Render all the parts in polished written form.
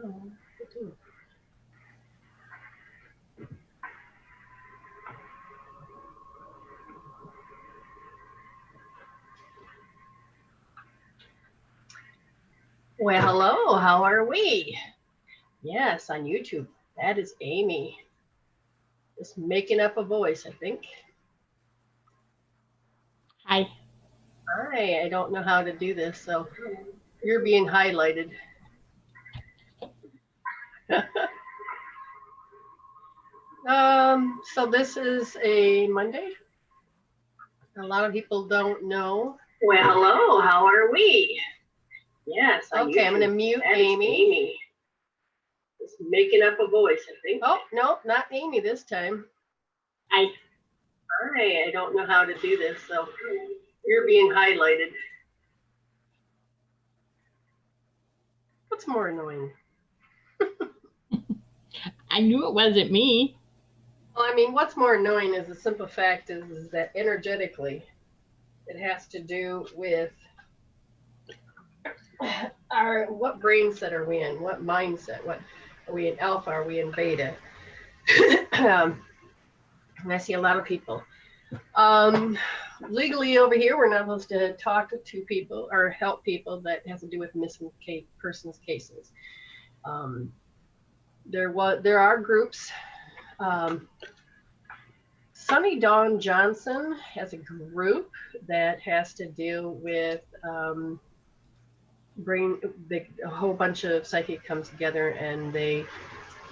Oh, well, hello, how are we? Yes, on YouTube. That is Amy. Just making up a voice, I think. Hi. Hi, I don't know how to do this, so you're being highlighted. So this is a Monday. A lot of people don't know. Well, hello, how are we? Yes. Okay, I'm going to mute Amy. Just making up a voice, I think. Oh, no, not Amy this time. Hi, I don't know how to do this, so you're being highlighted. What's more annoying? I knew it wasn't me. Well, I mean, what's more annoying is the simple fact is that energetically, it has to do with what brain set are we in? What mindset? What are we in alpha? Are we in beta? And I see a lot of people. Legally over here, we're not supposed to talk to people or help people that has to do with missing persons cases. There are groups. Sunny Dawn Johnson has a group that has to deal with a whole bunch of psychic comes together and they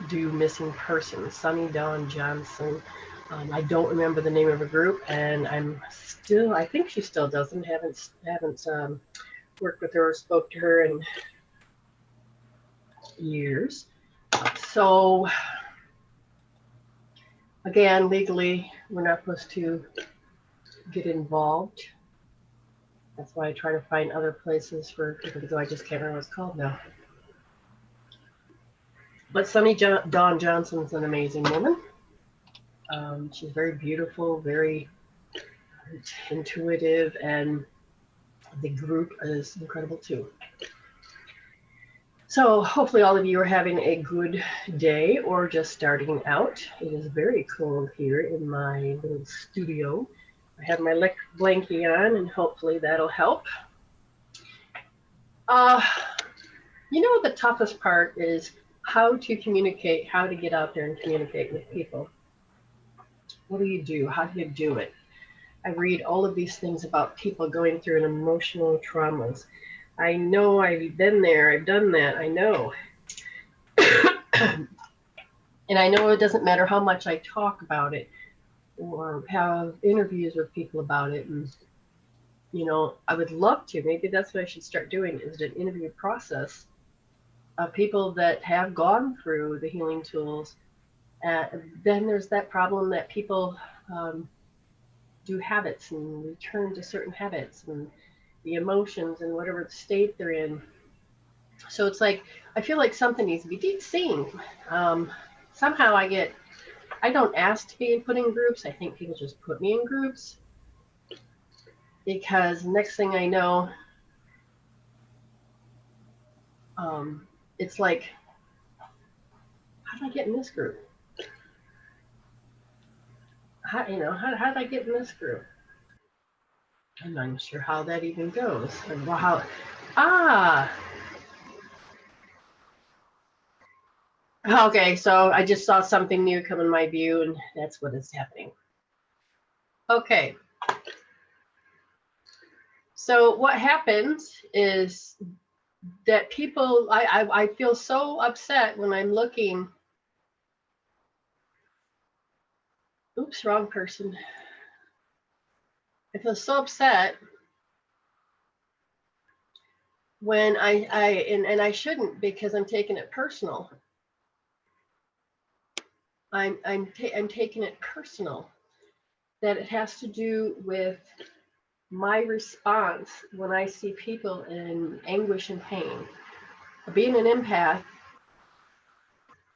do missing persons. Sunny Dawn Johnson. I don't remember the name of her group, and I think she still doesn't. Haven't worked with her or spoke to her in years. So again, legally, we're not supposed to get involved. That's why I try to find other places for, even though I just can't remember what it's called now. But Sunny Dawn Johnson's an amazing woman. She's very beautiful, very intuitive, and the group is incredible too. So hopefully all of you are having a good day or just starting out. It is very cold here in my little studio. I have my blankie on and hopefully that'll help. You know, the toughest part is how to communicate, how to get out there and communicate with people. What do you do? How do you do it? I read all of these things about people going through an emotional traumas. I know I've been there, I've done that, I know. And I know it doesn't matter how much I talk about it or have interviews with people about it. And, you know, I would love to. Maybe that's what I should start doing, is an interview process of people that have gone through the healing tools. Then there's that problem that people do habits and return to certain habits and the emotions and whatever state they're in. So it's like, I feel like something needs to be seen. Somehow I don't ask to be put in groups. I think people just put me in groups. Because next thing I know, it's like, how did I get in this group? How did I get in this group? I'm not even sure how that even goes. Okay, so I just saw something new come in my view, and that's what is happening. Okay. So what happens is that people, I feel so upset when I'm looking. Oops, wrong person. I feel so upset when and I shouldn't, because I'm taking it personal. I'm taking it personal, that it has to do with my response when I see people in anguish and pain. Being an empath,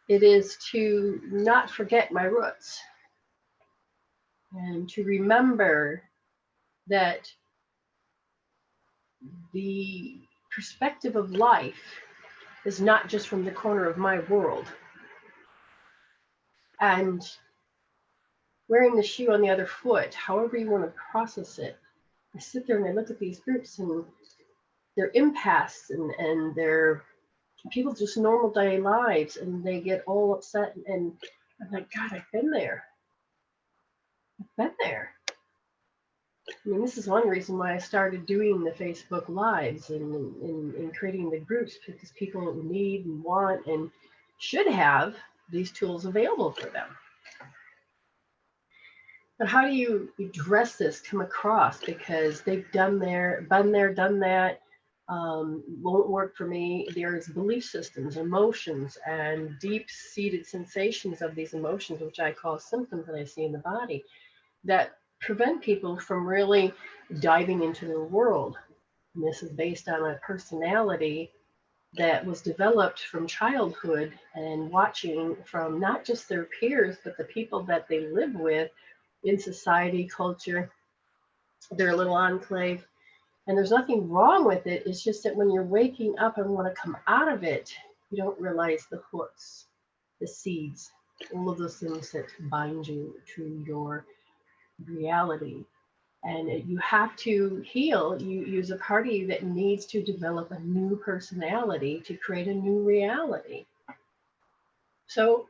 it is to not forget my roots and to remember that the perspective of life is not just from the corner of my world. And wearing the shoe on the other foot, however you want to process it, I sit there and I look at these groups and their impasse and their people just normal day lives, and they get all upset. And I'm like, God, I've been there. I've been there. I mean, this is one reason why I started doing the Facebook Lives and creating the groups, because people need and want and should have these tools available for them. But how do you address this, come across? Because they've been there, done that, won't work for me. There's belief systems, emotions, and deep-seated sensations of these emotions, which I call symptoms that I see in the body, that prevent people from really diving into their world. And this is based on a personality that was developed from childhood and watching from not just their peers, but the people that they live with in society, culture, their little enclave. And there's nothing wrong with it. It's just that when you're waking up and want to come out of it, you don't realize the hooks, the seeds, all of those things that bind you to your reality. And you have to heal. You use a part of you that needs to develop a new personality to create a new reality. So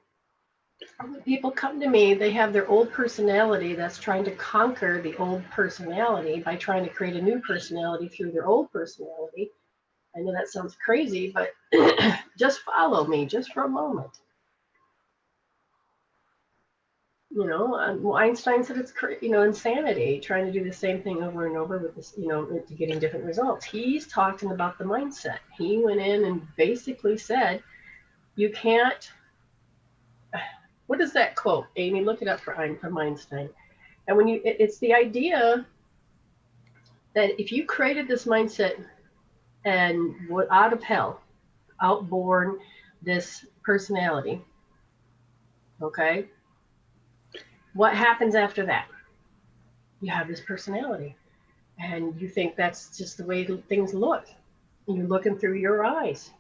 when people come to me, they have their old personality that's trying to conquer the old personality by trying to create a new personality through their old personality. I know that sounds crazy, but just follow me just for a moment. You know, Einstein said it's, insanity, trying to do the same thing over and over with this, to getting different results. He's talking about the mindset. He went in and basically said, you can't, what is that quote? Amy, look it up from Einstein. And when it's the idea that if you created this mindset and out of hell, outborn this personality, okay, what happens after that? You have this personality, and you think that's just the way things look. You're looking through your eyes.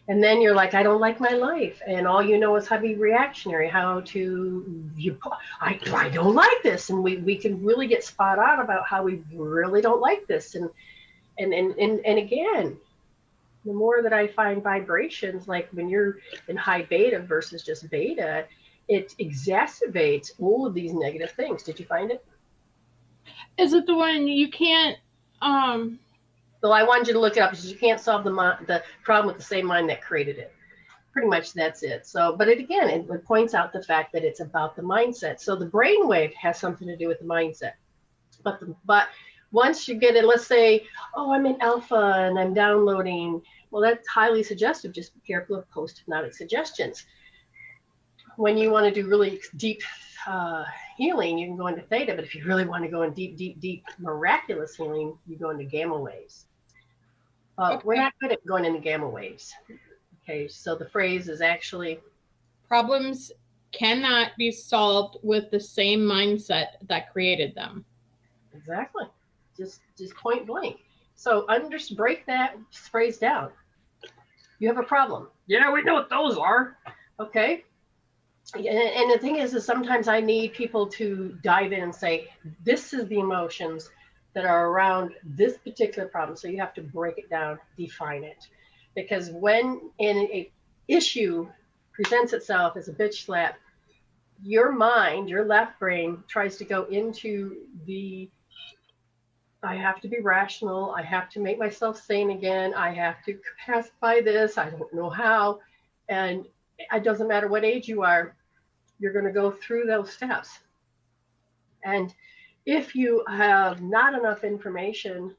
And then you're like, I don't like my life. And all you know is how to be reactionary, I don't like this. And we can really get spot on about how we really don't like this. And again, the more that I find vibrations, like when you're in high beta versus just beta, it exacerbates all of these negative things. Did you find it? Is it the one you can't? Well, I wanted you to look it up because you can't solve the problem with the same mind that created it. Pretty much that's it. So, but it points out the fact that it's about the mindset. So the brainwave has something to do with the mindset. But once you get it, let's say, oh, I'm in alpha and I'm downloading. Well, that's highly suggestive. Just be careful of post-hypnotic suggestions. When you want to do really deep healing, you can go into theta. But if you really want to go in deep, miraculous healing, you go into gamma waves. Okay. We're not good at going into gamma waves. Okay, so the phrase is actually, problems cannot be solved with the same mindset that created them. Exactly. Just point blank. So break that phrase down. You have a problem. Yeah, we know what those are. Okay. And the thing is sometimes I need people to dive in and say, this is the emotions that are around this particular problem. So you have to break it down, define it. Because when an issue presents itself as a bitch slap, your mind, your left brain tries to go into I have to be rational. I have to make myself sane again. I have to pacify this. I don't know how. And it doesn't matter what age you are, you're going to go through those steps. And if you have not enough information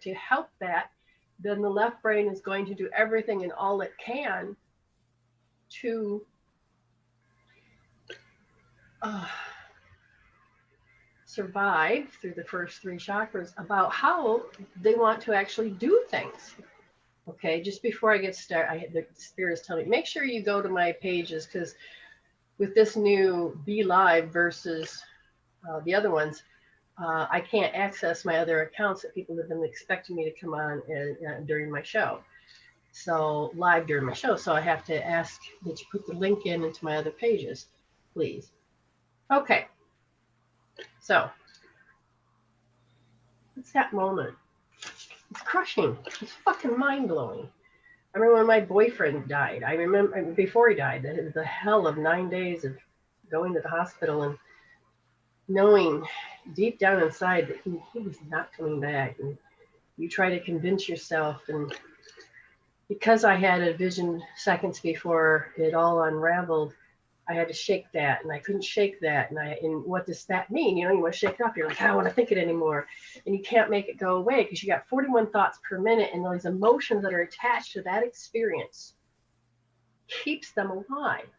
to help that, then the left brain is going to do everything and all it can to survive through the first three chakras about how they want to actually do things. Okay, just before I get started, the spirit is telling me, make sure you go to my pages, because with this new Be Live versus the other ones, I can't access my other accounts that people have been expecting me to come on during my show. So live during my show. So I have to ask that you put the link into my other pages, please. Okay. So it's that moment. It's crushing. It's fucking mind blowing. I remember when my boyfriend died. I remember before he died, the hell of 9 days of going to the hospital and knowing deep down inside that he was not coming back. And you try to convince yourself. And because I had a vision seconds before it all unraveled, I had to shake that, and I couldn't shake that. And what does that mean? You know, you want to shake it off. You're like, I don't want to think it anymore. And you can't make it go away because you got 41 thoughts per minute, and those emotions that are attached to that experience keeps them alive.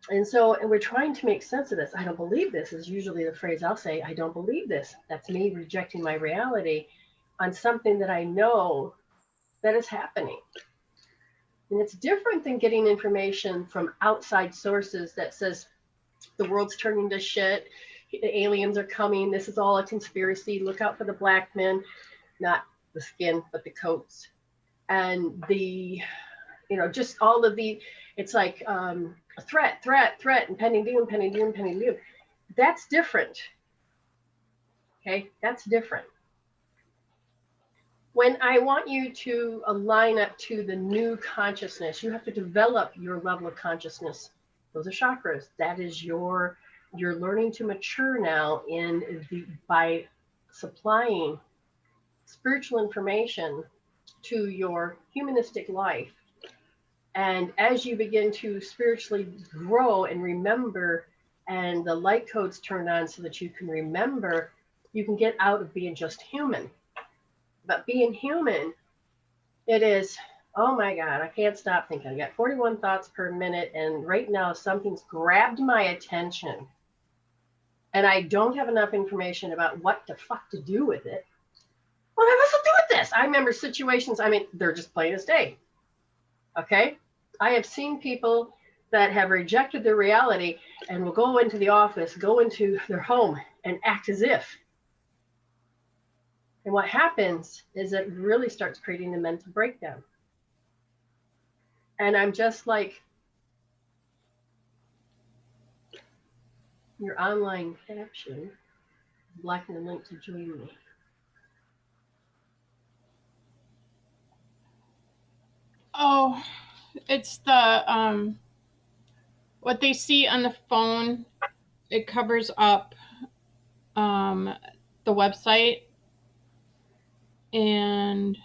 And we're trying to make sense of this. I don't believe this is usually the phrase I'll say. I don't believe this. That's me rejecting my reality on something that I know that is happening. And it's different than getting information from outside sources that says the world's turning to shit, the aliens are coming, this is all a conspiracy, look out for the black men, not the skin, but the coats. And just all of it's like threat, impending doom. That's different. Okay, that's different. When I want you to align up to the new consciousness, you have to develop your level of consciousness. Those are chakras. That is you're learning to mature now by supplying spiritual information to your humanistic life. And as you begin to spiritually grow and remember, and the light codes turn on so that you can remember, you can get out of being just human. But being human, it is, oh my God, I can't stop thinking. I got 41 thoughts per minute, and right now something's grabbed my attention, and I don't have enough information about what the fuck to do with it. What am I supposed to do with this? I remember situations, they're just plain as day. Okay? I have seen people that have rejected their reality and will go into the office, go into their home, and act as if. And what happens is it really starts creating a mental breakdown. And I'm just like, your online caption, blocking the link to join me. Oh, it's the what they see on the phone. It covers up the website, and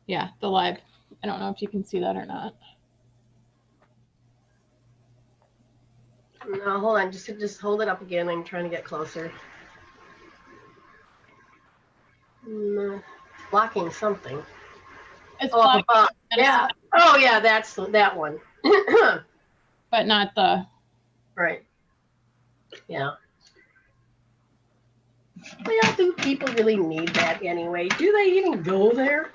yeah, the live. I don't know if you can see that or not. No, hold on. Just hold it up again. I'm trying to get closer. Blocking something. It's blocking. Yeah. Oh, yeah. That's that one. But not the. Right. Yeah. Well, do people really need that anyway? Do they even go there?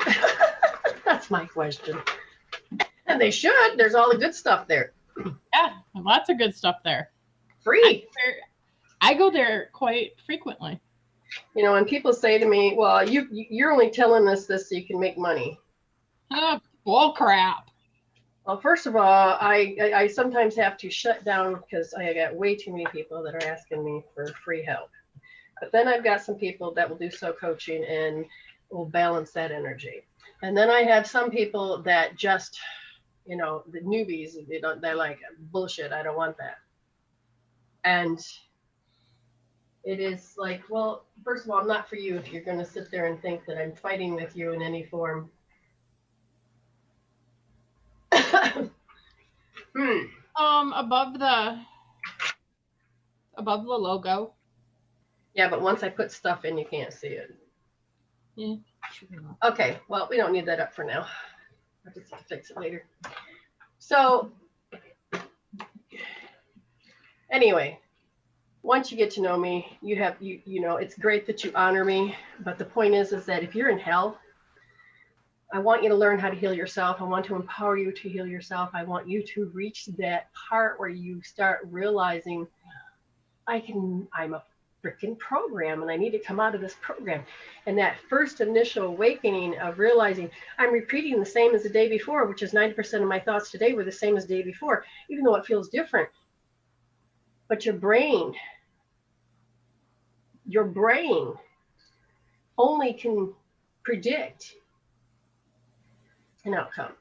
That's my question. And they should. There's all the good stuff there. Yeah, lots of good stuff there. Free. I go there quite frequently. You know, when people say to me, well, you're only telling us this so you can make money. Oh, bull crap. Well, first of all, I sometimes have to shut down because I got way too many people that are asking me for free help. But then I've got some people that will do soul coaching and will balance that energy. And then I have some people that just, the newbies, they're like, bullshit, I don't want that. And it is like, well, first of all, I'm not for you if you're going to sit there and think that I'm fighting with you in any form. Above the logo. Yeah, but once I put stuff in, you can't see it. Yeah. Okay, well, we don't need that up for now. I'll just fix it later. So, anyway, once you get to know me, you know, it's great that you honor me, but the point is that if you're in hell, I want you to learn how to heal yourself. I want to empower you to heal yourself. I want you to reach that part where you start realizing I'm freaking program, and I need to come out of this program. And that first initial awakening of realizing I'm repeating the same as the day before, which is 90% of my thoughts today were the same as the day before, even though it feels different. But your brain only can predict an outcome.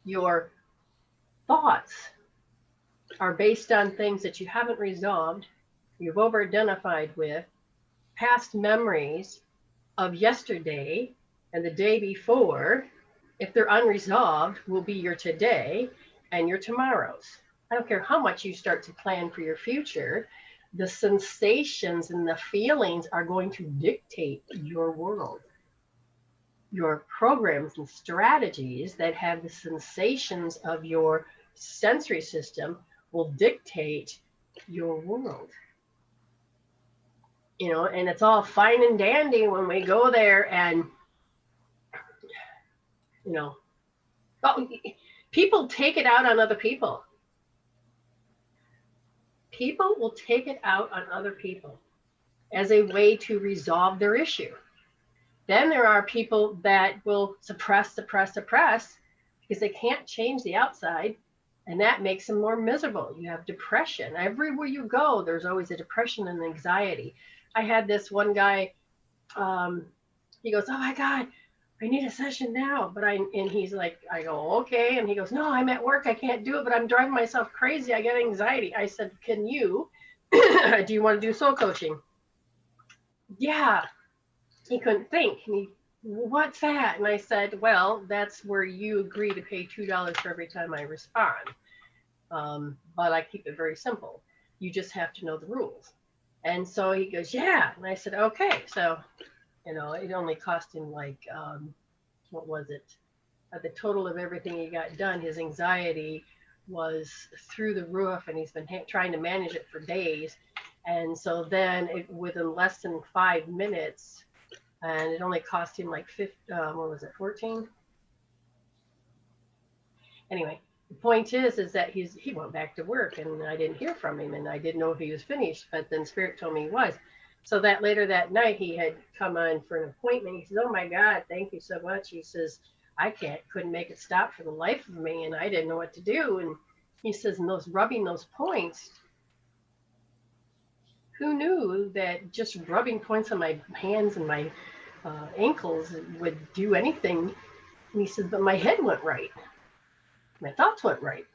Your thoughts are based on things that you haven't resolved, you've over-identified with, past memories of yesterday and the day before. If they're unresolved, will be your today and your tomorrows. I don't care how much you start to plan for your future, the sensations and the feelings are going to dictate your world. Your programs and strategies that have the sensations of your sensory system will dictate your world. You know, and it's all fine and dandy when we go there and, you know, people take it out on other people. People will take it out on other people as a way to resolve their issue. Then there are people that will suppress because they can't change the outside, and that makes them more miserable. You have depression. Everywhere you go, there's always a depression and anxiety. I had this one guy, he goes, oh my God, I need a session now. And he's like, I go, okay. And he goes, no, I'm at work. I can't do it, but I'm driving myself crazy. I get anxiety. I said, can you, do you want to do soul coaching? Yeah. He couldn't think. And he, what's that? And I said, well, that's where you agree to pay $2 for every time I respond. But I keep it very simple. You just have to know the rules. And so he goes, yeah. And I said, okay. So, you know, it only cost him like, what was it? The total of everything he got done, his anxiety was through the roof, and he's been trying to manage it for days. And so then within less than 5 minutes, and it only cost him like 14? Anyway, the point is that he went back to work, and I didn't hear from him, and I didn't know if he was finished, but then Spirit told me he was. So that later that night, he had come on for an appointment. He says, oh my God, thank you so much. He says, I couldn't make it stop for the life of me, and I didn't know what to do. And he says, and rubbing those points, who knew that just rubbing points on my hands and my ankles would do anything? And he said, but my head went right. My thoughts went right.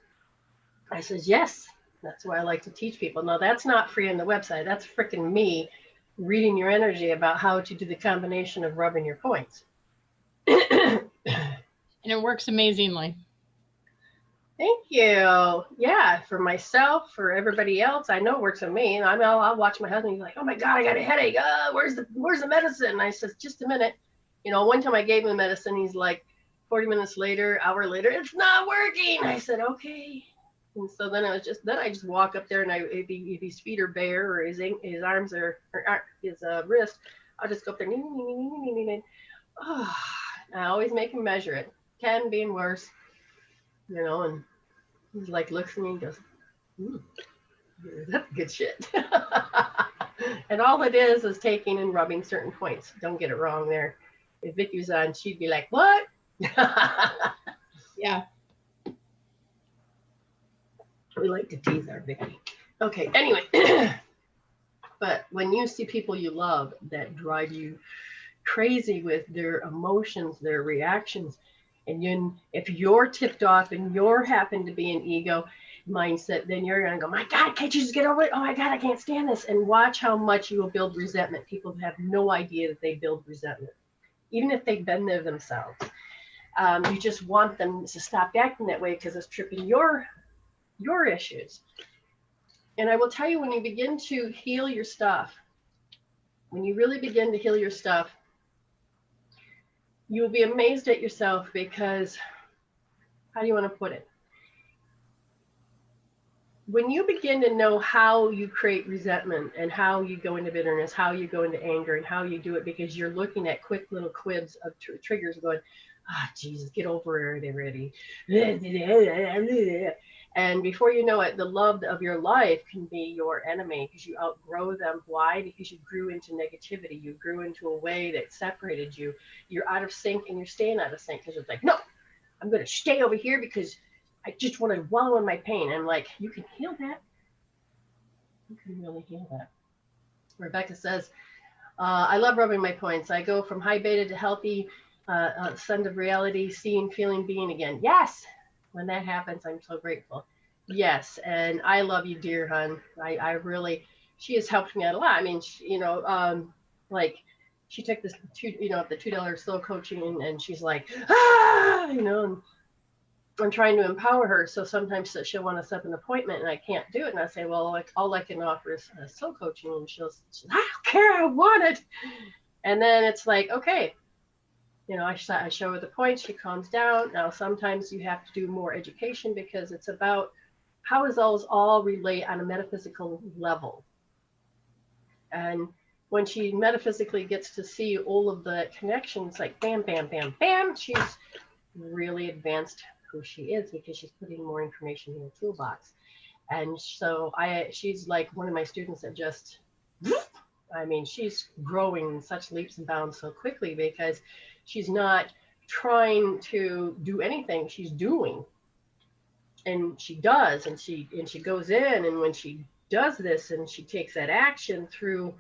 I says, yes, that's why I like to teach people. Now, that's not free on the website. That's freaking me reading your energy about how to do the combination of rubbing your points. And it works amazingly. Thank you. Yeah, for myself, for everybody else, I know it works for me. And I'll watch my husband. He's like, "Oh my God, I got a headache. Where's the medicine?" And I says, "Just a minute." You know, one time I gave him the medicine. He's like, 40 minutes later, hour later, "It's not working." I said, "Okay." And so then I just walk up there, and if his feet are bare or his arms or his wrist, I'll just go up there. Oh, I always make him measure it. Can be worse. You know, and he like looks at me and goes, that's good shit. And all it is taking and rubbing certain points. Don't get it wrong there. If Vicky was on, she'd be like, what? Yeah. We like to tease our Vicky. Okay, anyway. But when you see people you love that drive you crazy with their emotions, their reactions, and if you're tipped off and you're happen to be an ego mindset, then you're going to go, my God, can't you just get over it? Oh my God, I can't stand this. And watch how much you will build resentment. People have no idea that they build resentment, even if they've been there themselves. You just want them to stop acting that way because it's tripping your issues. And I will tell you, when you begin to heal your stuff, when you really begin to heal your stuff, you'll be amazed at yourself because, how do you want to put it? When you begin to know how you create resentment and how you go into bitterness, how you go into anger, and how you do it because you're looking at quick little quibs of triggers going, Jesus, get over it already. And before you know it, the love of your life can be your enemy because you outgrow them. Why? Because you grew into negativity. You grew into a way that separated you. You're out of sync and you're staying out of sync because it's like, no, I'm going to stay over here because I just want to wallow in my pain. And I'm like, you can heal that. You can really heal that. Rebecca says, I love rubbing my points. I go from high beta to healthy, sun of reality, seeing, feeling, being again. Yes. When that happens, I'm so grateful. Yes. And I love you, dear hun. I really, she has helped me out a lot. I mean, she, like she took this, the $2 slow coaching and she's like, and I'm trying to empower her. So sometimes she'll want to set an appointment and I can't do it. And I say, well, like all I can offer is slow coaching. And she's I don't care. I want it. And then it's like, okay, I show her the points, she calms down. Now, sometimes you have to do more education because it's about how does those all relate on a metaphysical level. And when she metaphysically gets to see all of the connections, like bam, bam, bam, bam, she's really advanced who she is because she's putting more information in the toolbox. And so she's like one of my students that just, she's growing in such leaps and bounds so quickly because she's not trying to do anything, she's doing. And she does, and she goes in, and when she does this and she takes that action through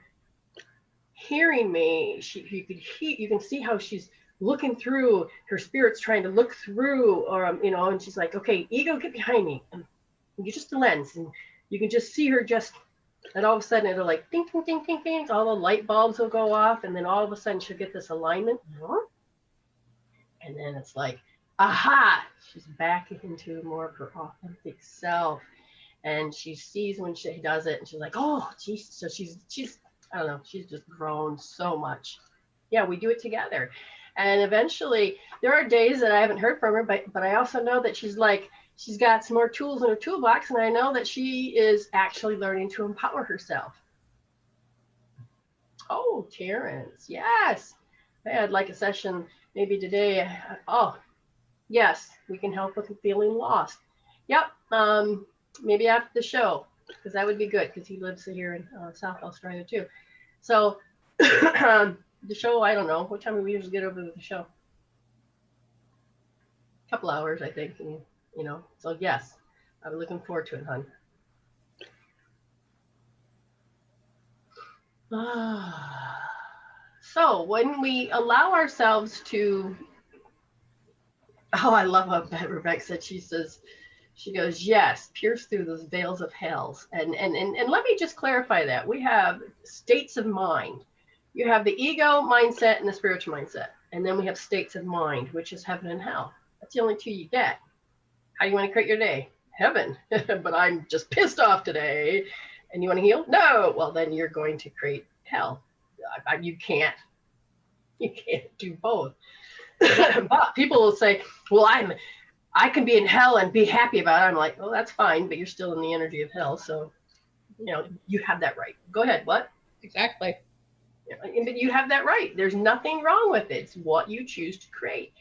hearing me, you can see how she's looking through, her spirit's trying to look through, or and she's like, okay, ego, get behind me. And you're just a lens, and you can just see her and all of a sudden it'll like ding, ding, ding, ding, ding. All the light bulbs will go off. And then all of a sudden she'll get this alignment. And then it's like, aha, she's back into more of her authentic self. And she sees when she does it and she's like, oh, geez. So she's, I don't know, she's just grown so much. Yeah, we do it together. And eventually there are days that I haven't heard from her, but I also know that she's got some more tools in her toolbox, and I know that she is actually learning to empower herself. Oh, Terrence, yes. Hey, I'd like a session maybe today. Oh, yes, we can help with feeling lost. Yep, maybe after the show, because that would be good, because he lives here in South Australia too. So the show, I don't know. What time do we usually get over to the show? A couple hours, I think. And, so yes, I'm looking forward to it, hon. So when we allow ourselves to, I love what Rebecca said. She goes, yes, pierce through those veils of hells. And let me just clarify that. We have states of mind. You have the ego mindset and the spiritual mindset. And then we have states of mind, which is heaven and hell. That's the only two you get. How do you want to create your day? Heaven. But I'm just pissed off today. And you want to heal? No. Well, then you're going to create hell. You can't do both. But people will say, well, I can be in hell and be happy about it. I'm like, well, that's fine, but you're still in the energy of hell. So, you have that right. Go ahead. What? Exactly. But you have that right. There's nothing wrong with it. It's what you choose to create.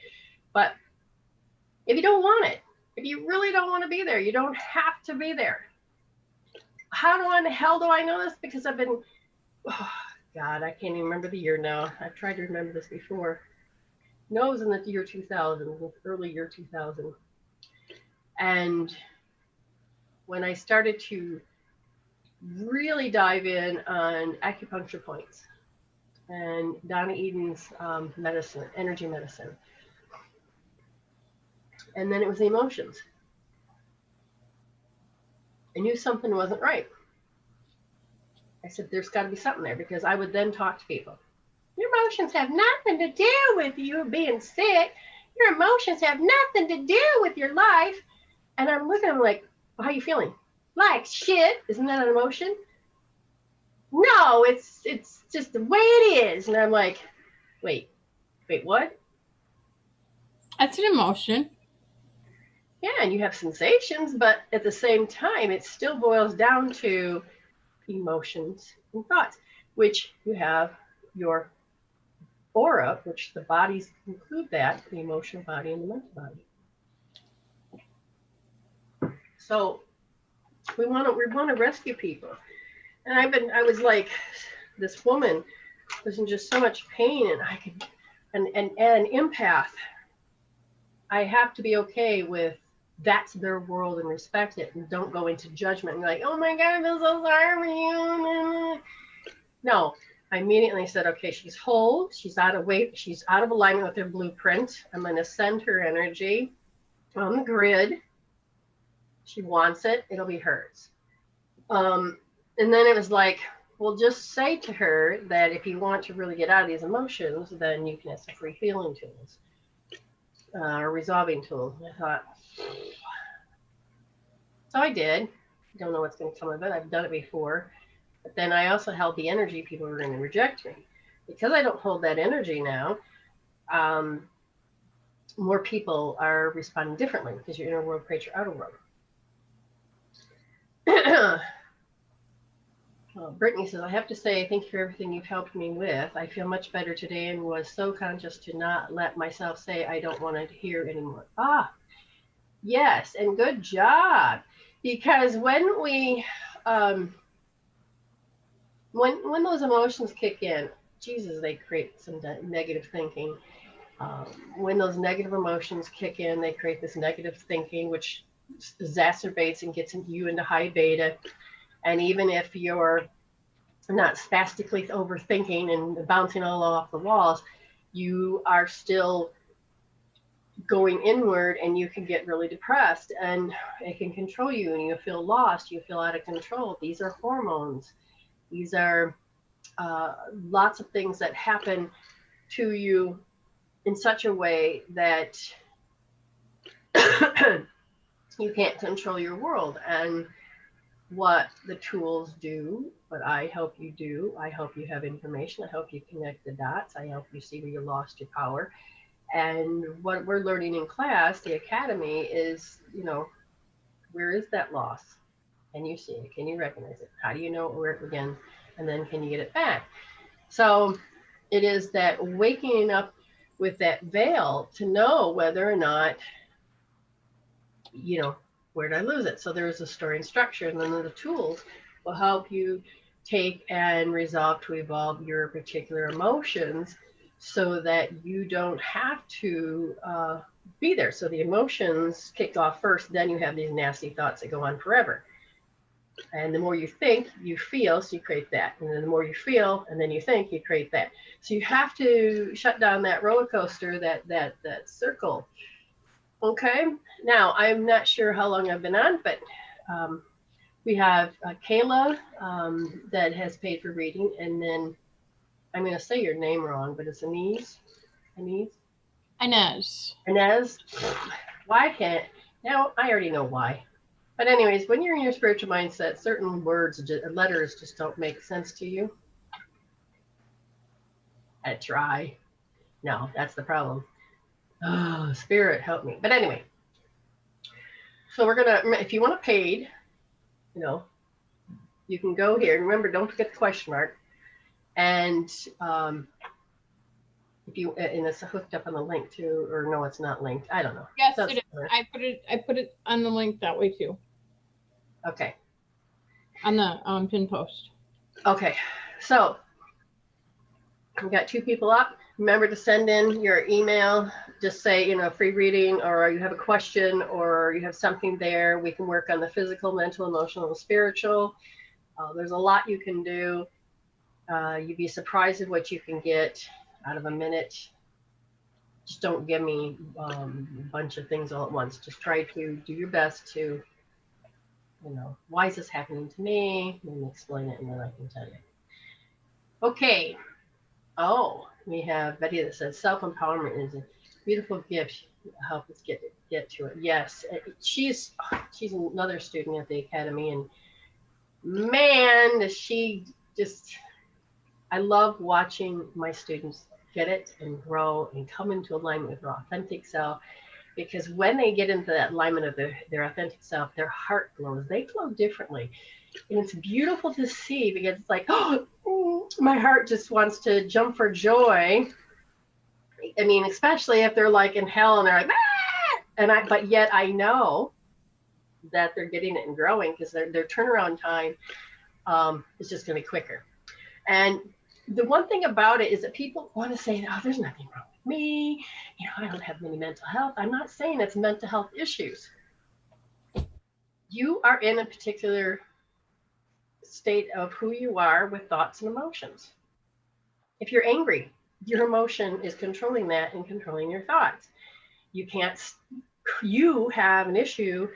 But if you don't want it, if you really don't want to be there, you don't have to be there. How in the hell do I know this? Because I've been, God, I can't even remember the year now. I've tried to remember this before. No, it was in the year 2000, early year 2000. And when I started to really dive in on acupuncture points and Donna Eden's medicine, energy medicine, and then it was the emotions. I knew something wasn't right. I said, there's got to be something there, because I would then talk to people. Your emotions have nothing to do with you being sick. Your emotions have nothing to do with your life. And I'm looking at them like, well, how are you feeling? Like shit. Isn't that an emotion? No, it's just the way it is. And I'm like, wait, what? That's an emotion. Yeah, and you have sensations, but at the same time, it still boils down to emotions and thoughts, which you have your aura, which the bodies include that, the emotional body and the mental body. So we want to rescue people. And I was like, this woman was in just so much pain, and I could, and an empath, I have to be okay with that's their world and respect it, and don't go into judgment and like, oh my God, I feel so sorry for you. No, I immediately said, okay, she's whole, she's out of weight, she's out of alignment with her blueprint. I'm going to send her energy on the grid. She wants it, it'll be hers. And then it was like, well, just say to her that if you want to really get out of these emotions, then you can have some free feeling tools or resolving tools. And I thought, so I did. Don't know what's going to come of it. I've done it before. But then I also held the energy people were going to reject me. Because I don't hold that energy now, more people are responding differently because your inner world creates your outer world. Brittany says, I have to say, thank you for everything you've helped me with. I feel much better today and was so conscious to not let myself say I don't want to hear anymore. Ah, yes, and good job. Because when we, when those emotions kick in, Jesus, they create some negative thinking. When those negative emotions kick in, they create this negative thinking, which exacerbates and gets you into high beta. And even if you're not spastically overthinking and bouncing all off the walls, you are still going inward, and you can get really depressed, and it can control you, and you feel lost, you feel out of control. These are hormones. These are lots of things that happen to you in such a way that you can't control your world. And what the tools do, what I help you do, I help you have information, I help you connect the dots, I help you see where you lost your power. And what we're learning in class, the academy, is, you know, where is that loss? Can you see it? Can you recognize it? How do you know where it began? And then can you get it back? So it is that waking up with that veil to know whether or not, you know, where did I lose it? So there's a story and structure, and then the tools will help you take and resolve to evolve your particular emotions so that you don't have to be there. So the emotions kick off first, then you have these nasty thoughts that go on forever. And the more you think, you feel, so you create that. And then the more you feel, and then you think, you create that. So you have to shut down that roller coaster, that circle. Okay, now I'm not sure how long I've been on, but we have Kayla that has paid for reading, and then I'm going to say your name wrong, but it's Inez. Why can't, now I already know why. But anyways, when you're in your spiritual mindset, certain words, letters just don't make sense to you. I try. No, that's the problem. Oh, Spirit, help me. But anyway, so we're going to, if you want to paid, you know, you can go here. Remember, don't forget the question mark. And if you, and it's hooked up on the link too, or no, it's not linked. I don't know. Yes, it is. I put it on the link that way too. Okay. On the pin post. Okay. So we got 2 people up. Remember to send in your email. Just say, you know, free reading, or you have a question, or you have something there. We can work on the physical, mental, emotional, and spiritual. There's a lot you can do. You'd be surprised at what you can get out of a minute. Just don't give me a bunch of things all at once. Just try to do your best to, you know, why is this happening to me? Let me explain it, and then I can tell you. Okay. Oh, we have Betty that says self-empowerment is a beautiful gift. Help us get to it. Yes, she's another student at the academy, and man, does she just, I love watching my students get it and grow and come into alignment with their authentic self, because when they get into that alignment of their authentic self, their heart glows. They glow differently. And it's beautiful to see, because it's like, oh, my heart just wants to jump for joy. I mean, especially if they're like in hell and they're like, ah! But yet I know that they're getting it and growing, because their turnaround time is just going to be quicker. And the one thing about it is that people want to say, oh, there's nothing wrong with me. You know, I don't have any mental health. I'm not saying it's mental health issues. You are in a particular state of who you are with thoughts and emotions. If you're angry, your emotion is controlling that and controlling your thoughts. You have an issue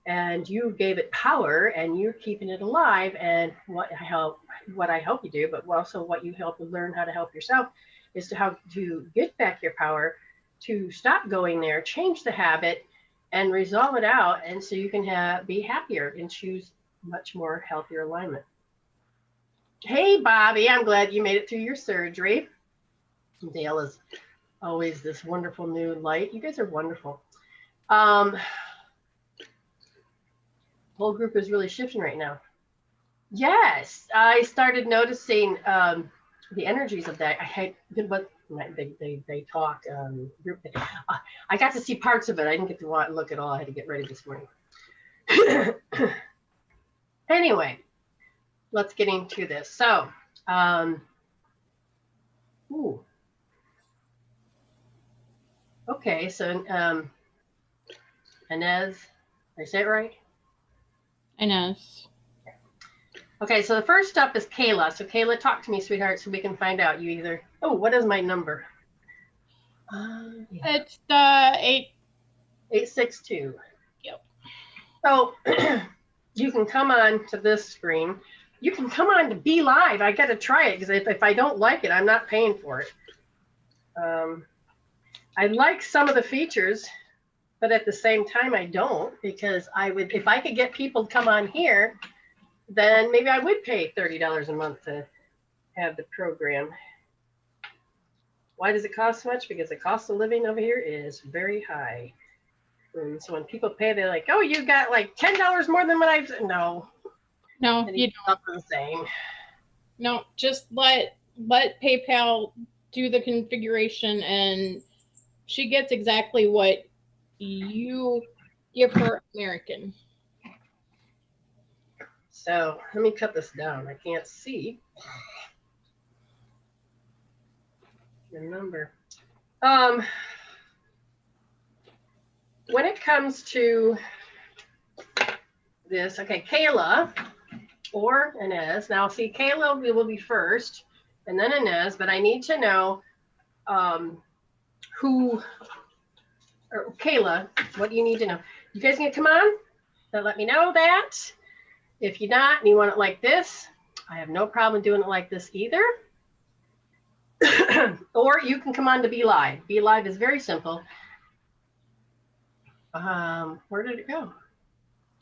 and you gave it power and you're keeping it alive. And what I help you do, but also what you help learn how to help yourself, is to how to get back your power, to stop going there, change the habit and resolve it out. And so you can be happier and choose much more healthier alignment. Hey, Bobby, I'm glad you made it through your surgery. Dale is always this wonderful new light. You guys are wonderful. Whole group is really shifting right now. Yes, I started noticing the energies of that. They talked. Group. I got to see parts of it. I didn't get to look at all. I had to get ready this morning. Anyway, let's get into this. So, okay, so Inez, did I say it right? Inez. Okay, so the first up is Kayla. So Kayla, talk to me, sweetheart, so we can find out. You either, what is my number? Yeah. It's 862. Yep. So you can come on to this screen. You can come on to Be Live. I got to try it, because if I don't like it, I'm not paying for it. I like some of the features, but at the same time, I don't, because if I could get people to come on here, then maybe I would pay $30 a month to have the program. Why does it cost so much? Because the cost of living over here is very high. And so when people pay, they're like, oh, you got like $10 more than what I've... No, you don't. The same. No, just let PayPal do the configuration, and she gets exactly what you give her American. So let me cut this down. I can't see the number. When it comes to this, okay, Kayla or Inez. Now, see, Kayla will be first, and then Inez. But I need to know Kayla, what do you need to know? You guys gonna come on? So let me know that. If you're not and you want it like this, I have no problem doing it like this either. Or you can come on to Be Live. Be Live is very simple. Where did it go?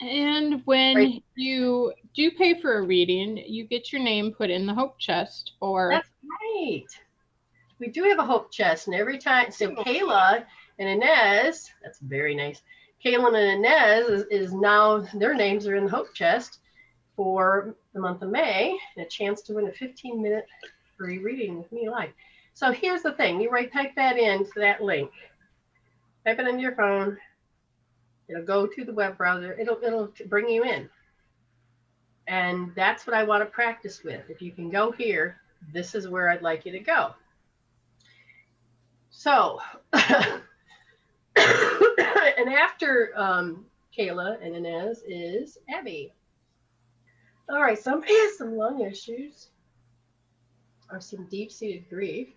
And when you do pay for a reading, you get your name put in the hope chest. That's right. We do have a hope chest, and every time, so Kayla and Inez, that's very nice. Kayla and Inez is now, their names are in the hope chest for the month of May, and a chance to win a 15-minute free reading with me live. So here's the thing. You type that into that link. Type it into your phone. It'll go to the web browser. It'll bring you in. And that's what I want to practice with. If you can go here, this is where I'd like you to go. So, and after Kayla and Inez is Abby. All right, somebody has some lung issues or some deep-seated grief.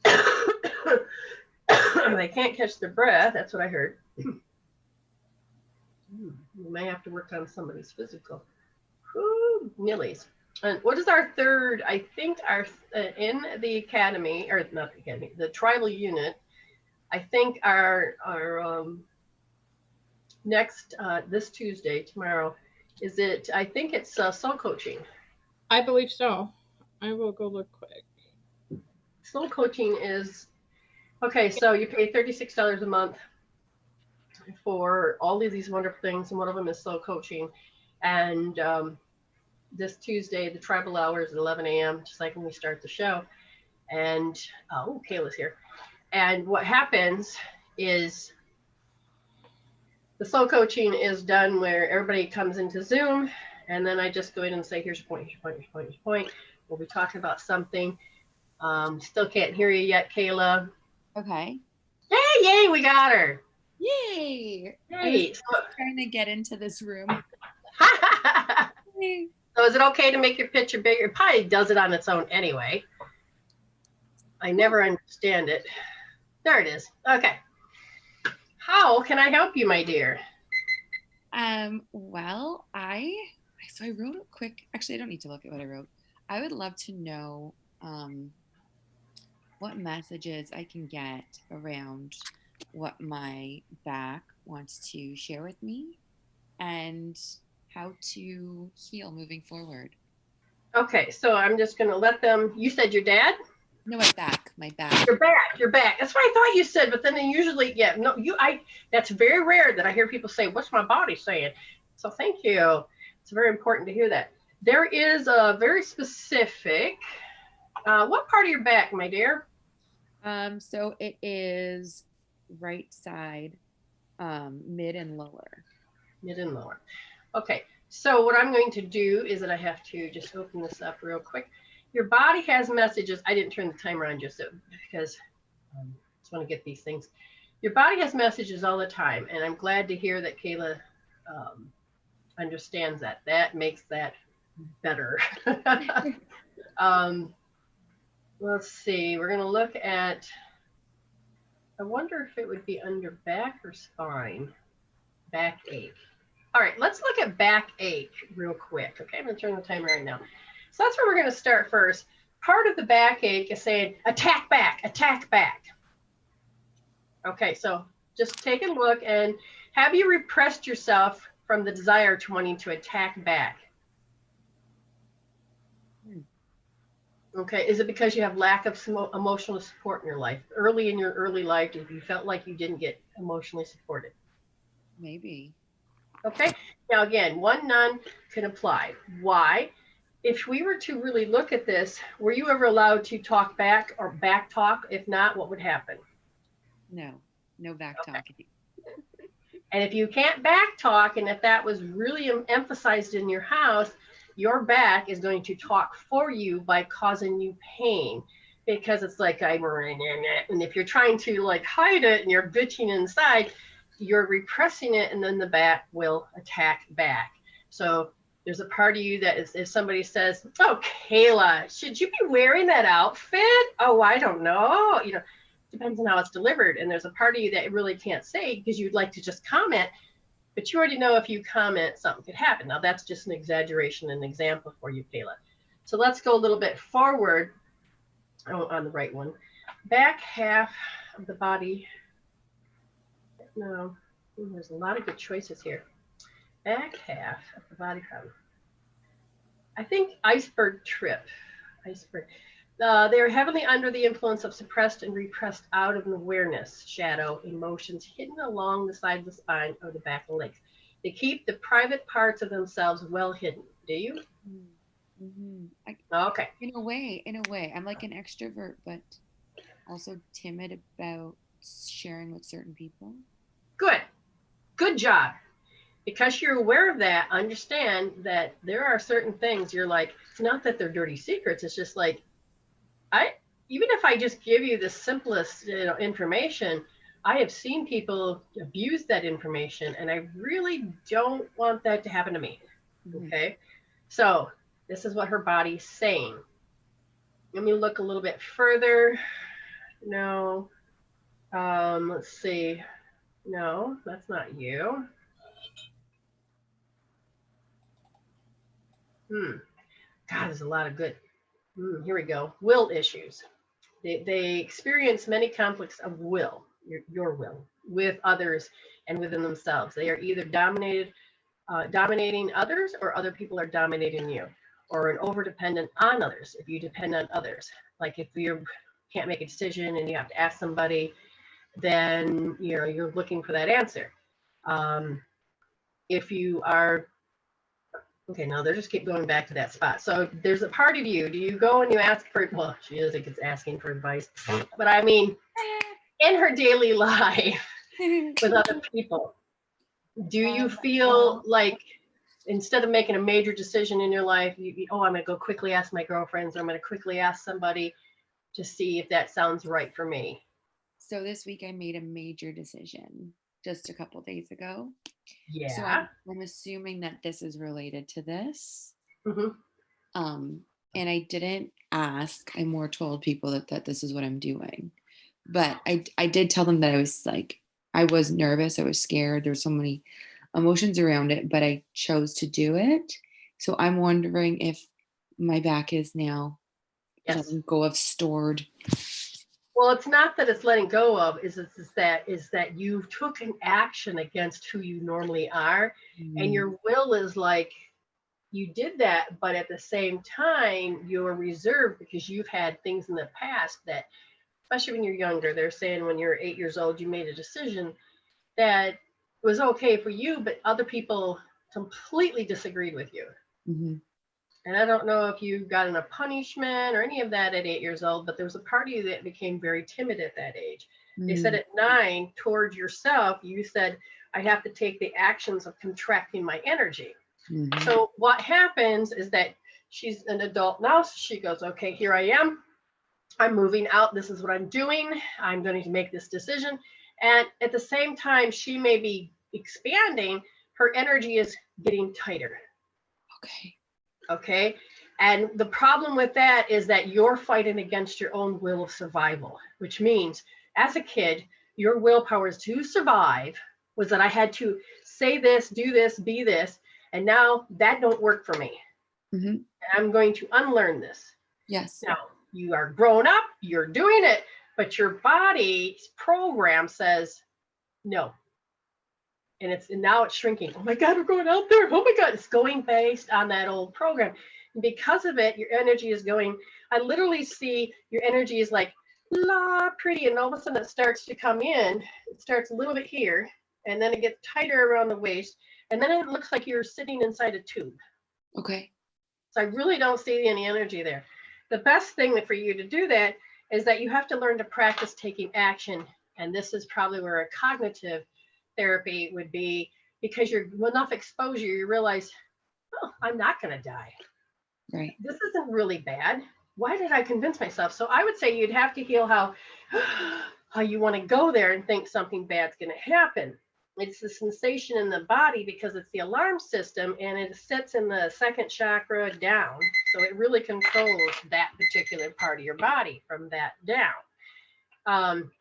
They can't catch their breath. That's what I heard. We may have to work on somebody's physical. Ooh, Millie's. And what is our third? I think our in the academy, or not the academy, the tribal unit. I think our next this Tuesday, tomorrow, is it? I think it's soul coaching. I believe so. I will go look quick. Soul coaching is okay. So you pay $36 a month for all of these wonderful things, and one of them is soul coaching. And this Tuesday, the tribal hour is at 11 a.m., just like when we start the show. And Kayla's here. And what happens is The soul coaching is done where everybody comes into Zoom, and then I just go in and say, here's your point, here's your point, here's your point, here's your point. We'll be talking about something. Still can't hear you yet, Kayla. Okay. Yay, we got her. Yay! Hey. I was trying to get into this room. So is it okay to make your picture bigger? It probably does it on its own anyway. I never understand it. There it is. Okay. How can I help you, my dear? Well, so I wrote a quick, actually I don't need to look at what I wrote. I would love to know what messages I can get around what my back wants to share with me and how to heal moving forward. Okay, so I'm just going to let them, you said your dad? No, my back. Your back. That's what I thought you said, but then they usually, yeah, no, that's very rare that I hear people say, what's my body saying? So thank you. It's very important to hear that. There is a very specific, what part of your back, my dear? So it is right side, mid and lower. Mid and lower. Okay, so what I'm going to do is that I have to just open this up real quick. Your body has messages. I didn't turn the timer on just because I just want to get these things. Your body has messages all the time, and I'm glad to hear that Kayla understands that. That makes that better. Let's see. We're going to look at, I wonder if it would be under back or spine. Backache. All right, let's look at backache real quick. Okay, I'm going to turn the timer right now. So that's where we're going to start first. Part of the backache is saying, attack back, attack back. Okay, so just take a look, and have you repressed yourself from the desire to wanting to attack back? Okay, is it because you have lack of emotional support in your life? Early in your early life, if you felt like you didn't get emotionally supported? Maybe. Okay, now again, one none can apply. Why? If we were to really look at this, were you ever allowed to talk back or back talk? If not, what would happen? No back talking. And if you can't back talk, and if that was really emphasized in your house, your back is going to talk for you by causing you pain, because it's like, and if you're trying to like hide it and you're bitching inside, you're repressing it, and then the back will attack back. So there's a part of you that is, if somebody says, oh, Kayla, should you be wearing that outfit? Oh, I don't know. You know, depends on how it's delivered. And there's a part of you that really can't say because you'd like to just comment, but you already know if you comment, something could happen. Now, that's just an exaggeration, an example for you, Kayla. So let's go a little bit forward on the right one. Back half of the body. No, there's a lot of good choices here. Back half of the body. I think iceberg trip. Iceberg. They are heavily under the influence of suppressed and repressed out of awareness, shadow, emotions hidden along the side of the spine or the back and legs. They keep the private parts of themselves well hidden. Do you? Mm-hmm. Okay. In a way, I'm like an extrovert, but also timid about sharing with certain people. Good job. Because you're aware of that, understand that there are certain things you're like, it's not that they're dirty secrets. It's just like, even if I just give you the simplest information, I have seen people abuse that information, and I really don't want that to happen to me. Mm-hmm. Okay. So this is what her body's saying. Let me look a little bit further. No. Let's see. No, that's not you. God, there's a lot of good. Here we go. Will issues. They experience many conflicts of will, your will, with others and within themselves. They are either dominating others, or other people are dominating you, or an overdependent on others. If you depend on others, like if you can't make a decision and you have to ask somebody, then you're looking for that answer. If you are okay, now they're just keep going back to that spot. So there's a part of you. Do you go and you ask for? Well, she is like it's asking for advice, but I mean, in her daily life with other people, Do you feel like instead of making a major decision in your life, oh, I'm going to go quickly ask my girlfriends, or I'm going to quickly ask somebody to see if that sounds right for me? So this week I made a major decision just a couple days ago. Yeah. So I'm assuming that this is related to this. And I didn't ask. I more told people that this is what I'm doing. But I did tell them that I was nervous. I was scared. There were so many emotions around it, but I chose to do it. So I'm wondering if my back is now letting go of stored. Well, it's not that it's letting go of, is that you took an action against who you normally are, and your will is like, you did that, but at the same time, you're reserved because you've had things in the past that, especially when you're younger, they're saying when you're 8 years old, you made a decision that was okay for you, but other people completely disagreed with you. And I don't know if you got in a punishment or any of that at 8 years old, but there was a part of you that became very timid at that age. They said at 9, towards yourself, you said, I have to take the actions of contracting my energy. So what happens is that she's an adult now. So she goes, okay, here I am. I'm moving out. This is what I'm doing. I'm going to make this decision. And at the same time, she may be expanding. Her energy is getting tighter. Okay. And the problem with that is that you're fighting against your own will of survival, which means as a kid, your willpower is to survive was that I had to say this, do this, be this. And now that don't work for me. And I'm going to unlearn this. Yes. Now you are grown up, you're doing it, but your body's program says no. And now it's shrinking. Oh my God, we're going out there. Oh my God, it's going based on that old program. And because of it, your energy is going. I literally see your energy is like, la, pretty. And all of a sudden it starts to come in. It starts a little bit here, and then it gets tighter around the waist. And then it looks like you're sitting inside a tube. Okay. So I really don't see any energy there. The best thing for you to do that is that you have to learn to practice taking action. And this is probably where a cognitive therapy would be, because you're enough exposure, you realize, oh, I'm not going to die. Right. This isn't really bad. Why did I convince myself? So I would say you'd have to heal how you want to go there and think something bad's going to happen. It's the sensation in the body because it's the alarm system, and it sits in the second chakra down. So it really controls that particular part of your body from that down.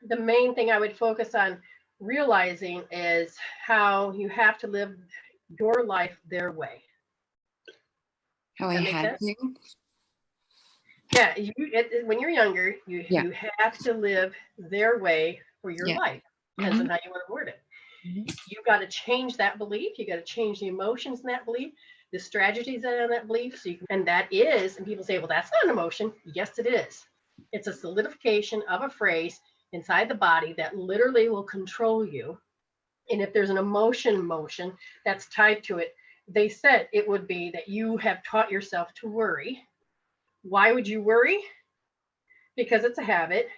The main thing I would focus on realizing is how you have to live your life their way. How I had to? Yeah, when you're younger, you have to live their way for your life. Depends on how you want to word it. You got to change that belief. You got to change the emotions in that belief, the strategies in that belief. And that is, and people say, well, that's not an emotion. Yes, it is. It's a solidification of a phrase inside the body that literally will control you. And if there's an emotion that's tied to it, they said it would be that you have taught yourself to worry. Why would you worry? Because it's a habit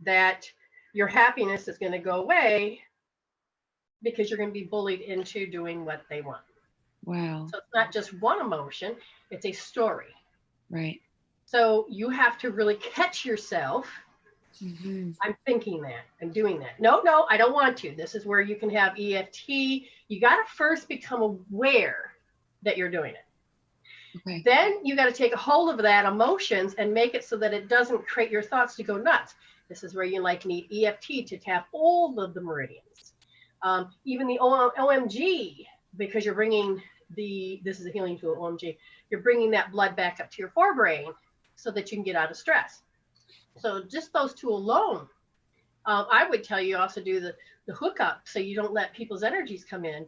that your happiness is going to go away because you're going to be bullied into doing what they want. Wow. So it's not just one emotion, it's a story. Right. So you have to really catch yourself. I'm thinking that, I'm doing that. No, I don't want to. This is where you can have EFT. You got to first become aware that you're doing it. Okay. Then you got to take a hold of that emotions and make it so that it doesn't create your thoughts to go nuts. This is where you need EFT to tap all of the meridians. Even the OMG, because you're bringing this is a healing tool, OMG, you're bringing that blood back up to your forebrain so that you can get out of stress. So just those two alone, I would tell you also do the hookup so you don't let people's energies come in.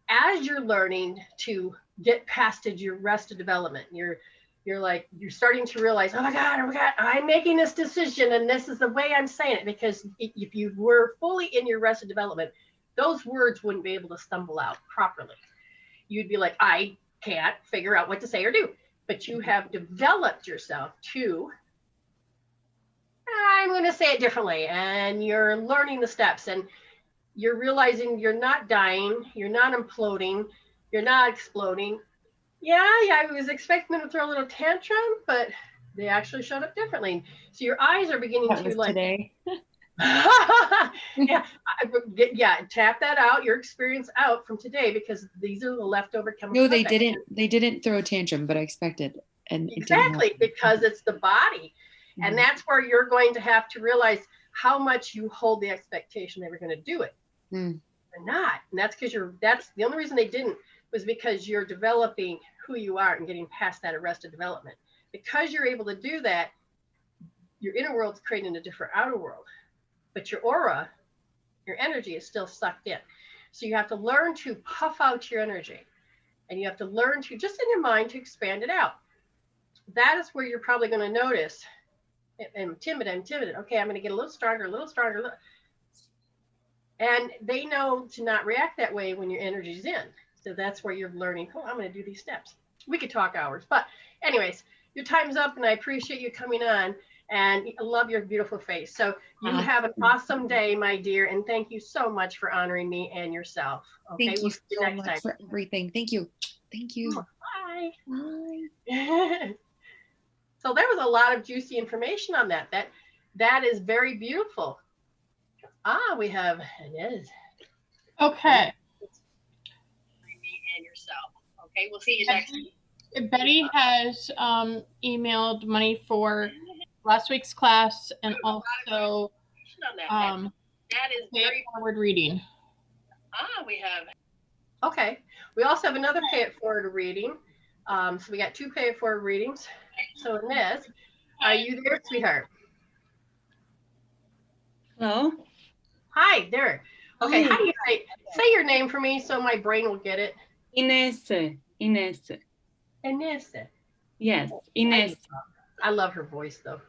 As you're learning to get past your arrested development, you're starting to realize, oh my God, I'm making this decision and this is the way I'm saying it. Because if you were fully in your arrested development, those words wouldn't be able to stumble out properly. You'd be like, I can't figure out what to say or do. But you have developed yourself to, I'm going to say it differently. And you're learning the steps. And you're realizing you're not dying, you're not imploding, you're not exploding. Yeah, I was expecting them to throw a little tantrum, but they actually showed up differently. So your eyes are beginning That to was like today. yeah, tap that out, your experience out from today, because these are the leftover chemical. No, they didn't. They didn't throw a tantrum, but I expected, and exactly, because it's the body, and that's where you're going to have to realize how much you hold the expectation they were going to do it. They're not, and that's because that's the only reason they didn't was because you're developing who you are and getting past that arrested development. Because you're able to do that, your inner world's creating a different outer world, but your aura, your energy is still sucked in. So you have to learn to puff out your energy, and you have to learn to, just in your mind, to expand it out. That is where you're probably going to notice, I'm timid. Okay, I'm going to get a little stronger. And they know to not react that way when your energy's in. So that's where you're learning, oh, I'm going to do these steps. We could talk hours. But anyways, your time's up, and I appreciate you coming on. And I love your beautiful face. So you have an awesome day, my dear. And thank you so much for honoring me and yourself. Okay, thank you we'll see you so next much time. for everything. Thank you. Thank you. Bye. Bye. So there was a lot of juicy information on that. That is very beautiful. We have Inez. Okay. Me and yourself. Okay, we'll see you next week. Betty has emailed money for last week's class, and also that is very forward reading. We have. Okay. We also have another pay it forward reading. So we got 2 pay it forward readings. So Inez, are you there, sweetheart? Hello. Hi, there. Okay, Hi. how do you say your name for me so my brain will get it? Inez. Inez. Yes, Inez. I love her voice though.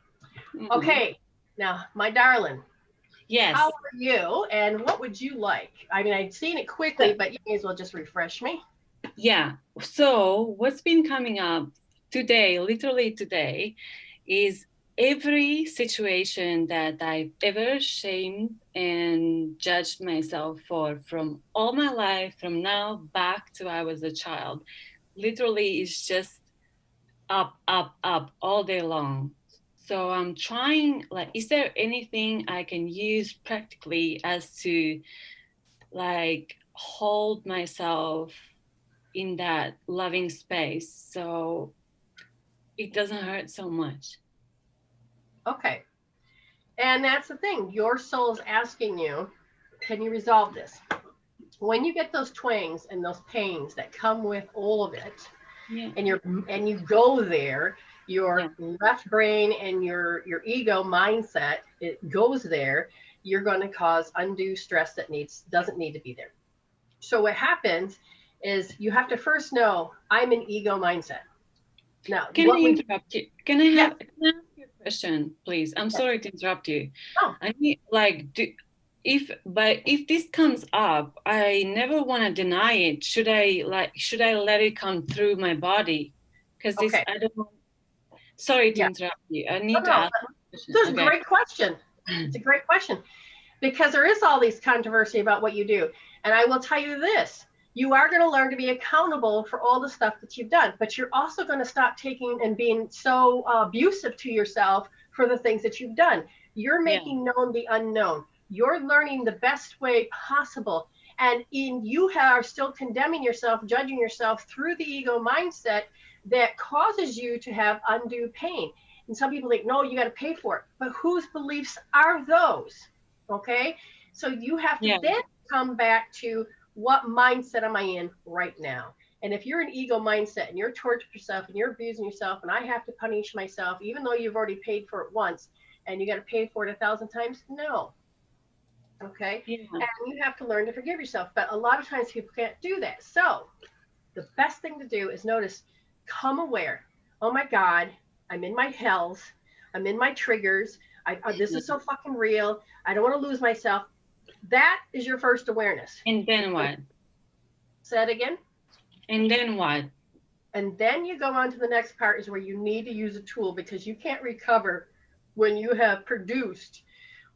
Okay, now my darling. Yes. How are you, and what would you like? I mean, I'd seen it quickly, but you may as well just refresh me. Yeah. So what's been coming up today, literally today, is every situation that I've ever shamed and judged myself for from all my life, from now back to I was a child, literally is just up all day long. So I'm trying, like, is there anything I can use practically as to like hold myself in that loving space so it doesn't hurt so much? Okay. And that's the thing. Your soul is asking you, can you resolve this? When you get those twangs and those pains that come with all of it, and you go there, your left brain and your ego mindset, it goes there, you're going to cause undue stress that doesn't need to be there. So what happens is you have to first know, I'm an ego mindset. Now, can I interrupt you? Can I ask you a question, please? I'm sorry to interrupt you. Oh. I need, like, if this comes up, I never want to deny it. Should I let it come through my body? Because I don't. Sorry to interrupt you. I need to ask. This is a great question. It's a great question, because there is all these controversy about what you do, and I will tell you this. You are going to learn to be accountable for all the stuff that you've done, but you're also going to stop taking and being so abusive to yourself for the things that you've done. You're making known the unknown. You're learning the best way possible. And you are still condemning yourself, judging yourself through the ego mindset that causes you to have undue pain. And some people think, no, you got to pay for it. But whose beliefs are those? Okay. So you have to then come back to, what mindset am I in right now? And if you're an ego mindset and you're torturing yourself and you're abusing yourself, and I have to punish myself, even though you've already paid for it once and you got to pay for it 1,000 times, no. Okay. And you have to learn to forgive yourself. But a lot of times people can't do that. So the best thing to do is notice, come aware. Oh my God, I'm in my hells. I'm in my triggers. This is so fucking real. I don't want to lose myself. That is your first awareness. And then what? Say it again. And then what? And then you go on to the next part, is where you need to use a tool, because you can't recover when you have produced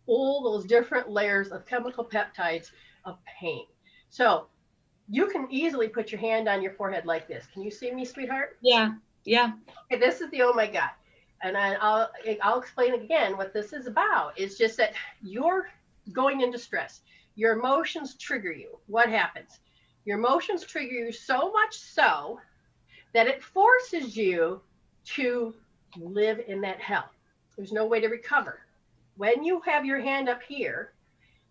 all those different layers of chemical peptides of pain. So you can easily put your hand on your forehead like this. Can you see me, sweetheart? Yeah. Yeah. Okay, this is the oh my God. And I'll explain again what this is about. It's just that you're going into stress. Your emotions trigger you. What happens? Your emotions trigger you so much so that it forces you to live in that hell. There's no way to recover. When you have your hand up here,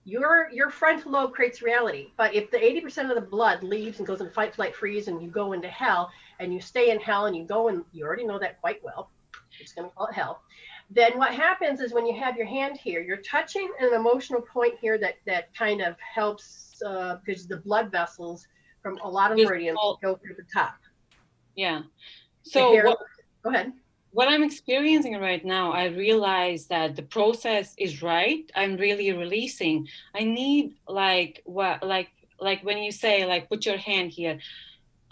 your frontal lobe creates reality. But if the 80% of the blood leaves and goes in fight, flight, freeze, and you go into hell, and you stay in hell, and you go in, you already know that quite well. It's going to call it hell. Then what happens is when you have your hand here, you're touching an emotional point here that kind of helps because the blood vessels from a lot of meridians go through the top. Yeah. So go ahead. What I'm experiencing right now, I realize that the process is right. I'm really releasing. I need like when you say like put your hand here,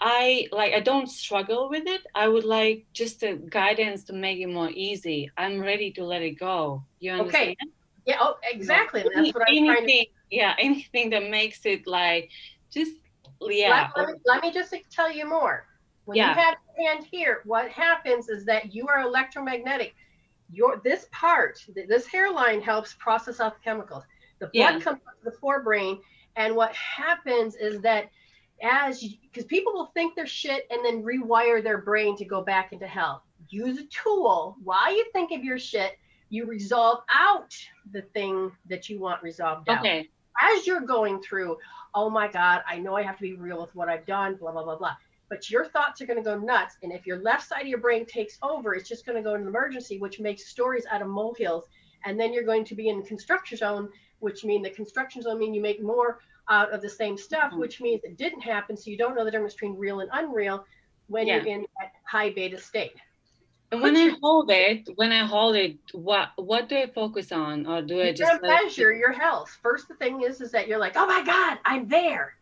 I don't struggle with it. I would like just a guidance to make it more easy. I'm ready to let it go. You understand? Okay. Yeah. Oh, exactly. That's what I'm trying to. Yeah. Anything that makes it like just Let me just tell you more. When you have your hand here, what happens is that you are electromagnetic. This hairline helps process out the chemicals. The blood comes up to the forebrain, and what happens is that because people will think they're shit and then rewire their brain to go back into hell. Use a tool while you think of your shit. You resolve out the thing that you want resolved out. As you're going through, oh my God, I know I have to be real with what I've done, blah, blah, blah, blah. But your thoughts are going to go nuts. And if your left side of your brain takes over, it's just going to go into emergency, which makes stories out of molehills. And then you're going to be in the construction zone, which means the construction zone means you make more out of the same stuff, which means it didn't happen. So you don't know the difference between real and unreal when you're in that high beta state. And when I hold it, what do I focus on, or do I just measure your health? First, the thing is that you're like, oh my God, I'm there.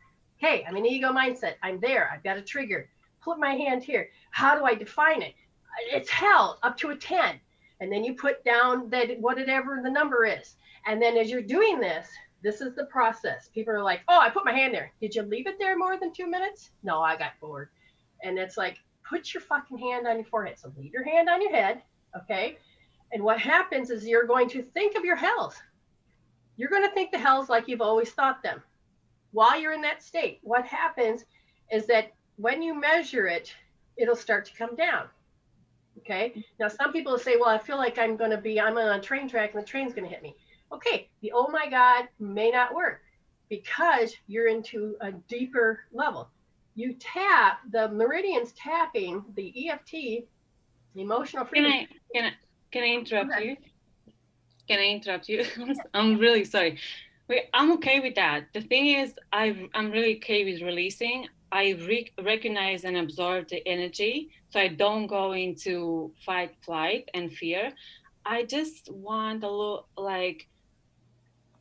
Okay, I'm in ego mindset. I'm there. I've got a trigger. Put my hand here. How do I define it? It's hell up to a 10. And then you put down that whatever the number is. And then as you're doing this is the process. People are like, oh, I put my hand there. Did you leave it there more than 2 minutes? No, I got bored. And it's like, put your fucking hand on your forehead. So leave your hand on your head, okay? And what happens is you're going to think of your hells. You're going to think the hells like you've always thought them. While you're in that state, what happens is that when you measure it, it'll start to come down. Okay. Now, some people say, well, I feel like I'm on a train track and the train's going to hit me. Okay. The oh my God may not work because you're into a deeper level. You tap the meridians, tapping the EFT, the emotional freedom. Can I interrupt you? Can I interrupt you? I'm really sorry. I'm okay with that. The thing is, I'm really okay with releasing. I recognize and absorb the energy, so I don't go into fight, flight, and fear. I just want a little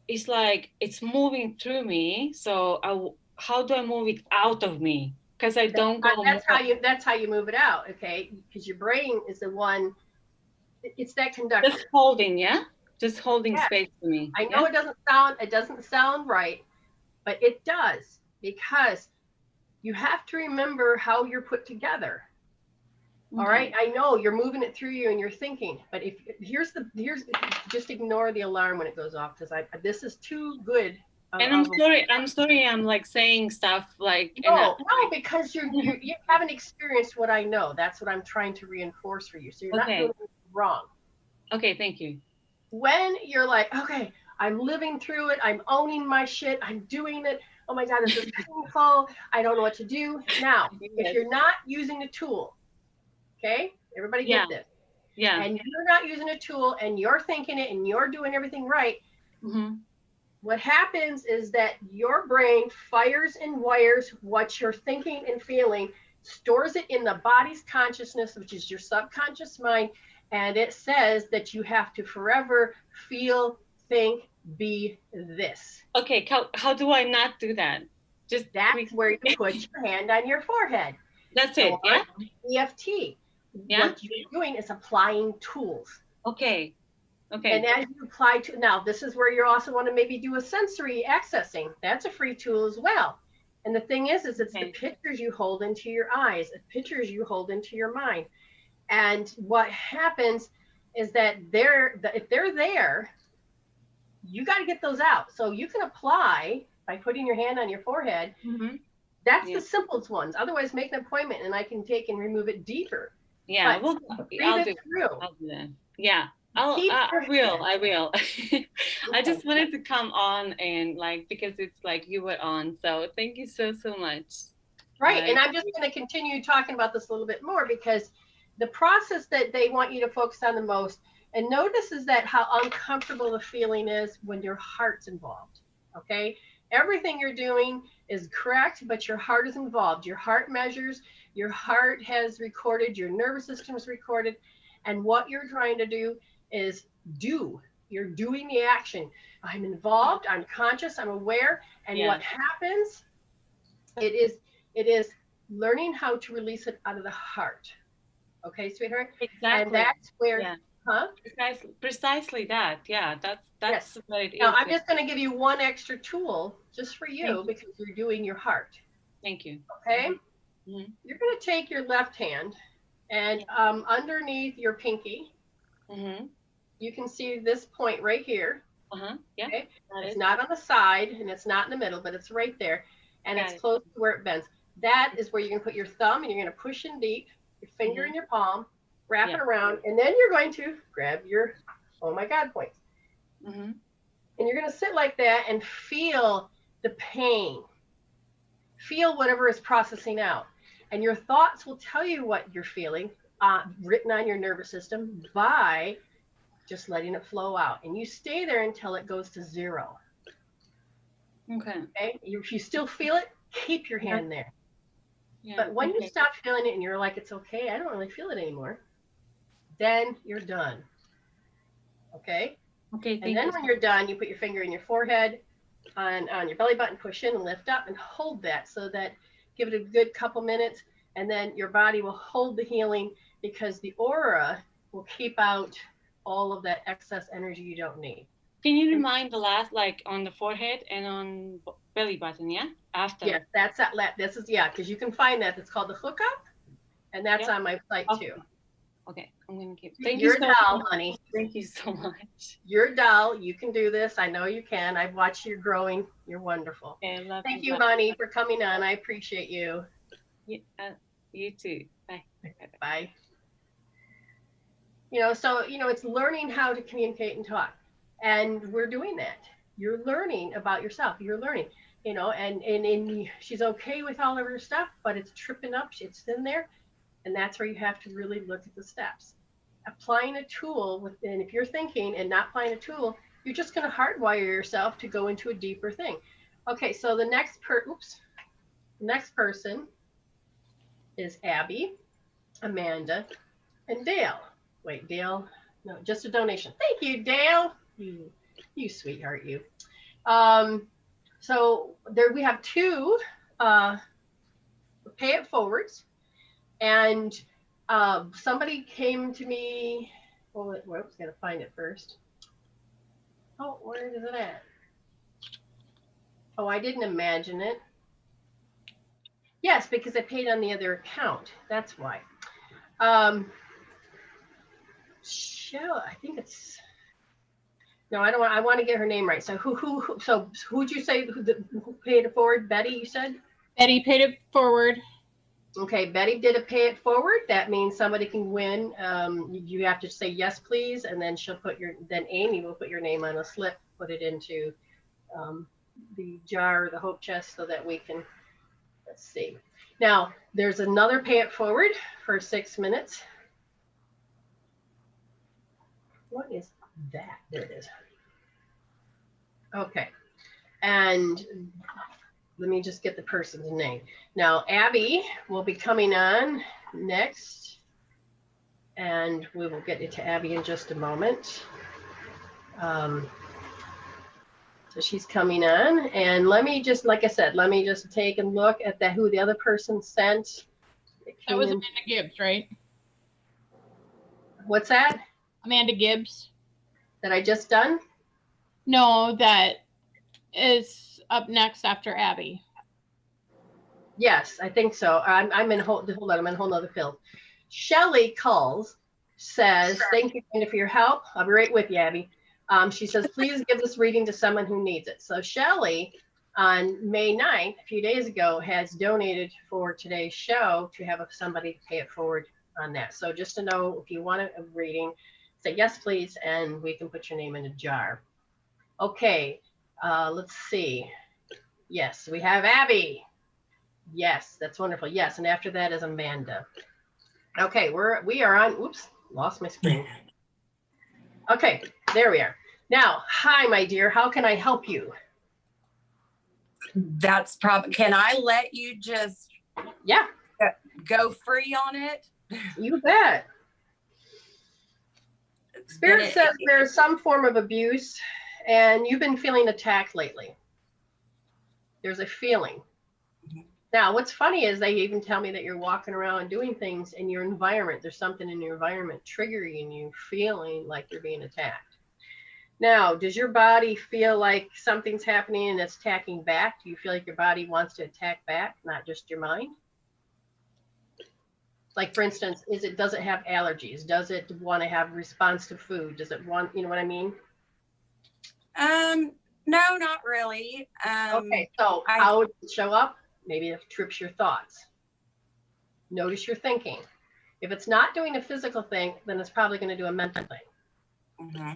it's moving through me. So how do I move it out of me? Because I don't go. That's how you move it out, okay? Because your brain is the one. It's that conductor. Just holding, just holding space for me. I know it doesn't sound right, but it does, because you have to remember how you're put together. All right. I know you're moving it through you and you're thinking, but here's just ignore the alarm when it goes off, because this is too good. And I'm sorry. I'm like saying stuff like no, because you haven't experienced what I know. That's what I'm trying to reinforce for you. So you're not doing anything wrong. Okay, thank you. When you're like, okay, I'm living through it. I'm owning my shit. I'm doing it. Oh my God, this is painful. I don't know what to do. Now, if you're not using a tool, okay, everybody get this. Yeah. And you're not using a tool and you're thinking it and you're doing everything right. What happens is that your brain fires and wires what you're thinking and feeling, stores it in the body's consciousness, which is your subconscious mind. And it says that you have to forever feel, think, be this. Okay, how do I not do that? That's where you put your hand on your forehead. That's it, EFT. What you're doing is applying tools. Okay. Okay. And as you apply to, now this is where you also want to maybe do a sensory accessing. That's a free tool as well. And the thing is it's the pictures you hold into your eyes, the pictures you hold into your mind. And what happens is that if they're there, you got to get those out. So you can apply by putting your hand on your forehead. Mm-hmm. That's the simplest ones. Otherwise, make an appointment and I can take and remove it deeper. Yeah, I'll do that. Yeah, I will. I just wanted to come on and like, because it's like you were on. So thank you so much. Right. And I'm just going to continue talking about this a little bit more because the process that they want you to focus on the most and notice is that how uncomfortable the feeling is when your heart's involved. Okay. Everything you're doing is correct, but your heart is involved. Your heart measures, your heart has recorded, your nervous system is recorded. And what you're trying to do is you're doing the action. I'm involved, I'm conscious, I'm aware. And what happens, it is learning how to release it out of the heart. Okay, sweetheart? Exactly. And that's where, Precisely that. Yeah, that's what it is. Now, I'm just going to give you one extra tool just for you because you're doing your heart. Thank you. Okay? Mm-hmm. You're going to take your left hand and underneath your pinky, you can see this point right here. Yeah. Okay? It's not on the side and it's not in the middle, but it's right there. And it's close to where it bends. That is where you're going to put your thumb and you're going to push in deep, your finger in your palm, wrap it around, and then you're going to grab your, oh my God, points. And you're going to sit like that and feel the pain. Feel whatever is processing out. And your thoughts will tell you what you're feeling, written on your nervous system by just letting it flow out. And you stay there until it goes to 0. Okay? If you still feel it, keep your hand there. But when you stop feeling it and you're like, it's okay, I don't really feel it anymore, then you're done. Okay? Okay. And then when you're done, you put your finger in your forehead, on your belly button, push in and lift up and hold that so that give it a good couple minutes. And then your body will hold the healing because the aura will keep out all of that excess energy you don't need. Can you remind the last, like on the forehead and on belly button, after? Yes, that's that. This is, because you can find that. It's called the hookup. And that's on my site too. Okay, I'm going to keep. You're a doll, honey. Thank you so much. You're a doll. You can do this. I know you can. I've watched you growing. You're wonderful. Okay, Thank you, honey, for coming on. I appreciate you. You too. Bye. Bye. So, it's learning how to communicate and talk. And we're doing that. You're learning about yourself. You're learning, and she's okay with all of her stuff, but it's tripping up. It's in there. And that's where you have to really look at the steps. Applying a tool and if you're thinking and not applying a tool, you're just going to hardwire yourself to go into a deeper thing. Okay, so the next person is Abby, Amanda, and Dale. Wait, Dale? No, just a donation. Thank you, Dale. You sweetheart, you. So there we have 2 pay it forwards. And somebody came to me, whoops, gotta find it first. Oh, where is it at? Oh, I didn't imagine it. Yes, because I paid on the other account. That's why. I think it's, no, I don't want, I want to get her name right. So who'd you say who paid it forward? Betty, you said? Betty paid it forward. Okay, Betty did a pay it forward. That means somebody can win. You have to say yes, please, and then then Amy will put your name on a slip, put it into the jar, the hope chest, so that we can, let's see. Now, there's another pay it forward for 6 minutes. What is that? There it is. Okay, and let me just get the person's name. Now, Abby will be coming on next, and we will get into Abby in just a moment. So she's coming on, and let me just, like I said, let me just take a look at who the other person sent. That was Amanda Gibbs, right? What's that? Amanda Gibbs. that I just done? No, that is up next after Abby. Yes, I think so. I'm in hold on, I'm in a whole nother field. Shelly calls, says, thank you, Brenda, for your help. I'll be right with you, Abby. She says, please give this reading to someone who needs it. So Shelly, on May 9th, a few days ago, has donated for today's show to have somebody pay it forward on that. So just to know, if you want a reading, say yes, please, and we can put your name in a jar. Okay, let's see. Yes, we have Abby. Yes, that's wonderful. Yes, and after that is Amanda. Okay, we are on. Oops, lost my screen. Okay, there we are. Now, hi, my dear. How can I help you? That's probably. Can I let you just? Yeah. Go free on it. You bet. Spirit says there's some form of abuse, and you've been feeling attacked lately. There's a feeling. Now, what's funny is they even tell me that you're walking around doing things in your environment. There's something in your environment triggering you, feeling like you're being attacked. Now, does your body feel like something's happening and it's attacking back? Do you feel like your body wants to attack back, not just your mind? Like, for instance, does it have allergies? Does it want to have response to food? Does it want, you know what I mean? No, not really. Okay, so how does it show up? Maybe it trips your thoughts. Notice your thinking. If it's not doing a physical thing, then it's probably going to do a mental thing. Mm-hmm.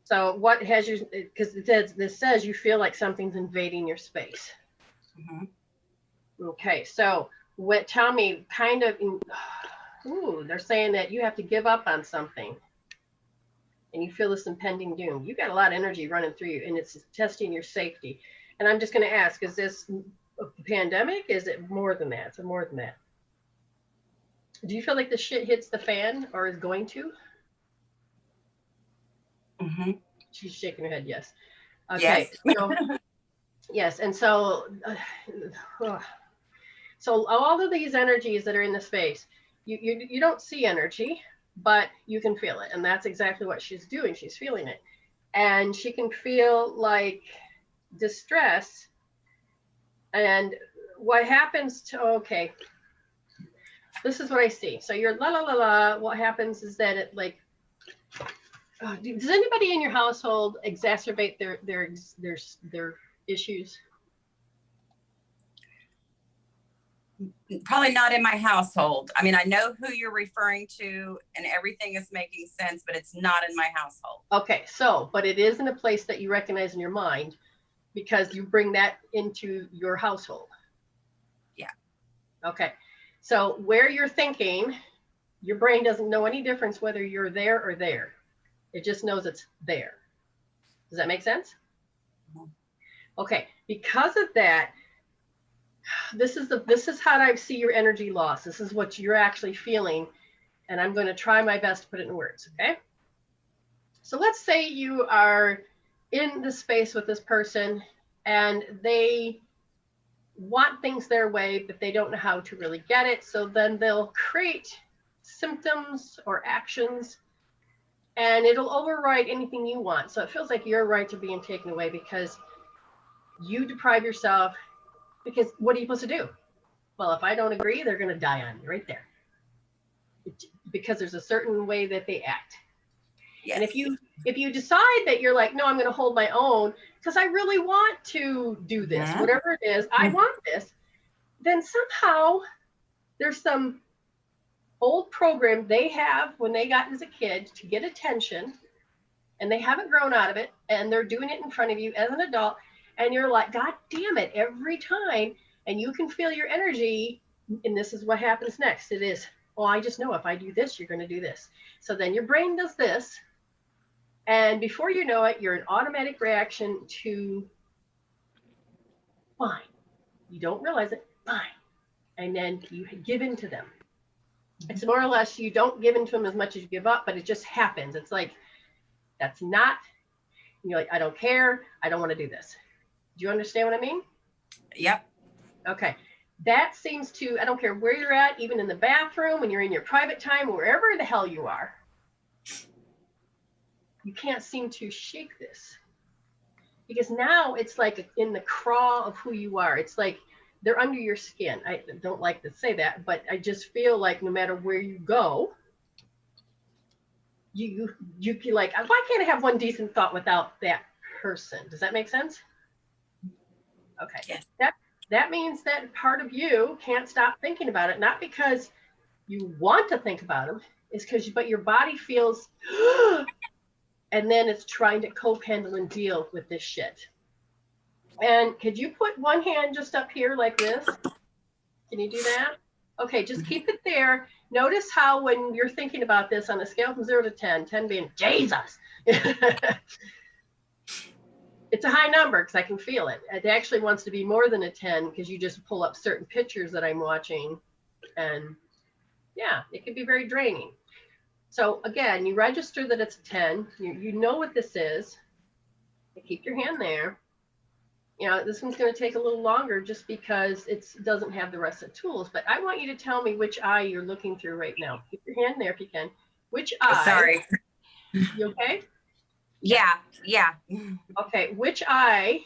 So what has you, because this says you feel like something's invading your space. Mm-hmm. Okay, so tell me kind of, they're saying that you have to give up on something and you feel this impending doom. You've got a lot of energy running through you and it's testing your safety. And I'm just going to ask, is this a pandemic? Is it more than that? Is it more than that? Do you feel like the shit hits the fan or is going to? Mm-hmm. She's shaking her head, yes. Okay. Yes. So, yes, and so all of these energies that are in the space, you don't see energy, but you can feel it, and that's exactly what she's doing. She's feeling it, and she can feel like distress. And what happens to, okay, this is what I see. So you're la la la la. What happens is that it like, does anybody in your household exacerbate their issues? Probably not in my household. I mean, I know who you're referring to and everything is making sense, but it's not in my household. Okay, so, but it is in a place that you recognize in your mind because you bring that into your household. Yeah. Okay, so where you're thinking, your brain doesn't know any difference whether you're there or there. It just knows it's there. Does that make sense? Mm-hmm. Okay, because of that, this is how I see your energy loss. This is what you're actually feeling, and I'm going to try my best to put it in words, okay? So let's say you are in the space with this person, and they want things their way, but they don't know how to really get it. So then they'll create symptoms or actions, and it'll override anything you want. So it feels like your rights are being taken away because you deprive yourself. Because what are you supposed to do? Well, if I don't agree, they're going to die on you right there. Because there's a certain way that they act. Yes. And if you decide that you're like, no, I'm going to hold my own because I really want to do this, whatever it is, I want this, then somehow there's some old program they have when they got as a kid to get attention, and they haven't grown out of it, and they're doing it in front of you as an adult. And you're like, God damn it, every time. And you can feel your energy. And this is what happens next. It is, oh, I just know if I do this, you're going to do this. So then your brain does this. And before you know it, you're an automatic reaction to fine. You don't realize it, fine. And then you give in to them. It's more or less, you don't give in to them as much as you give up, but it just happens. It's like, that's not, you're like, I don't care. I don't want to do this. Do you understand what I mean? Yep. Okay. That seems to, I don't care where you're at, even in the bathroom, when you're in your private time, wherever the hell you are. you can't seem to shake this. Because now it's like in the craw of who you are. It's like they're under your skin. I don't like to say that, but I just feel like no matter where you go, you feel like, why can't I have one decent thought without that person? Does that make sense? Okay. Yes. That means that part of you can't stop thinking about it, not because you want to think about them, it's because but your body feels and then it's trying to cope, handle, and deal with this shit. And could you put one hand just up here like this? Can you do that? Okay, just keep it there. Notice how when you're thinking about this on a scale from 0 to 10, 10 being Jesus. It's a high number because I can feel it. It actually wants to be more than a 10 because you just pull up certain pictures that I'm watching. And yeah, it can be very draining. So again, you register that it's a 10. You know what this is. You keep your hand there. You know, this one's going to take a little longer just because it doesn't have the rest of the tools. But I want you to tell me which eye you're looking through right now. Keep your hand there if you can. Which eye? Sorry. You okay? Yeah. Okay, which eye,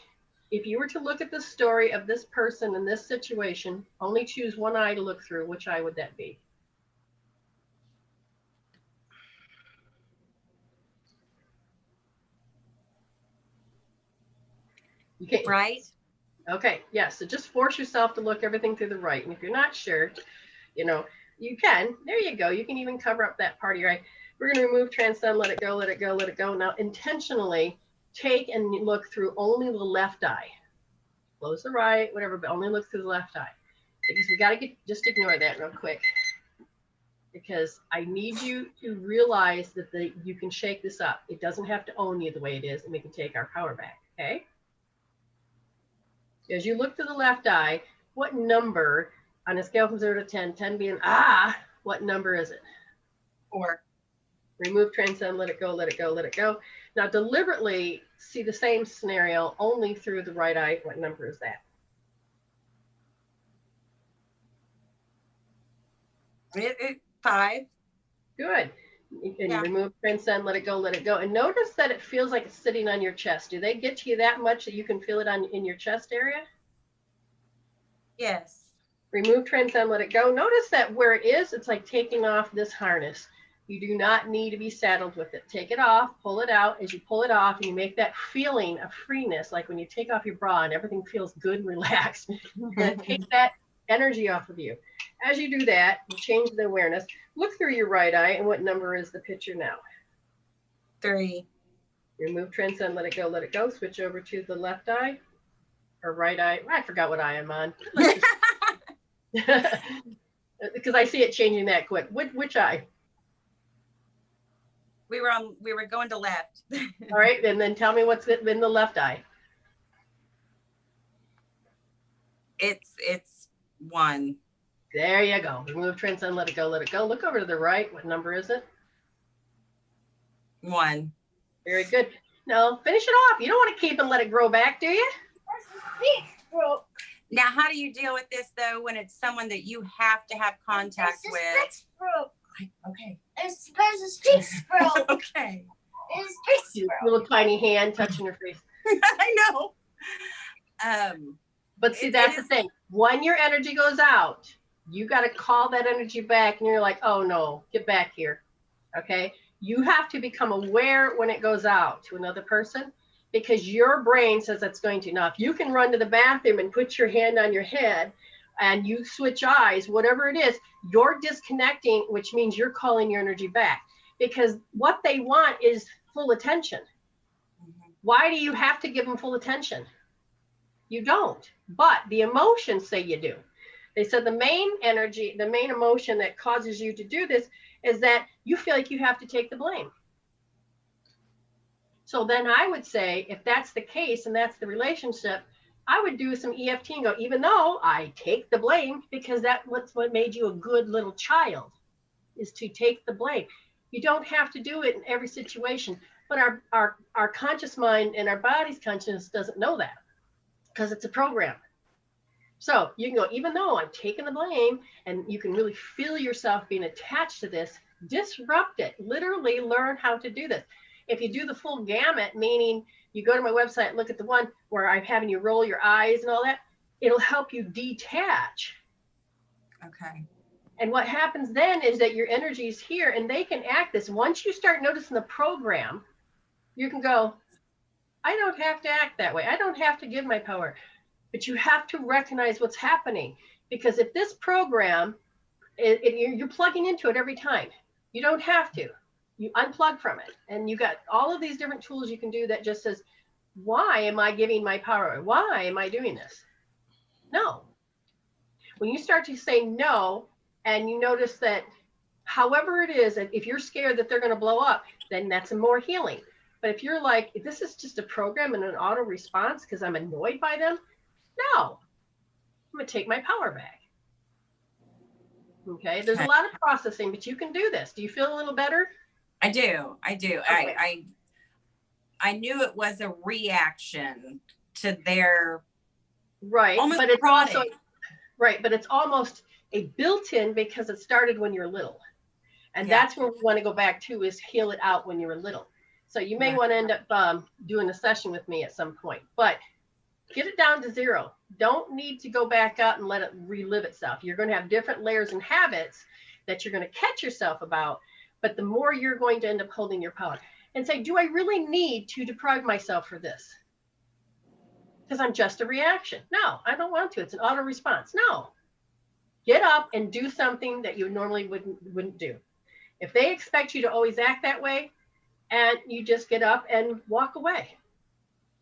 if you were to look at the story of this person in this situation, only choose one eye to look through, which eye would that be? You can't. Right. Okay, yes. So just force yourself to look everything through the right. And if you're not sure, you know, you can. There you go. You can even cover up that part of your eye. We're going to remove, transcend, let it go, let it go, let it go. Now, intentionally take and look through only the left eye. Close the right, whatever, but only look through the left eye. Because we got to just ignore that real quick. Because I need you to realize that you can shake this up. It doesn't have to own you the way it is, and we can take our power back, okay? As you look to the left eye, what number on a scale from 0 to 10, 10 being what number is it? 4. Remove, transcend, let it go, let it go, let it go. Now deliberately see the same scenario only through the right eye. What number is that? It 5. Good. You can Yeah. remove, transcend, let it go, let it go. And notice that it feels like it's sitting on your chest. Do they get to you that much that you can feel it in your chest area? Yes. Remove, transcend, let it go. Notice that where it is, it's like taking off this harness. You do not need to be saddled with it. Take it off, pull it out. As you pull it off and you make that feeling of freeness, like when you take off your bra and everything feels good and relaxed, then take that energy off of you. As you do that, you change the awareness. Look through your right eye, and what number is the picture now? 3. Remove, transcend, let it go, let it go. Switch over to the left eye or right eye. I forgot what eye I'm on. Because I see it changing that quick. Which eye? We were going to left. All right, and then tell me what's in the left eye. It's 1. There you go. Remove, transcend, let it go, let it go. Look over to the right. What number is it? 1. Very good. Now finish it off. You don't want to keep and let it grow back, do you? Now, how do you deal with this though when it's someone that you have to have contact with? Okay. It's because the streets broke. Okay. It's streets broke. Little tiny hand touching her face. I know. But see, that's the thing. When your energy goes out, you got to call that energy back, and you're like, oh no, get back here. Okay. You have to become aware when it goes out to another person, because your brain says that's going to. Now, if you can run to the bathroom and put your hand on your head and you switch eyes, whatever it is, you're disconnecting, which means you're calling your energy back, because what they want is full attention. Why do you have to give them full attention? You don't, but the emotions say you do. They said the main energy, the main emotion that causes you to do this is that you feel like you have to take the blame. So then I would say, if that's the case and that's the relationship, I would do some EFT and go, even though I take the blame, because that's what made you a good little child, is to take the blame. You don't have to do it in every situation, but our conscious mind and our body's consciousness doesn't know that, because it's a program. So you can go, even though I'm taking the blame, and you can really feel yourself being attached to this, disrupt it. Literally learn how to do this. If you do the full gamut, meaning you go to my website, look at the one where I'm having you roll your eyes and all that, it'll help you detach. Okay. And what happens then is that your energy is here and they can act this. Once you start noticing the program, you can go, I don't have to act that way. I don't have to give my power. But you have to recognize what's happening. Because if this program, you're plugging into it every time. You don't have to. You unplug from it. And you got all of these different tools you can do that just says, why am I giving my power? Why am I doing this? No. When you start to say no, and you notice that however it is, if you're scared that they're going to blow up, then that's more healing. But if you're like, this is just a program and an auto response because I'm annoyed by them, no, I'm going to take my power back. Okay, there's a lot of processing, but you can do this. Do you feel a little better? I do. Okay. I knew it was a reaction to their right, almost but it's prodding. also right, but it's almost a built-in because it started when you're little, and that's where we want to go back to is heal it out when you were little. So you may want to end up doing a session with me at some point, but get it down to 0. Don't need to go back out and let it relive itself. You're going to have different layers and habits that you're going to catch yourself about, but the more you're going to end up holding your power and say, do I really need to deprive myself for this? Because I'm just a reaction. No, I don't want to. It's an auto response. No. Get up and do something that you normally wouldn't do. If they expect you to always act that way, and you just get up and walk away.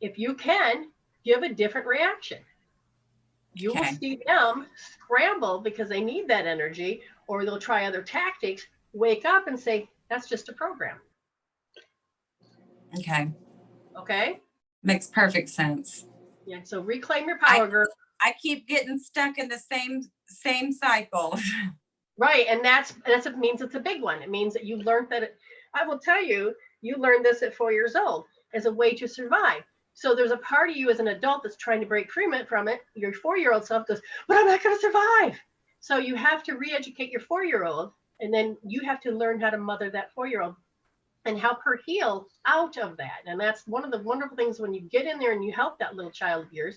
If you can, give a different reaction. You will see them scramble because they need that energy, or they'll try other tactics, wake up and say, that's just a program. Okay? Makes perfect sense. Yeah, so reclaim your power, girl. I keep getting stuck in the same cycle. Right, and that's it means it's a big one. It means that you learned that I will tell you, you learned this at 4 years old as a way to survive. So there's a part of you as an adult that's trying to break free from it. Your 4-year-old self goes, but I'm not going to survive. So you have to re-educate your 4-year-old, and then you have to learn how to mother that 4-year-old and help her heal out of that. And that's one of the wonderful things when you get in there and you help that little child of yours,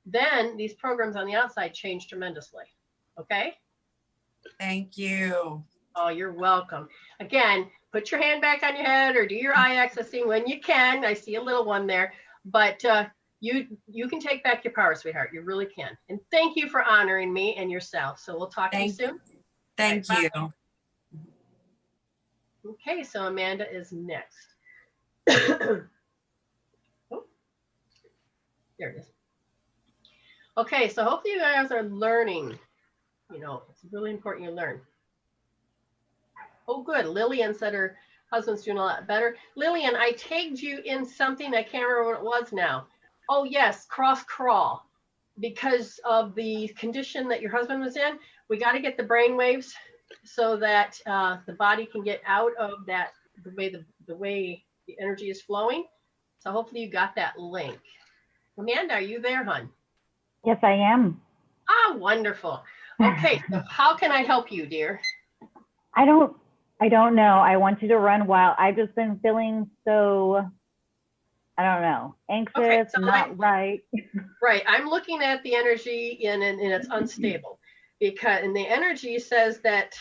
then these programs on the outside change tremendously. Okay? Thank you. Oh, you're welcome. Again, put your hand back on your head or do your eye accessing when you can. I see a little one there, but you can take back your power, sweetheart. You really can. And thank you for honoring me and yourself. So we'll talk to you soon. Thank you. Okay, so Amanda is next. Oh, there it is. Okay, so hopefully you guys are learning. You know, it's really important you learn. Oh, good. Lillian said her husband's doing a lot better. Lillian, I tagged you in something. I can't remember what it was now. Oh, yes, cross crawl. Because of the condition that your husband was in, we got to get the brain waves so that the body can get out of that, the way the energy is flowing. So hopefully you got that link. Amanda, are you there, hon? Yes, I am. Ah, wonderful. Okay, so how can I help you, dear? I don't know. I want you to run wild. I've just been feeling so, I don't know, anxious, okay, so not right. Right. I'm looking at the energy and it's unstable because, and the energy says that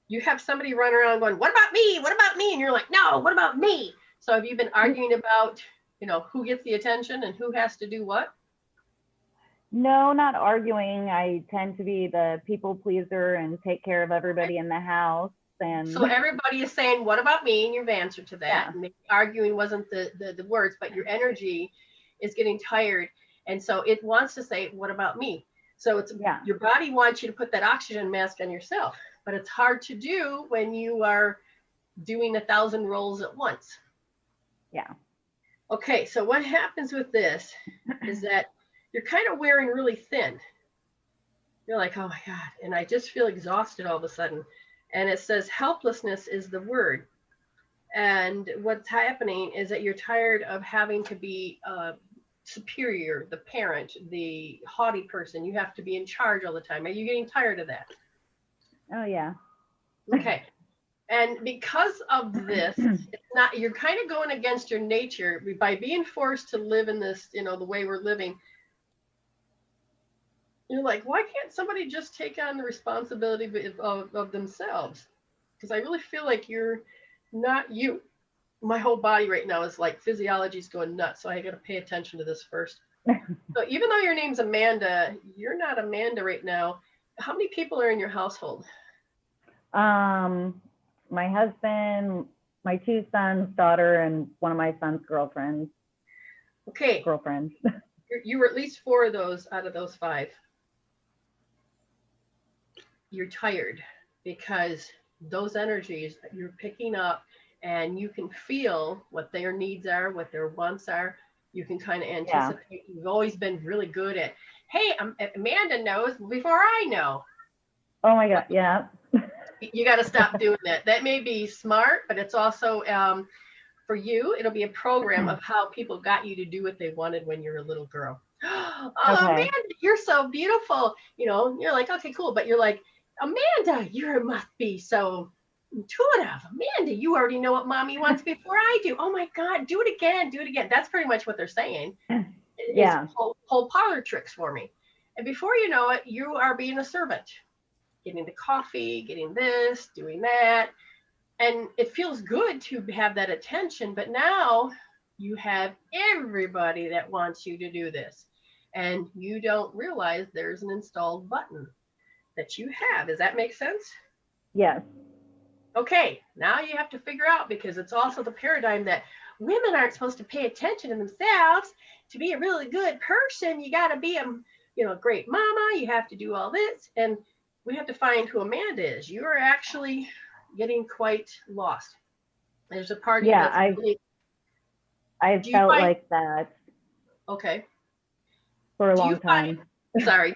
you have somebody running around going, what about me? What about me? And you're like, no, what about me? So have you been arguing about, you know, who gets the attention and who has to do what? No, not arguing. I tend to be the people pleaser and take care of everybody in the house. And so everybody is saying, what about me? And you've answered to that. Yeah. Maybe arguing wasn't the words, but your energy is getting tired. And so it wants to say, what about me? So it's your body wants you to put that oxygen mask on yourself, but it's hard to do when you are doing 1,000 rolls at once. Yeah. Okay, so what happens with this is that you're kind of wearing really thin. You're like, oh my God. And I just feel exhausted all of a sudden. And it says helplessness is the word. And what's happening is that you're tired of having to be superior, the parent, the haughty person. You have to be in charge all the time. Are you getting tired of that? Oh, yeah. Okay. And because of this, it's not, you're kind of going against your nature by being forced to live in this, you know, the way we're living. You're like, why can't somebody just take on the responsibility of themselves? Because I really feel like you're not you. My whole body right now is like physiology's going nuts. So I got to pay attention to this first. So even though your name's Amanda, you're not Amanda right now. How many people are in your household? My husband, my 2 sons, daughter, and one of my son's girlfriends. Okay. Girlfriends. You were at least 4 of those out of those 5. You're tired because those energies you're picking up, and you can feel what their needs are, what their wants are. You can kind of anticipate. Yeah. You've always been really good at, hey, Amanda knows before I know. Oh my God, yeah. You got to stop doing that. That may be smart, but it's also, for you, it'll be a program of how people got you to do what they wanted when you were a little girl. Oh, okay. Amanda, you're so beautiful. You know, you're like, okay, cool. But you're like, Amanda, you must be so intuitive. Amanda, you already know what mommy wants before I do. Oh my God, do it again, do it again. That's pretty much what they're saying. Yeah. Whole parlor tricks for me. And before you know it, you are being a servant, getting the coffee, getting this, doing that. And it feels good to have that attention, but now you have everybody that wants you to do this. And you don't realize there's an installed button that you have. Does that make sense? Yes. Okay, now you have to figure out, because it's also the paradigm that women aren't supposed to pay attention to themselves. To be a really good person, you got to be a great mama. You have to do all this, and we have to find who Amanda is. You are actually getting quite lost. There's a part of you that's I felt like that. Okay. For a long time. Sorry,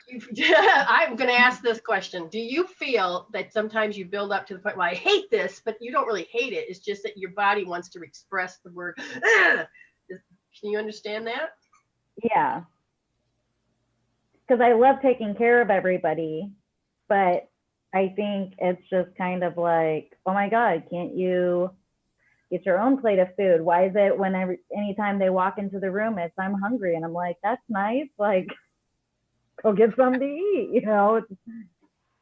I'm going to ask this question. Do you feel that sometimes you build up to the point where I hate this, but you don't really hate it? It's just that your body wants to express the word. Ugh. Can you understand that? Yeah. Because I love taking care of everybody, but I think it's just kind of like, oh my God, can't you get your own plate of food? Why is it anytime they walk into the room, it's I'm hungry, and I'm like, that's nice. Like, go get something to eat, you know?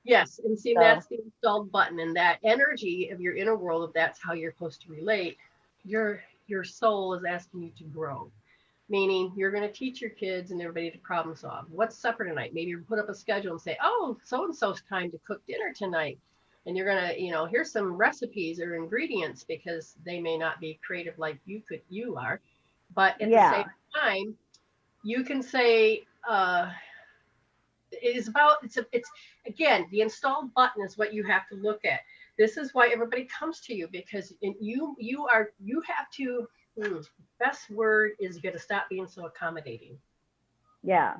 Yes, and see, that's the installed button, and that energy of your inner world, if that's how you're supposed to relate, your soul is asking you to grow. Meaning you're going to teach your kids and everybody to problem solve. What's supper tonight? Maybe you put up a schedule and say, oh, so-and-so's time to cook dinner tonight. And you're going to, here's some recipes or ingredients, because they may not be creative like you are. But at the same time, you can say, it's again, the installed button is what you have to look at. This is why everybody comes to you, because you have to, best word is you got to stop being so accommodating. Yeah.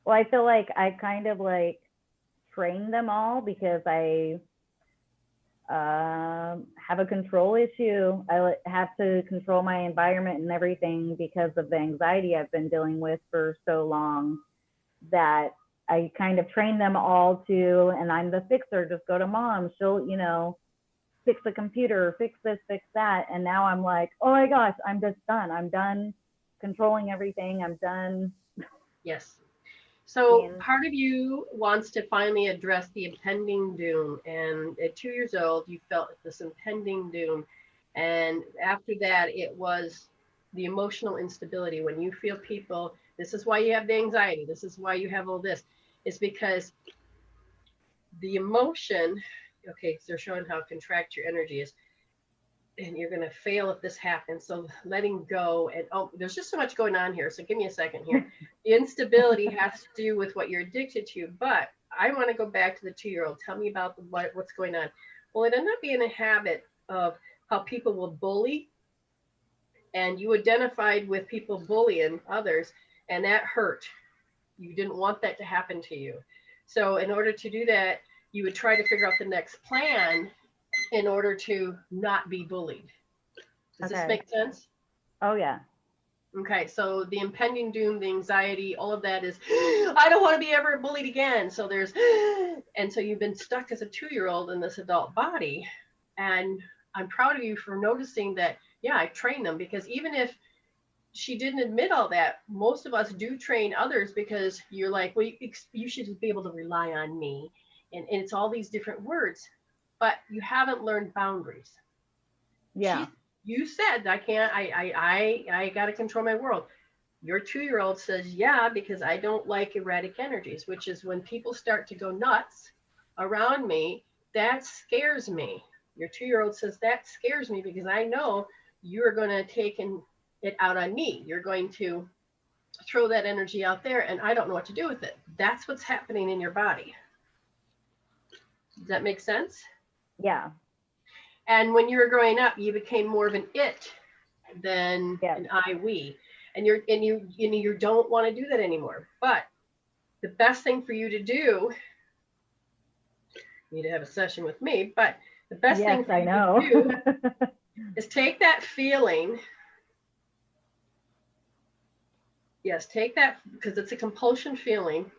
Well, I feel like I kind of like train them all, because I have a control issue. I have to control my environment and everything because of the anxiety I've been dealing with for so long, that I kind of train them all to, and I'm the fixer, just go to mom. She'll, fix the computer, fix this, fix that. And now I'm like, oh my gosh, I'm just done. I'm done controlling everything. I'm done. Yes. So part of you wants to finally address the impending doom. And at 2 years old, you felt this impending doom. And after that, it was the emotional instability. When you feel people, this is why you have the anxiety. This is why you have all this. It's because the emotion, okay, so they're showing how contract your energy is, and you're going to fail if this happens. So letting go, and there's just so much going on here. So give me a second here. The instability has to do with what you're addicted to, but I want to go back to the 2-year-old. Tell me about what's going on. Well, it ended up being a habit of how people will bully, and you identified with people bullying others, and that hurt. You didn't want that to happen to you. So in order to do that, you would try to figure out the next plan in order to not be bullied. Does this make sense? Oh, yeah. Okay, so the impending doom, the anxiety, all of that is, I don't want to be ever bullied again. So and so you've been stuck as a 2-year-old in this adult body And I'm proud of you for noticing that, yeah, I train them, because even if she didn't admit all that, most of us do train others, because you're like, well, you should be able to rely on me. And it's all these different words, but you haven't learned boundaries. Yeah. You said, I can't, I got to control my world. Your 2-year-old says, yeah, because I don't like erratic energies, which is when people start to go nuts around me, that scares me. Your 2-year-old says, that scares me, because I know you're going to take it out on me. You're going to throw that energy out there, and I don't know what to do with it. That's what's happening in your body. Does that make sense? Yeah. And when you were growing up, you became more of an it than an I, we. And you don't want to do that anymore. But the best thing for you to do, you need to have a session with me, but the best thing for you to do is take that feeling. Yes, take that, because it's a compulsion feeling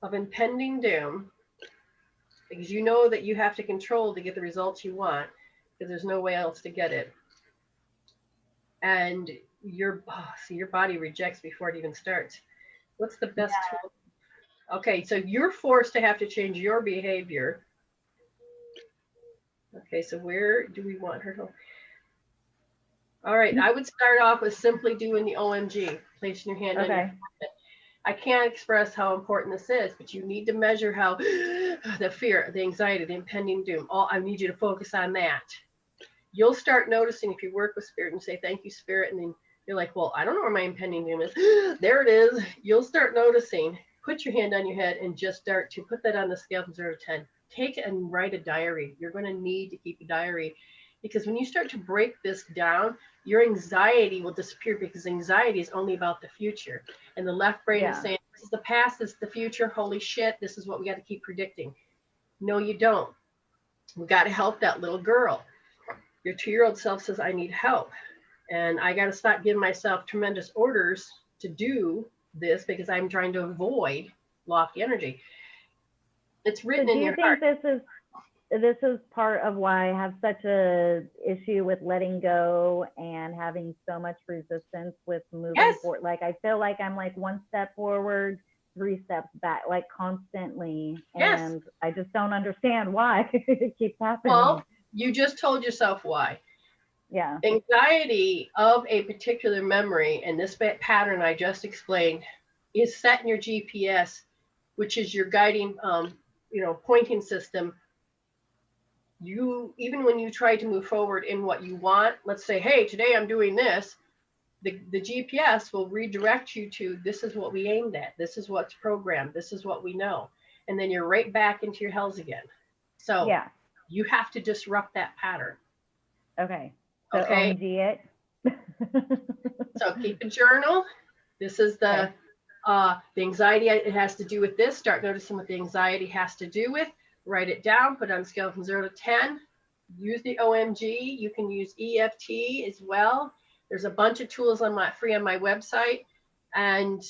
of impending doom, because you know that you have to control to get the results you want, because there's no way else to get it. And your body rejects before it even starts. What's the best tool? Okay, so you're forced to have to change your behavior. Okay, so where do we want her to? All right, I would start off with simply doing the OMG, placing your hand on your head. I can't express how important this is, but you need to measure how the fear, the anxiety, the impending doom, I need you to focus on that. You'll start noticing, if you work with spirit and say, thank you, spirit, and then you're like, well, I don't know where my impending doom is. There it is. You'll start noticing. Put your hand on your head and just start to put that on the scale from 0 to 10. Take it and write a diary. You're going to need to keep a diary, because when you start to break this down, your anxiety will disappear, because anxiety is only about the future. And the left brain is saying, this is the past, this is the future. Holy shit, this is what we got to keep predicting. No, you don't. We got to help that little girl. Your 2-year-old self says, I need help. And I got to stop giving myself tremendous orders to do this, because I'm trying to avoid lofty energy. It's written in your heart. Do you think this is part of why I have such a issue with letting go and having so much resistance with moving forward? Like, I feel like I'm like 1 step forward, 3 steps back, like constantly. And I just don't understand why it keeps happening. Well, you just told yourself why. Yeah. Anxiety of a particular memory, and this pattern I just explained, is set in your GPS, which is your guiding, pointing system. Even when you try to move forward in what you want, let's say, hey, today I'm doing this, the GPS will redirect you to, this is what we aimed at. This is what's programmed. This is what we know. And then you're right back into your hells again. So you have to disrupt that pattern. Okay. So OMG it. So keep a journal. This is the anxiety. It has to do with this. Start noticing what the anxiety has to do with. Write it down. Put it on a scale from 0 to 10. Use the OMG. You can use EFT as well. There's a bunch of tools free on my website. And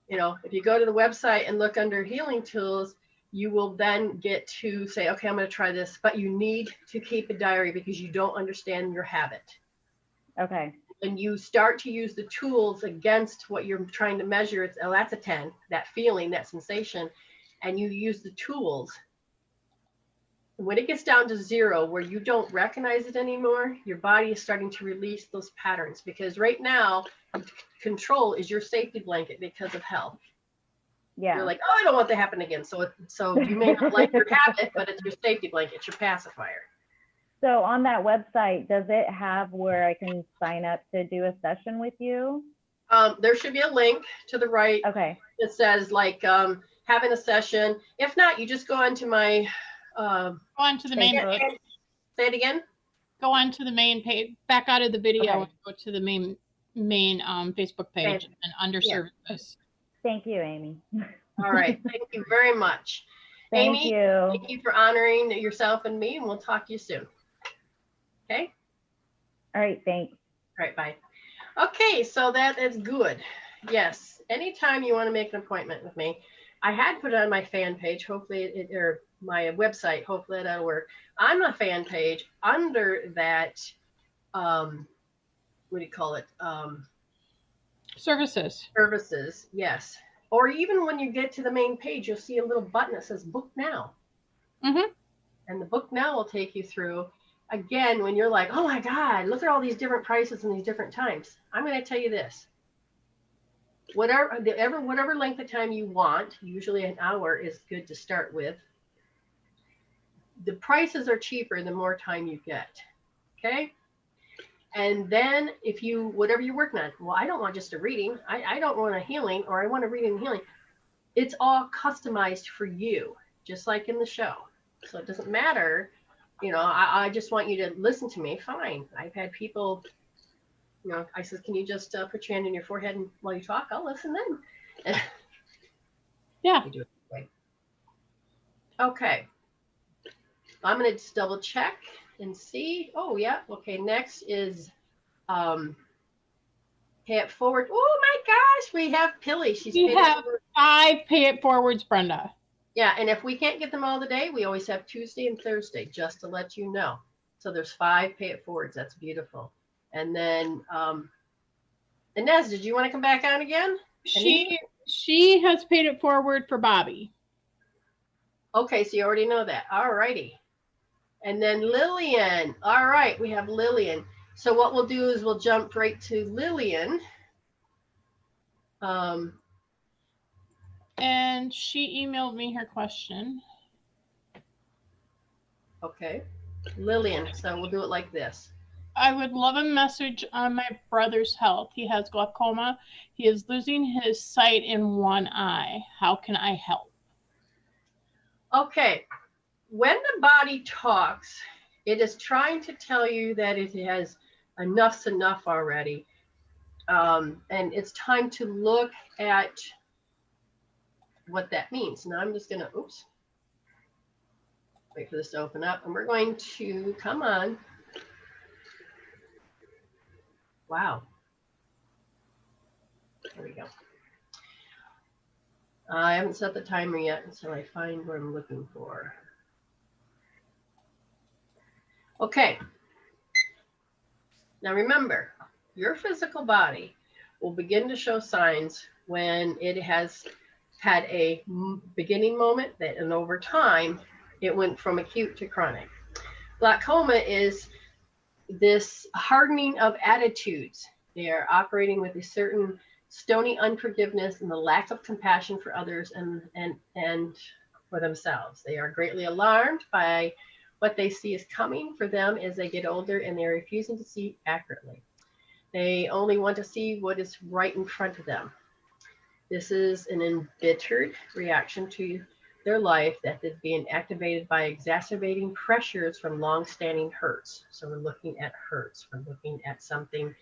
if you go to the website and look under healing tools, you will then get to say, okay, I'm going to try this, but you need to keep a diary, because you don't understand your habit. Okay. When you start to use the tools against what you're trying to measure, it's, oh, that's a 10, that feeling, that sensation, and you use the tools. When it gets down to 0, where you don't recognize it anymore, your body is starting to release those patterns, because right now, control is your safety blanket because of health. Yeah. You're like, oh, I don't want that to happen again. So you may not like your habit, but it's your safety blanket, it's your pacifier. So on that website, does it have where I can sign up to do a session with you? There should be a link to the right. Okay. That says having a session. If not, you just go onto my. Go on to the main page. Say it again. Go on to the main page. Back out of the video and go to the main Facebook page and under services. Thank you, Amy. All right. Thank you very much. Thank Amy, you. Thank you for honoring yourself and me, and we'll talk to you soon. Okay? All right. Thanks. All right. Bye. Okay. So that is good. Yes. Anytime you want to make an appointment with me, I had put it on my fan page, hopefully it, or my website, hopefully that'll work. On my fan page, under that, what do you call it? Services. Services, yes. Or even when you get to the main page, you'll see a little button that says book now. Mm-hmm. And the book now will take you through, again, when you're like, oh my God, look at all these different prices and these different times. I'm going to tell you this. Whatever length of time you want, usually an hour is good to start with. The prices are cheaper the more time you get. Okay. And then if you, whatever you're working on, well, I don't want just a reading. I don't want a healing, or I want a reading and healing. It's all customized for you, just like in the show. So it doesn't matter, you know, I just want you to listen to me. Fine. I've had people, you know, I said, can you just put your hand in your forehead and while you talk, I'll listen then. Yeah. You do it that way. Okay. I'm going to just double check and see. Oh, yeah. Okay. Next is pay it forward. Oh my gosh. We have Pilly. We have 5 pay it forwards, Brenda. Yeah, and if we can't get them all today, we always have Tuesday and Thursday, just to let you know. So there's 5 pay it forwards. That's beautiful. And then, Inez, did you want to come back on again? She has paid it forward for Bobby. Okay, so you already know that. All righty. And then Lillian. All right, we have Lillian. So what we'll do is we'll jump right to Lillian. And she emailed me her question. Okay, Lillian. So we'll do it like this. I would love a message on my brother's health. He has glaucoma. He is losing his sight in one eye. How can I help? Okay. When the body talks, it is trying to tell you that it has enough's enough already. And it's time to look at what that means. Now I'm just going to, oops, wait for this to open up. And we're going to, come on. Wow. There we go. I haven't set the timer yet until I find what I'm looking for. Okay. Now remember, your physical body will begin to show signs when it has had a beginning moment that, and over time, it went from acute to chronic. Glaucoma is this hardening of attitudes. They are operating with a certain stony unforgiveness and the lack of compassion for others and for themselves. They are greatly alarmed by what they see is coming for them as they get older, and they're refusing to see accurately. They only want to see what is right in front of them. This is an embittered reaction to their life that is being activated by exacerbating pressures from long-standing hurts. So we're looking at hurts. We're looking at something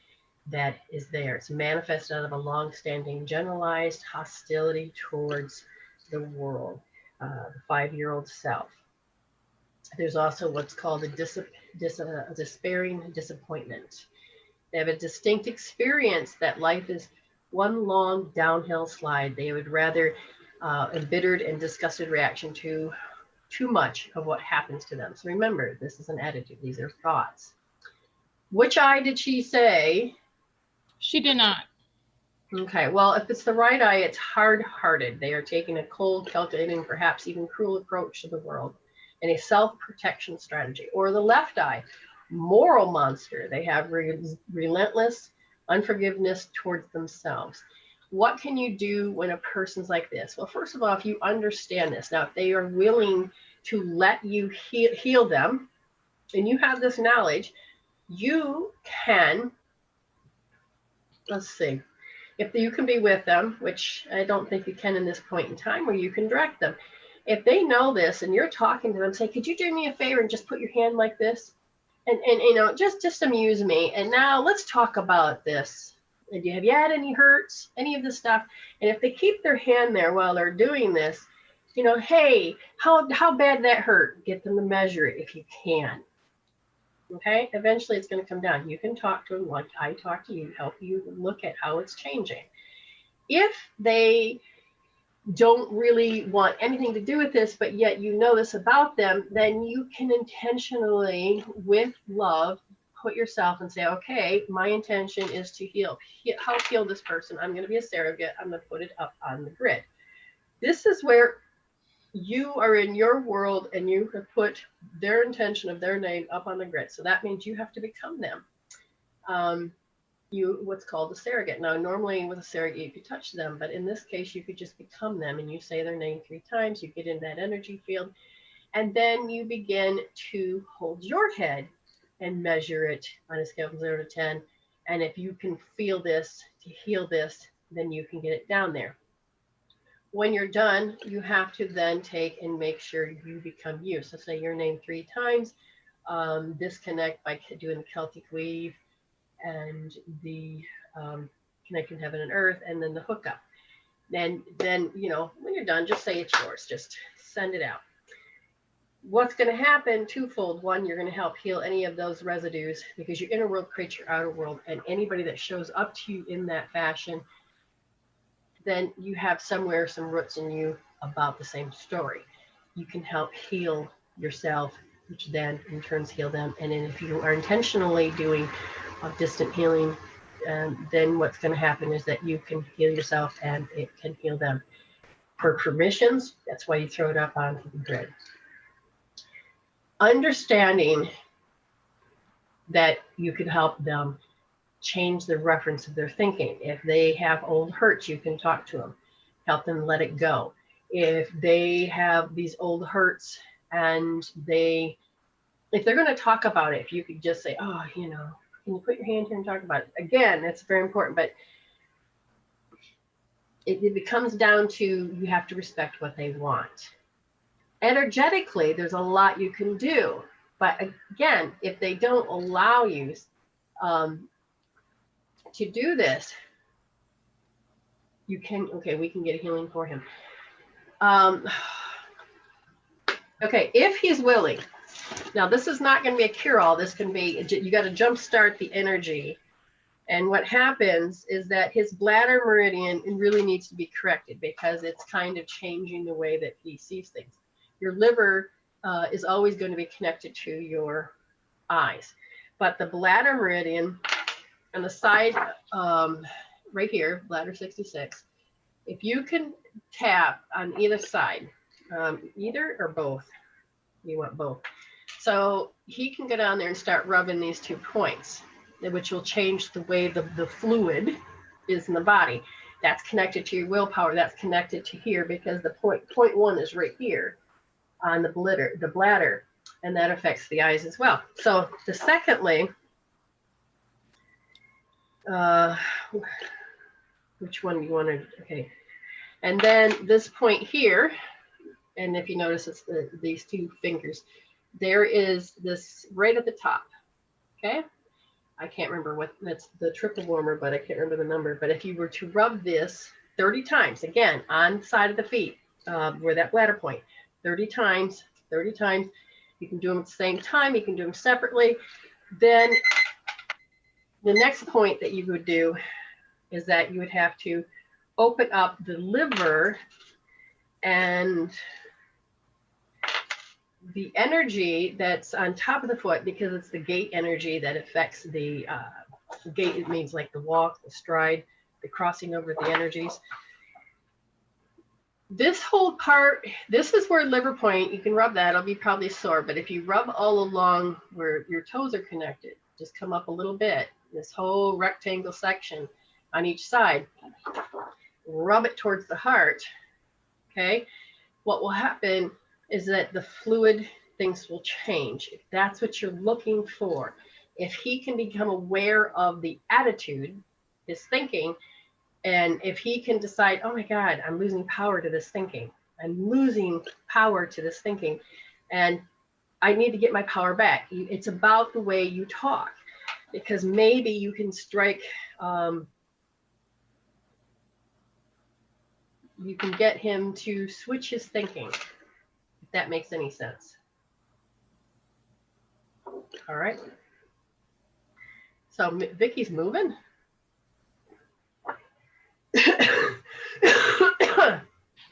that is there. It's manifested out of a long-standing generalized hostility towards the world, the 5-year-old self. There's also what's called a despairing disappointment. They have a distinct experience that life is one long downhill slide. They would rather embittered and disgusted reaction to too much of what happens to them. So remember, this is an attitude. These are thoughts. Which eye did she say? She did not. Okay, well, if it's the right eye, it's hard-hearted. They are taking a cold, calculating, perhaps even cruel approach to the world and a self-protection strategy. Or the left eye, moral monster. They have relentless unforgiveness towards themselves. What can you do when a person's like this? Well, first of all, if you understand this, now, if they are willing to let you heal them, and you have this knowledge, you can, let's see, if you can be with them, which I don't think you can in this point in time, where you can direct them. If they know this and you're talking to them, say, could you do me a favor and just put your hand like this? And you know, just amuse me. And now let's talk about this. And have you had any hurts, any of this stuff? And if they keep their hand there while they're doing this, you know, hey, how bad that hurt? Get them to measure it if you can. Okay, eventually it's going to come down. You can talk to them like I talk to you, help you look at how it's changing. If they don't really want anything to do with this, but yet you know this about them, then you can intentionally, with love, put yourself and say, okay, my intention is to help heal this person. I'm going to be a surrogate. I'm going to put it up on the grid. This is where you are in your world and you have put their intention of their name up on the grid. So that means you have to become them. What's called a surrogate. Now, normally with a surrogate, you could touch them, but in this case, you could just become them and you say their name 3 times, you get in that energy field, and then you begin to hold your head and measure it on a scale from 0 to 10. And if you can feel this to heal this, then you can get it down there. When you're done, you have to then take and make sure you become you. So say your name 3 times, disconnect by doing the Celtic weave, and the connecting heaven and earth, and then the hookup. Then you know, when you're done, just say it's yours. Just send it out. What's going to happen twofold. One, you're going to help heal any of those residues, because your inner world creates your outer world, and anybody that shows up to you in that fashion, then you have somewhere some roots in you about the same story. You can help heal yourself, which then in turns heal them. And then if you are intentionally doing distant healing, then what's going to happen is that you can heal yourself and it can heal them. For permissions, that's why you throw it up onto the grid. Understanding that you can help them change the reference of their thinking. If they have old hurts, you can talk to them, help them let it go. If they have these old hurts and if they're going to talk about it, if you could just say, oh, you know, can you put your hand here and talk about it? Again, that's very important, but it comes down to you have to respect what they want. Energetically, there's a lot you can do. But again, if they don't allow you to do this, you can, okay, we can get a healing for him. Okay, if he's willing. Now, this is not going to be a cure-all. This can be, you got to jumpstart the energy. And what happens is that his bladder meridian really needs to be corrected, because it's kind of changing the way that he sees things. Your liver is always going to be connected to your eyes. But the bladder meridian on the side right here, bladder 66, if you can tap on either side, either or both, you want both. So he can go down there and start rubbing these 2 points, which will change the way the fluid is in the body. That's connected to your willpower. That's connected to here, because the point 1 is right here on the bladder, and that affects the eyes as well. So the secondly, which one do you want to, okay. And then this point here, and if you notice, it's these 2 fingers. There is this right at the top, okay? I can't remember what, that's the triple warmer, but I can't remember the number. But if you were to rub this 30 times, again, on the side of the feet, where that bladder point, 30 times, you can do them at the same time, you can do them separately. Then the next point that you would do is that you would have to open up the liver, and the energy that's on top of the foot, because it's the gait energy that affects the gait. It means like the walk, the stride, the crossing over the energies. This whole part, this is where liver point, you can rub that, it'll be probably sore, but if you rub all along where your toes are connected, just come up a little bit, this whole rectangle section on each side, rub it towards the heart, okay? What will happen is that the fluid things will change. If that's what you're looking for, if he can become aware of the attitude, his thinking, and if he can decide, oh my God, I'm losing power to this thinking. I'm losing power to this thinking, and I need to get my power back. It's about the way you talk, because maybe you can strike, you can get him to switch his thinking, if that makes any sense. All right. So Vicky's moving.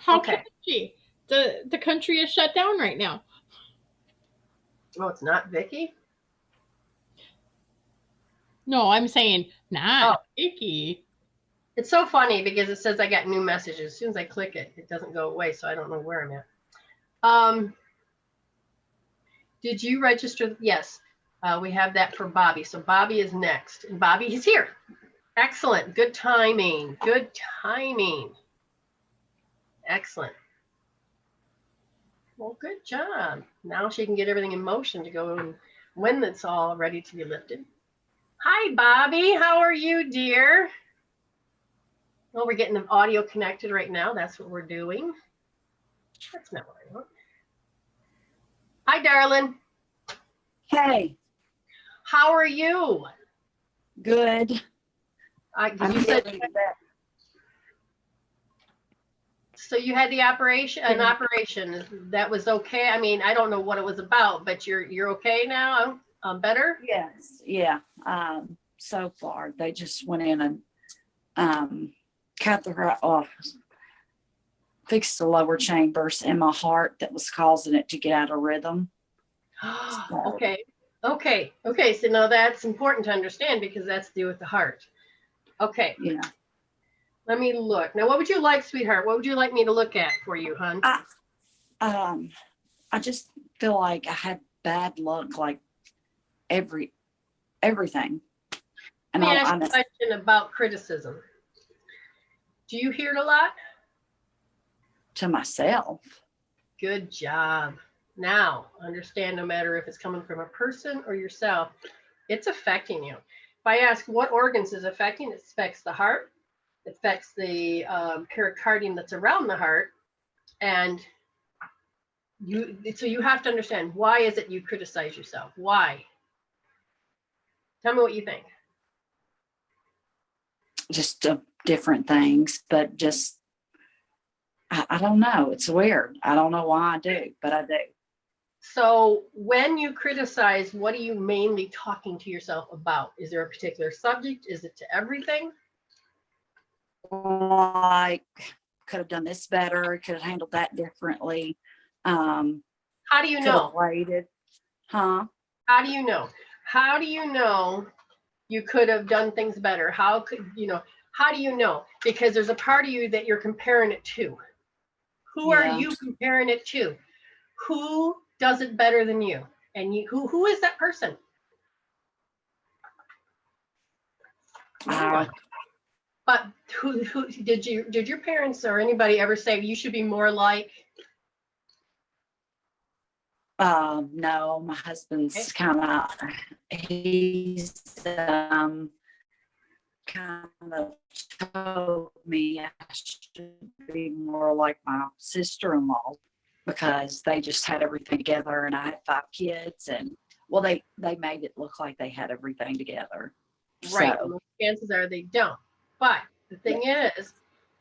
How Okay. can she? The country is shut down right now. Oh, it's not Vicky? No, I'm saying not Vicky. It's so funny because it says I got new messages. As soon as I click it, it doesn't go away, so I don't know where I'm at. Did you register? Yes, we have that for Bobby. So Bobby is next. And Bobby is here. Excellent. Good timing. Good timing. Excellent. Well, good job. Now she can get everything in motion to go and when it's all ready to be lifted. Hi, Bobby. How are you, dear? Well, we're getting the audio connected right now. That's what we're doing. That's not what I want. Hi, darling. Hey, How are you? good. You said so you had the operation, an operation that was okay. I mean, I don't know what it was about, but you're okay now. Better. Yes, yeah. So far, they just went in and cut the off, fixed the lower chambers in my heart that was causing it to get out of rhythm. Okay. So now that's important to understand because that's to do with the heart. Okay. Yeah. Let me look. Now, what would you like, sweetheart? What would you like me to look at for you, hon? I just feel like I had bad luck, like everything. And Let me ask you a question about criticism. Do you hear it a lot? To myself. Good job. Now, understand no matter if it's coming from a person or yourself, it's affecting you. If I ask what organs is affecting, it affects the heart, it affects the pericardium that's around the heart, and so you have to understand, why is it you criticize yourself? Why? Tell me what you think. Just different things, but just, I don't know. It's weird. I don't know why I do, but I do. So when you criticize, what are you mainly talking to yourself about? Is there a particular subject? Is it to everything? Like, could have done this better, could have handled that differently. How do you know? Waited. Huh? How do you know? How do you know you could have done things better? How could you know? How do you know? Because there's a part of you that you're comparing it to. Who are you comparing it to? Who does it better than you? And you, who is that person? But who did your parents or anybody ever say you should be more like? No, my husband's kind of, he's kind of told me I should be more like my sister-in-law because they just had everything together and I had 5 kids and well, they made it look like they had everything together. Right. So, Well, chances are they don't. But the thing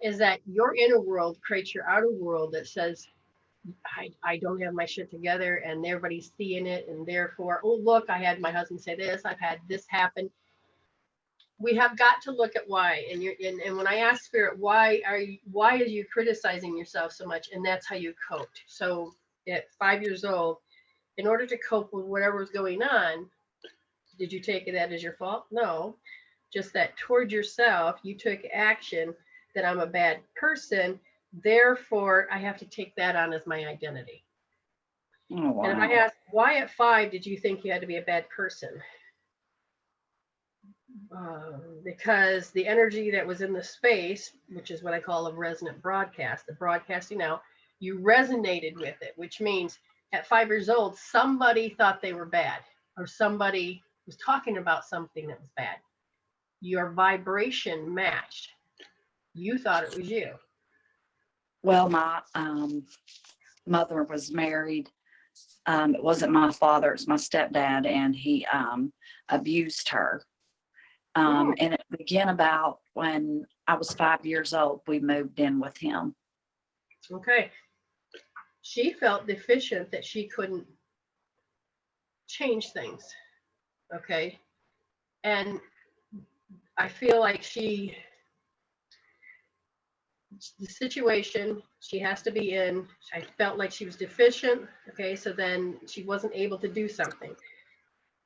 is that your inner world creates your outer world that says, I don't have my shit together and everybody's seeing it. And therefore, oh, look, I had my husband say this, I've had this happen. We have got to look at why. And when I ask Spirit, why are you criticizing yourself so much? And that's how you coped. So at 5 years old, in order to cope with whatever was going on, did you take that as your fault? No. Just that toward yourself, you took action that I'm a bad person. Therefore, I have to take that on as my identity. oh, wow. And if I ask, why at 5 did you think you had to be a bad person? Because the energy that was in the space, which is what I call a resonant broadcast, the broadcasting out, you resonated with it, which means at 5 years old, somebody thought they were bad or somebody was talking about something that was bad. Your vibration matched. You thought it was you. Well, my mother was married. It wasn't my father, it's my stepdad, and he abused her. And it began about when I was 5 years old, we moved in with him. Okay. She felt deficient that she couldn't change things. Okay. And I feel like she the situation she has to be in, I felt like she was deficient. Okay, so then she wasn't able to do something,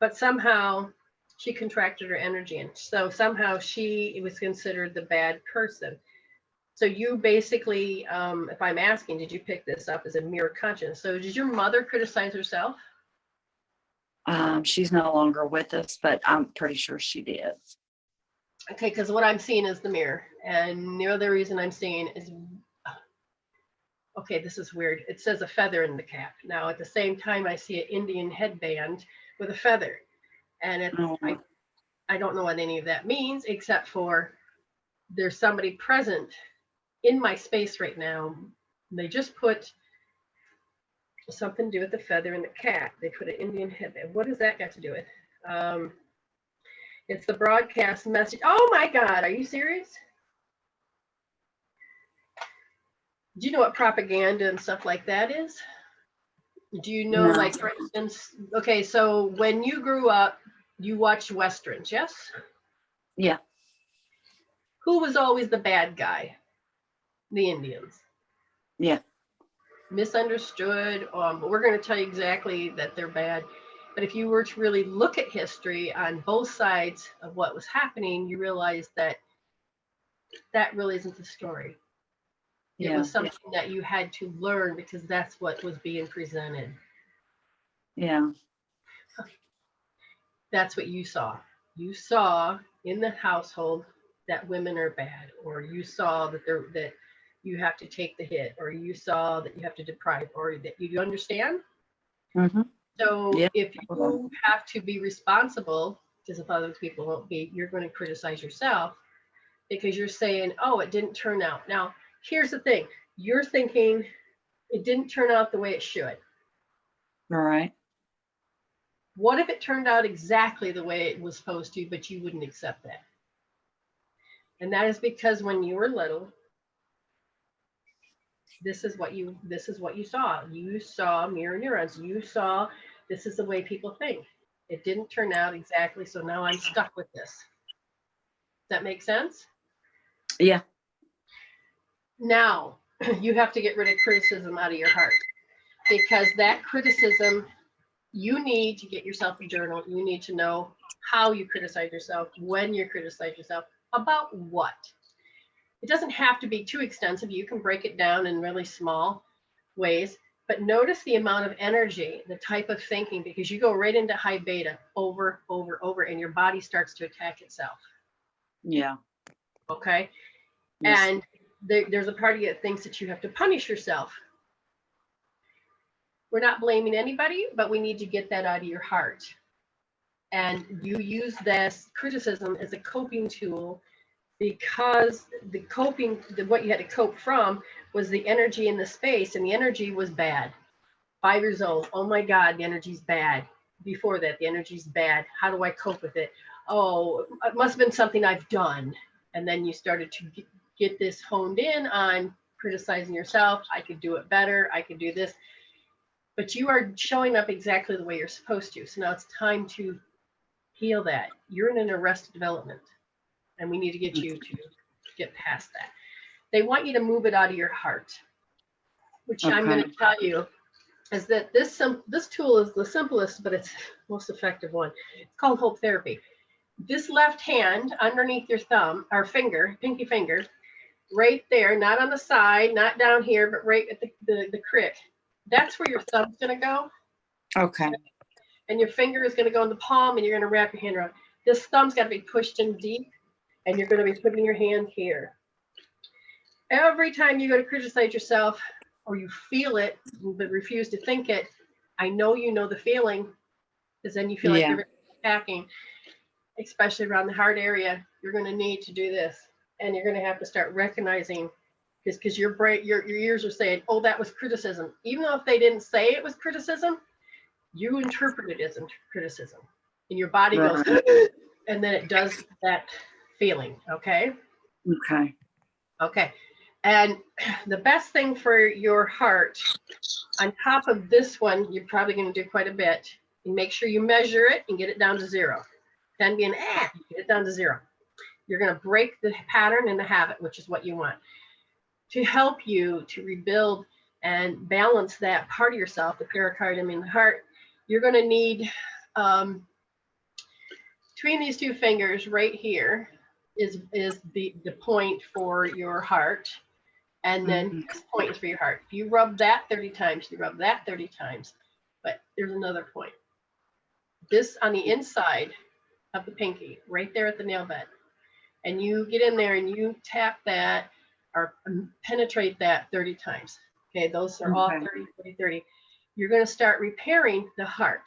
but somehow she contracted her energy, and so somehow she was considered the bad person. So you basically, if I'm asking, did you pick this up as a mirror conscience? So did your mother criticize herself? She's no longer with us, but I'm pretty sure she did. Okay, because what I'm seeing is the mirror. And the other reason I'm seeing is, okay, this is weird. It says a feather in the cap. Now, at the same time, I see an Indian headband with a feather. And it's, I don't know what any of that means, except for there's somebody present in my space right now. They just put something to do with the feather in the cap. They put an Indian headband. What does that got to do with? It's the broadcast message. Oh my God, are you serious? Do you know what propaganda and stuff like that is? Do you know, No. like, for instance, okay, so when you grew up, you watched Westerns, yes? Yeah. Who was always the bad guy? The Indians. Yeah. Misunderstood. But we're going to tell you exactly that they're bad. But if you were to really look at history on both sides of what was happening, you realize that that really isn't the story. It was something that you had to learn because that's what was being presented. Yeah. That's what you saw. You saw in the household that women are bad, or you saw that that you have to take the hit, or you saw that you have to deprive, or that you understand. Mm-hmm. So if you have to be responsible, because if other people won't be, you're going to criticize yourself because you're saying, oh, it didn't turn out. Now, here's the thing. You're thinking it didn't turn out the way it should. All right. What if it turned out exactly the way it was supposed to, but you wouldn't accept that? And that is because when you were little, this is what you saw. You saw mirror neurons. You saw this is the way people think. It didn't turn out exactly, so now I'm stuck with this. Does that make sense? Yeah. Now, you have to get rid of criticism out of your heart, because that criticism, you need to get yourself a journal. You need to know how you criticize yourself, when you criticize yourself, about what. It doesn't have to be too extensive. You can break it down in really small ways, but notice the amount of energy, the type of thinking, because you go right into high beta over, and your body starts to attack itself. Yeah. Okay. Yes. And there's a part of you that thinks that you have to punish yourself. We're not blaming anybody, but we need to get that out of your heart. And you use this criticism as a coping tool, because what you had to cope from was the energy in the space, and the energy was bad. 5 years old, oh my God, the energy's bad. Before that, the energy's bad. How do I cope with it? Oh, it must have been something I've done. And then you started to get this honed in on criticizing yourself. I could do it better. I could do this. But you are showing up exactly the way you're supposed to. So now it's time to heal that. You're in an arrested development, and we need to get you to get past that. They want you to move it out of your heart, which I'm going to tell you is that this tool is the simplest, but it's the most effective one. It's called Hope Therapy. This left hand underneath your thumb, or finger, pinky finger, right there, not on the side, not down here, but right at the crick. That's where your thumb's going to go. Okay. And your finger is going to go in the palm, and you're going to wrap your hand around. This thumb's got to be pushed in deep, and you're going to be putting your hand here. Every time you go to criticize yourself, or you feel it but refuse to think it, I know you know the feeling, because then you feel like you're attacking, especially around the heart area. You're going to need to do this, and you're going to have to start recognizing, because your brain, your ears are saying, oh, that was criticism. Even though if they didn't say it was criticism, you interpret it as criticism, and your body goes, and then it does that feeling. Okay. And the best thing for your heart, on top of this one, you're probably going to do quite a bit, and make sure you measure it and get it down to 0. 10 being get it down to 0. You're going to break the pattern and the habit, which is what you want. to help you to rebuild and balance that part of yourself, the pericardium and the heart, you're going to need between these two fingers right here is the point for your heart. And then this point is for your heart. If you rub that 30 times, you rub that 30 times. But there's another point. This on the inside of the pinky, right there at the nail bed. And you get in there and you tap that or penetrate that 30 times. Okay, those are all 30, 30, 30. You're going to start repairing the heart.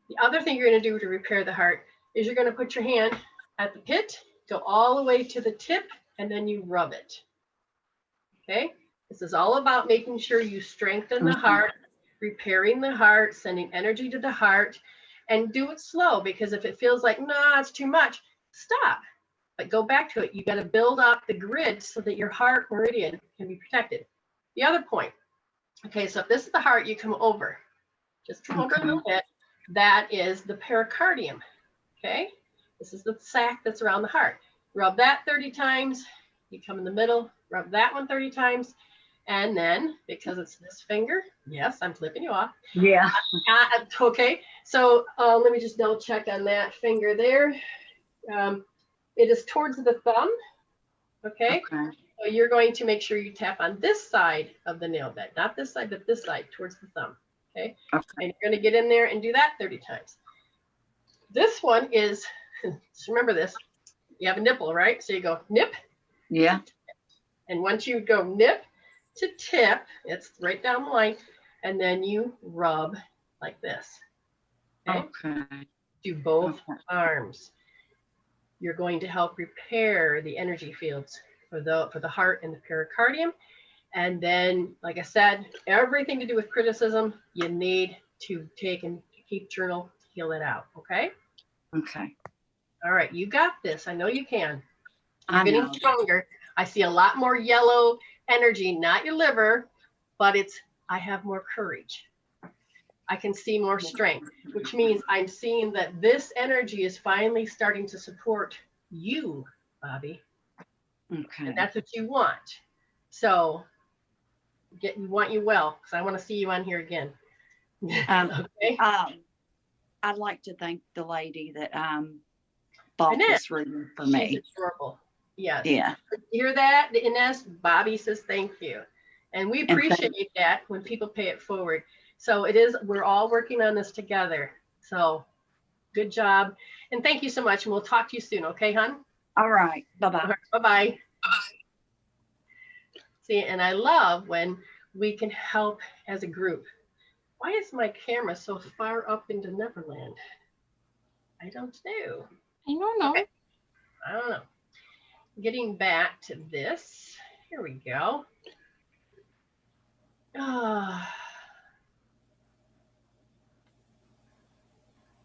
The other thing you're going to do to repair the heart is you're going to put your hand at the pit, go all the way to the tip, and then you rub it. Okay, this is all about making sure you strengthen the heart, repairing the heart, sending energy to the heart, and do it slow, because if it feels like, nah, it's too much, stop, but go back to it. You got to build up the grid so that your heart meridian can be protected. The other point, okay, so if this is the heart, you come over, just come over a little bit. That is the pericardium, okay? This is the sac that's around the heart. Rub that 30 times, you come in the middle, rub that one 30 times, and then, because it's this finger, yes, I'm flipping you off. Yeah. Okay, so let me just double check on that finger there. It is towards the thumb, okay? So you're going to make sure you tap on this side of the nail bed, not this side, but this side, towards the thumb, okay? And you're gonna get in there and do that 30 times. This one is, just remember this, you have a nipple, right? So you go nip. Yeah. And once you go nip to tip, it's right down the line, and then you rub like this. Okay. Do both arms. You're going to help repair the energy fields for the heart and the pericardium. And then, like I said, everything to do with criticism, you need to take and keep journal to heal it out. Okay. Okay. All right, you got this. I know you can. You're I getting know. stronger. I see a lot more yellow energy, not your liver, but it's, I have more courage. I can see more strength, which means I'm seeing that this energy is finally starting to support you, Bobby. Okay. And that's what you want. So we want you well, because I want to see you on here again. Okay. I'd like to thank the lady that bought this reading for me. She's adorable. Yes. Yeah. Hear that, Inez? Bobby says thank you. And we appreciate that when people pay it forward. So it is, we're all working on this together. So good job. And thank you so much. And we'll talk to you soon. Okay, hon? All right. Bye-bye. Right, bye-bye. See, and I love when we can help as a group. Why is my camera so far up into Neverland? I don't know. I don't know. Okay. I don't know. Getting back to this. Here we go.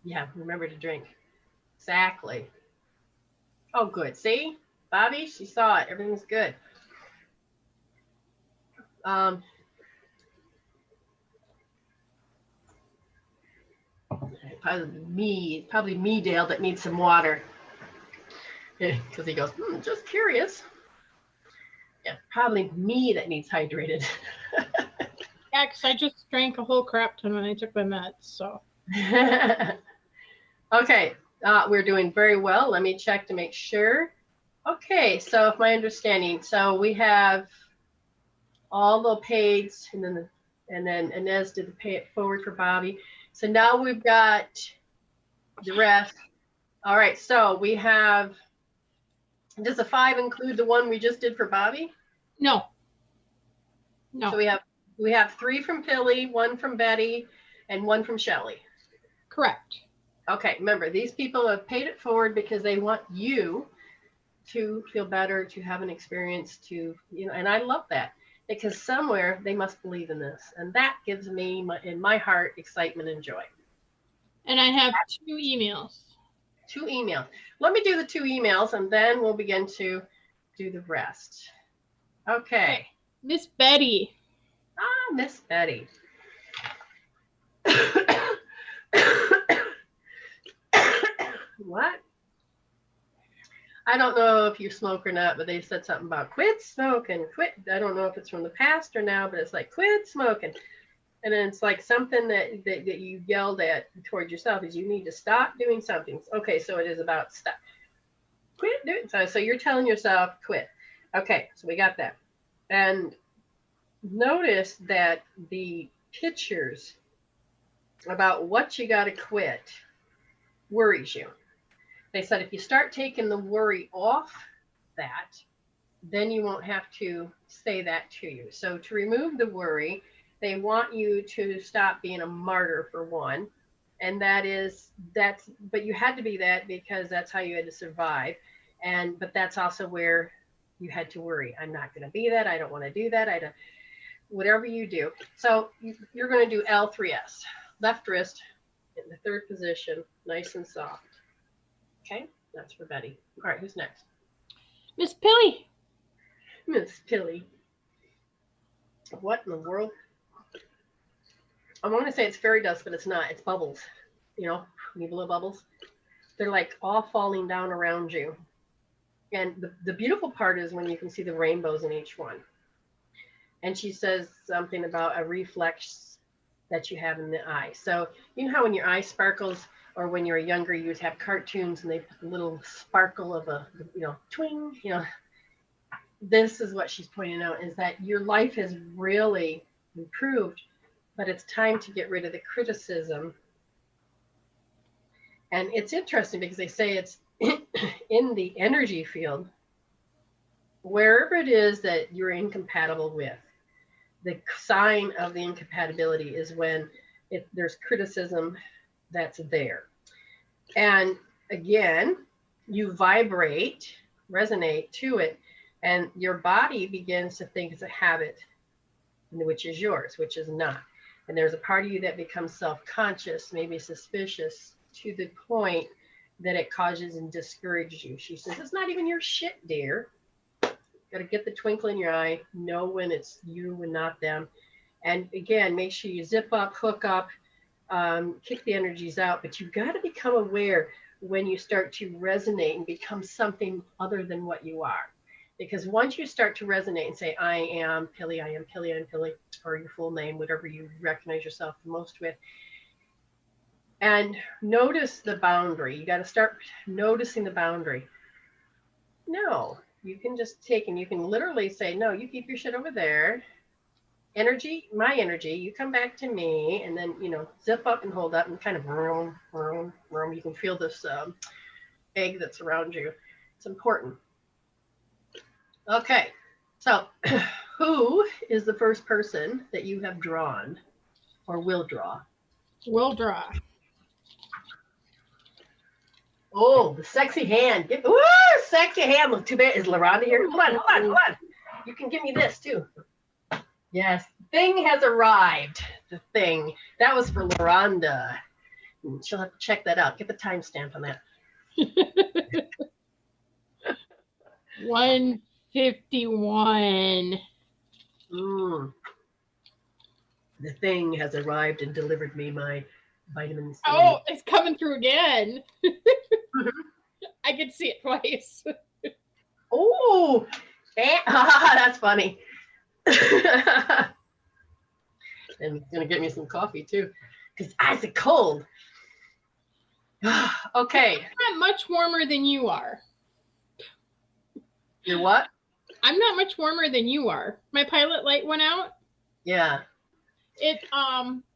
Yeah, remember to drink. Exactly. Oh, good. See, Bobby, she saw it. Everything's good. Probably me, Dale, that needs some water. Because he goes, just curious. Yeah, probably me that needs hydrated. Yeah, because I just drank a whole crap ton when I took my meds, so. Okay, we're doing very well. Let me check to make sure. Okay, so if my understanding, so we have all the pays, and then Inez did the pay it forward for Bobby. So now we've got the rest. All right, so we have, does the 5 include the one we just did for Bobby? No. No. So we have 3 from Philly, 1 from Betty, and 1 from Shelley. Correct. Okay, remember, these people have paid it forward because they want you to feel better, to have an experience, to, you know, and I love that, because somewhere they must believe in this, and that gives me, in my heart, excitement and joy. And I have 2 emails. 2 emails. Let me do the 2 emails, and then we'll begin to do the rest. Okay. Miss Betty. Ah, Miss Betty. What? I don't know if you smoke or not, but they said something about quit smoking, quit. I don't know if it's from the past or now, but it's like quit smoking. And then it's like something that you yelled at towards yourself is you need to stop doing something. Okay, so it is about stop. Quit doing so you're telling yourself quit. Okay, so we got that. And notice that the pictures about what you got to quit worries you. They said if you start taking the worry off that, then you won't have to say that to you. So to remove the worry, they want you to stop being a martyr for one. And but you had to be that because that's how you had to survive. But that's also where you had to worry. I'm not going to be that. I don't want to do that. Whatever you do. So you're going to do L3S, left wrist in the third position, nice and soft. Okay, that's for Betty. All right, who's next? Miss Pilly. Miss Pilly. What in the world? I want to say it's fairy dust, but it's not. It's bubbles. You know, you blow bubbles. They're like all falling down around you. And the beautiful part is when you can see the rainbows in each one. And she says something about a reflex that you have in the eye. So you know how when your eye sparkles, or when you're younger, you would have cartoons and they put a little sparkle of a, twing, This is what she's pointing out, is that your life has really improved, but it's time to get rid of the criticism. And it's interesting because they say it's in the energy field, wherever it is that you're incompatible with. The sign of the incompatibility is when there's criticism that's there. And again, you vibrate, resonate to it, and your body begins to think it's a habit, which is yours, which is not. And there's a part of you that becomes self-conscious, maybe suspicious, to the point that it causes and discourages you. She says, it's not even your shit, dear. Got to get the twinkle in your eye, know when it's you and not them. And again, make sure you zip up, hook up, kick the energies out, but you've got to become aware when you start to resonate and become something other than what you are. Because once you start to resonate and say, I am Pilly, I am Pilly, I am Pilly, or your full name, whatever you recognize yourself the most with, and notice the boundary. You got to start noticing the boundary. No, you can just take and you can literally say, no, you keep your shit over there. Energy, my energy, you come back to me, and then, zip up and hold up and kind of roam. You can feel this egg that's around you. It's important. Okay, so who is the first person that you have drawn or will draw? Will draw. Oh, the sexy hand. Ooh, sexy hand. Look, too bad. Is LaRonda here? Hold on. You can give me this too. Yes, thing has arrived. The thing. That was for LaRonda. She'll have to check that out. Get the timestamp on that. 151. The thing has arrived and delivered me my vitamin C. Oh, it's coming through again. I can see it twice. Oh, that's funny. And it's gonna get me some coffee too, because ice is cold. Okay. I'm not much warmer than you are. You're what? I'm not much warmer than you are. My pilot light went out. Yeah. It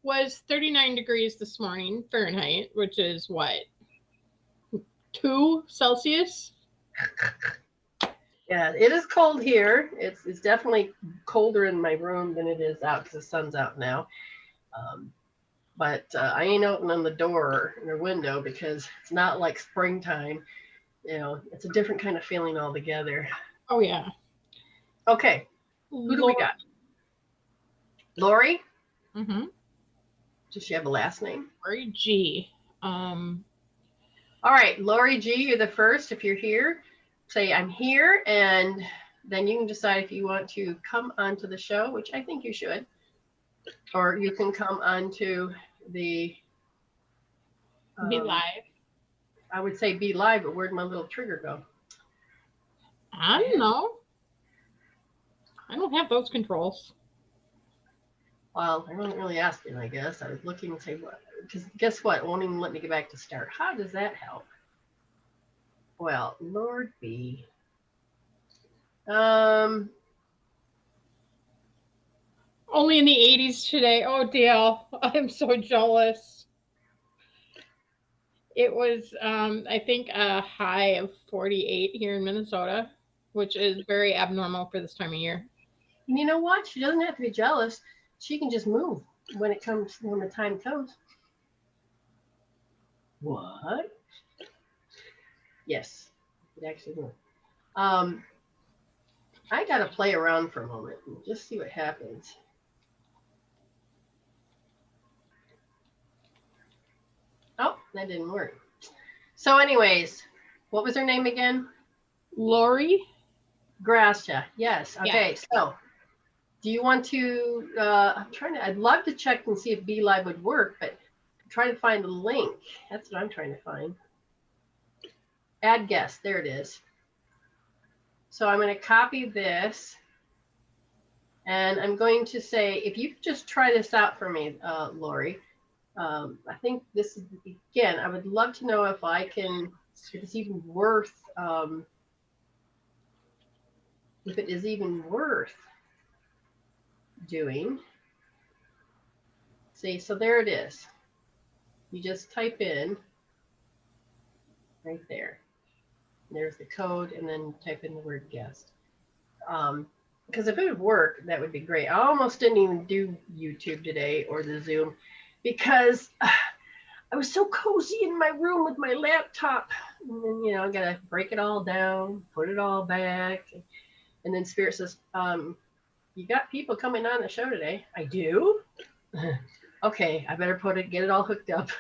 was 39 degrees this morning, Fahrenheit, which is what? 2 Celsius? Yeah, it is cold here. It's definitely colder in my room than it is out because the sun's out now. But I ain't opening the door or the window because it's not like springtime. It's a different kind of feeling altogether. Oh, yeah. Okay. Who do we got? Lori? Mm-hmm. Does she have a last name? Lori G. All right, Lori G, you're the first. If you're here, say I'm here, and then you can decide if you want to come onto the show, which I think you should, or you can come onto the Be live. I would say be live, but where'd my little trigger go? I don't know. I don't have those controls. Well, I wasn't really asking, I guess. I was looking to say what, because guess what? It won't even let me get back to start. How does that help? Well, Lord B. Only in the 80s today. Oh, Dale, I'm so jealous. It was, I think, a high of 48 here in Minnesota, which is very abnormal for this time of year. And you know what? She doesn't have to be jealous. She can just move when the time comes. What? Yes, it actually will. I gotta play around for a moment and just see what happens. Oh, that didn't work. So anyways, what was her name again? Lori? Gracia. Yes. Okay. Yeah. So do you want to, I'd love to check and see if Be Live would work, but I'm trying to find the link. That's what I'm trying to find. Add guest. There it is. So I'm going to copy this. And I'm going to say, if you could just try this out for me, Lori. I think this is, again, I would love to know if it's even worth, if it is even worth doing. See, so there it is. You just type in right there. There's the code, and then type in the word guest. Because if it would work, that would be great. I almost didn't even do YouTube today or the Zoom because I was so cozy in my room with my laptop. And then, you know, I got to break it all down, put it all back. And then Spirit says, you got people coming on the show today. I do? Okay, I better get it all hooked up.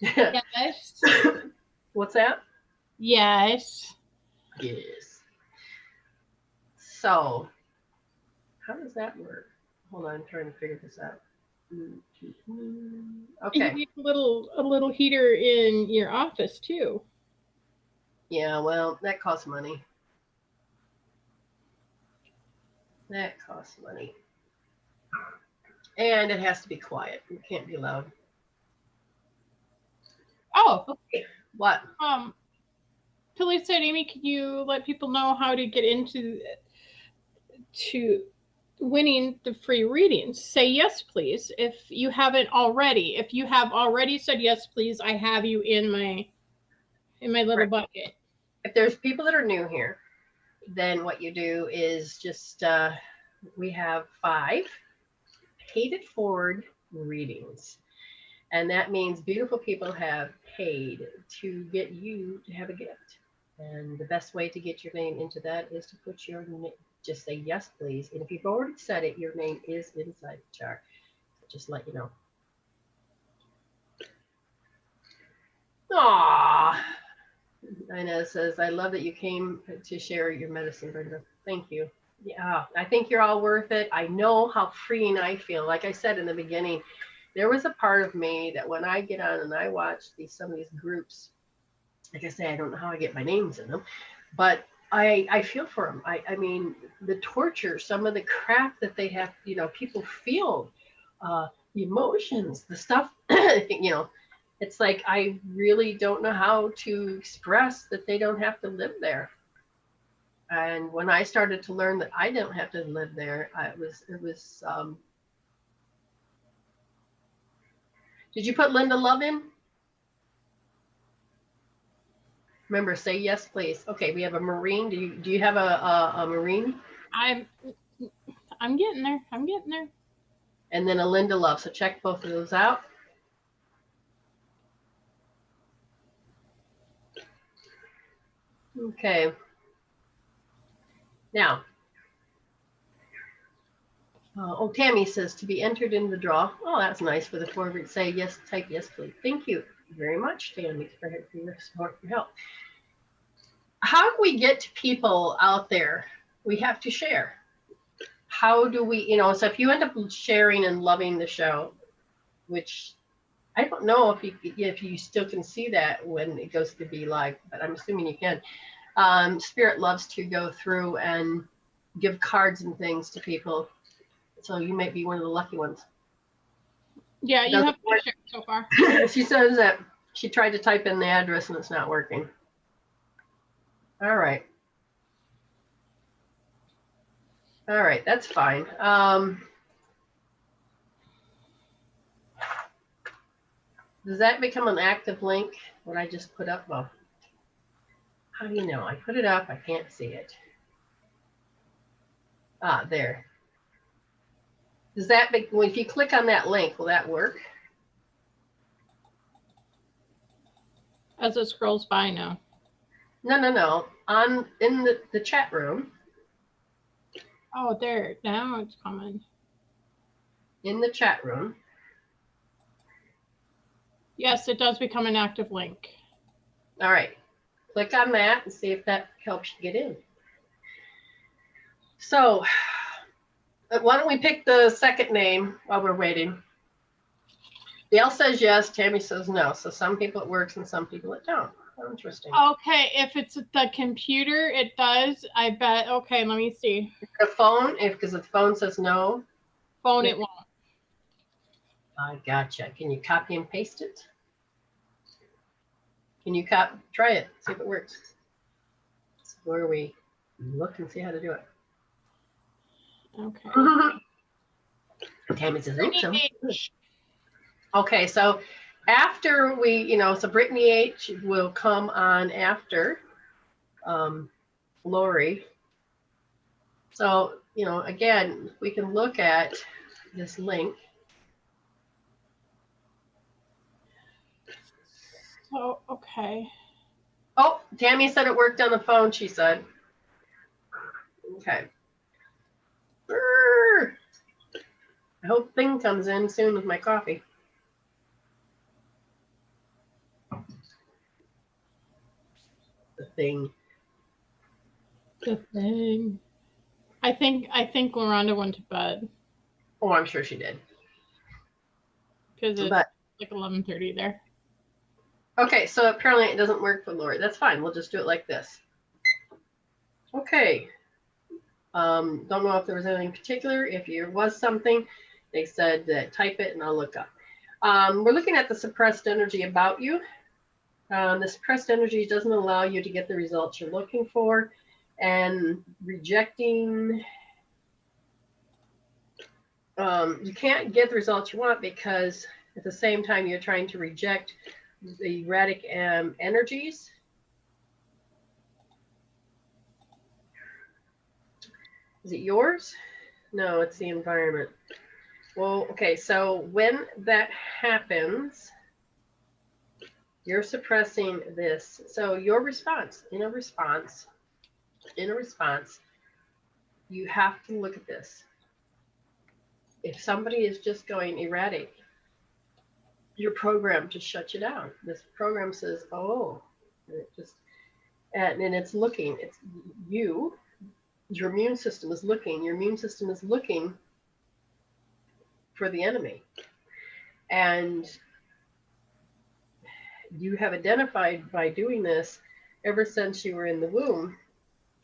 Yes. What's that? Yes. Yes. So, how does that work? Hold on, I'm trying to figure this out. Okay. You need a little heater in your office too. Yeah, well, that costs money. That costs money. And it has to be quiet. It can't be loud. Oh. Okay. What? Tilly said, Amy, can you let people know how to get into winning the free readings? Say yes, please. If you haven't already. If you have already said yes, please, I have you in my little bucket. If there's people that are new here, then what you do is just we have 5 paid it forward readings. And that means beautiful people have paid to get you to have a gift. And the best way to get your name into that is to put your name, just say yes, please. And if you've already said it, your name is inside the chart. So just let you know. Aww. Ina says, I love that you came to share your medicine, Brenda. Thank you. Yeah, I think you're all worth it. I know how freeing I feel. Like I said in the beginning, there was a part of me that when I get on and I watch some of these groups, like I say, I don't know how I get my names in them, but I feel for them. I mean, the torture, some of the crap that they have, you know, people feel, the emotions, the stuff, you know, it's like, I really don't know how to express that they don't have to live there. And when I started to learn that I don't have to live there, it was, did you put Linda Love in? Remember, say yes, please. Okay, we have a Marine. Do you have a Marine? I'm getting there. I'm getting there. And then a Linda Love. So check both of those out. Okay. Now, Tammy says to be entered in the draw. Oh, that's nice for the forward. Say yes, type yes, please. Thank you very much, Tammy, for your support and help. How do we get to people out there? We have to share. How do we, you know, so if you end up sharing and loving the show, which I don't know if you still can see that when it goes to be live, but I'm assuming you can. Spirit loves to go through and give cards and things to people, so you might be one of the lucky ones. Yeah, you have to share so far. She says that she tried to type in the address and it's not working. All right. All right, that's fine. Does that become an active link? What I just put up? Well, how do you know? I put it up. I can't see it. Ah, there. Does that make, well, if you click on that link, will that work? As it scrolls by now. No. In the chat room. Oh, there. Now it's coming. In the chat room. Yes, it does become an active link. All right. Click on that and see if that helps you get in. So why don't we pick the second name while we're waiting? Dale says yes, Tammy says no. So some people it works and some people it don't. Oh, interesting. Okay, if it's the computer, it does. I bet. Okay, let me see. The phone, because the phone says no. Phone, it won't. I gotcha. Can you copy and paste it? Can you try it, see if it works. So where we look and see how to do it. Okay. Tammy says, oops. Okay, so after we, so Brittany H will come on after Lori. So, again, we can look at this link. Oh, okay. Oh, Tammy said it worked on the phone, she said. Okay. I hope Thing comes in soon with my coffee. The Thing. The Thing. I think LaRonda went to bed. Oh, I'm sure she did. Because it's like 11:30 there. Okay, so apparently it doesn't work for Lori. That's fine. We'll just do it like this. Okay. Don't know if there was anything particular. If there was something, they said that type it and I'll look up. We're looking at the suppressed energy about you. The suppressed energy doesn't allow you to get the results you're looking for, and rejecting, you can't get the results you want because at the same time you're trying to reject the erratic energies. Is it yours? No, it's the environment. Well, okay, so when that happens, you're suppressing this. So your response, in a response, you have to look at this. If somebody is just going erratic, your program just shuts you down. This program says, oh, and it just, and it's looking, it's you, your immune system is looking, for the enemy. And you have identified by doing this ever since you were in the womb,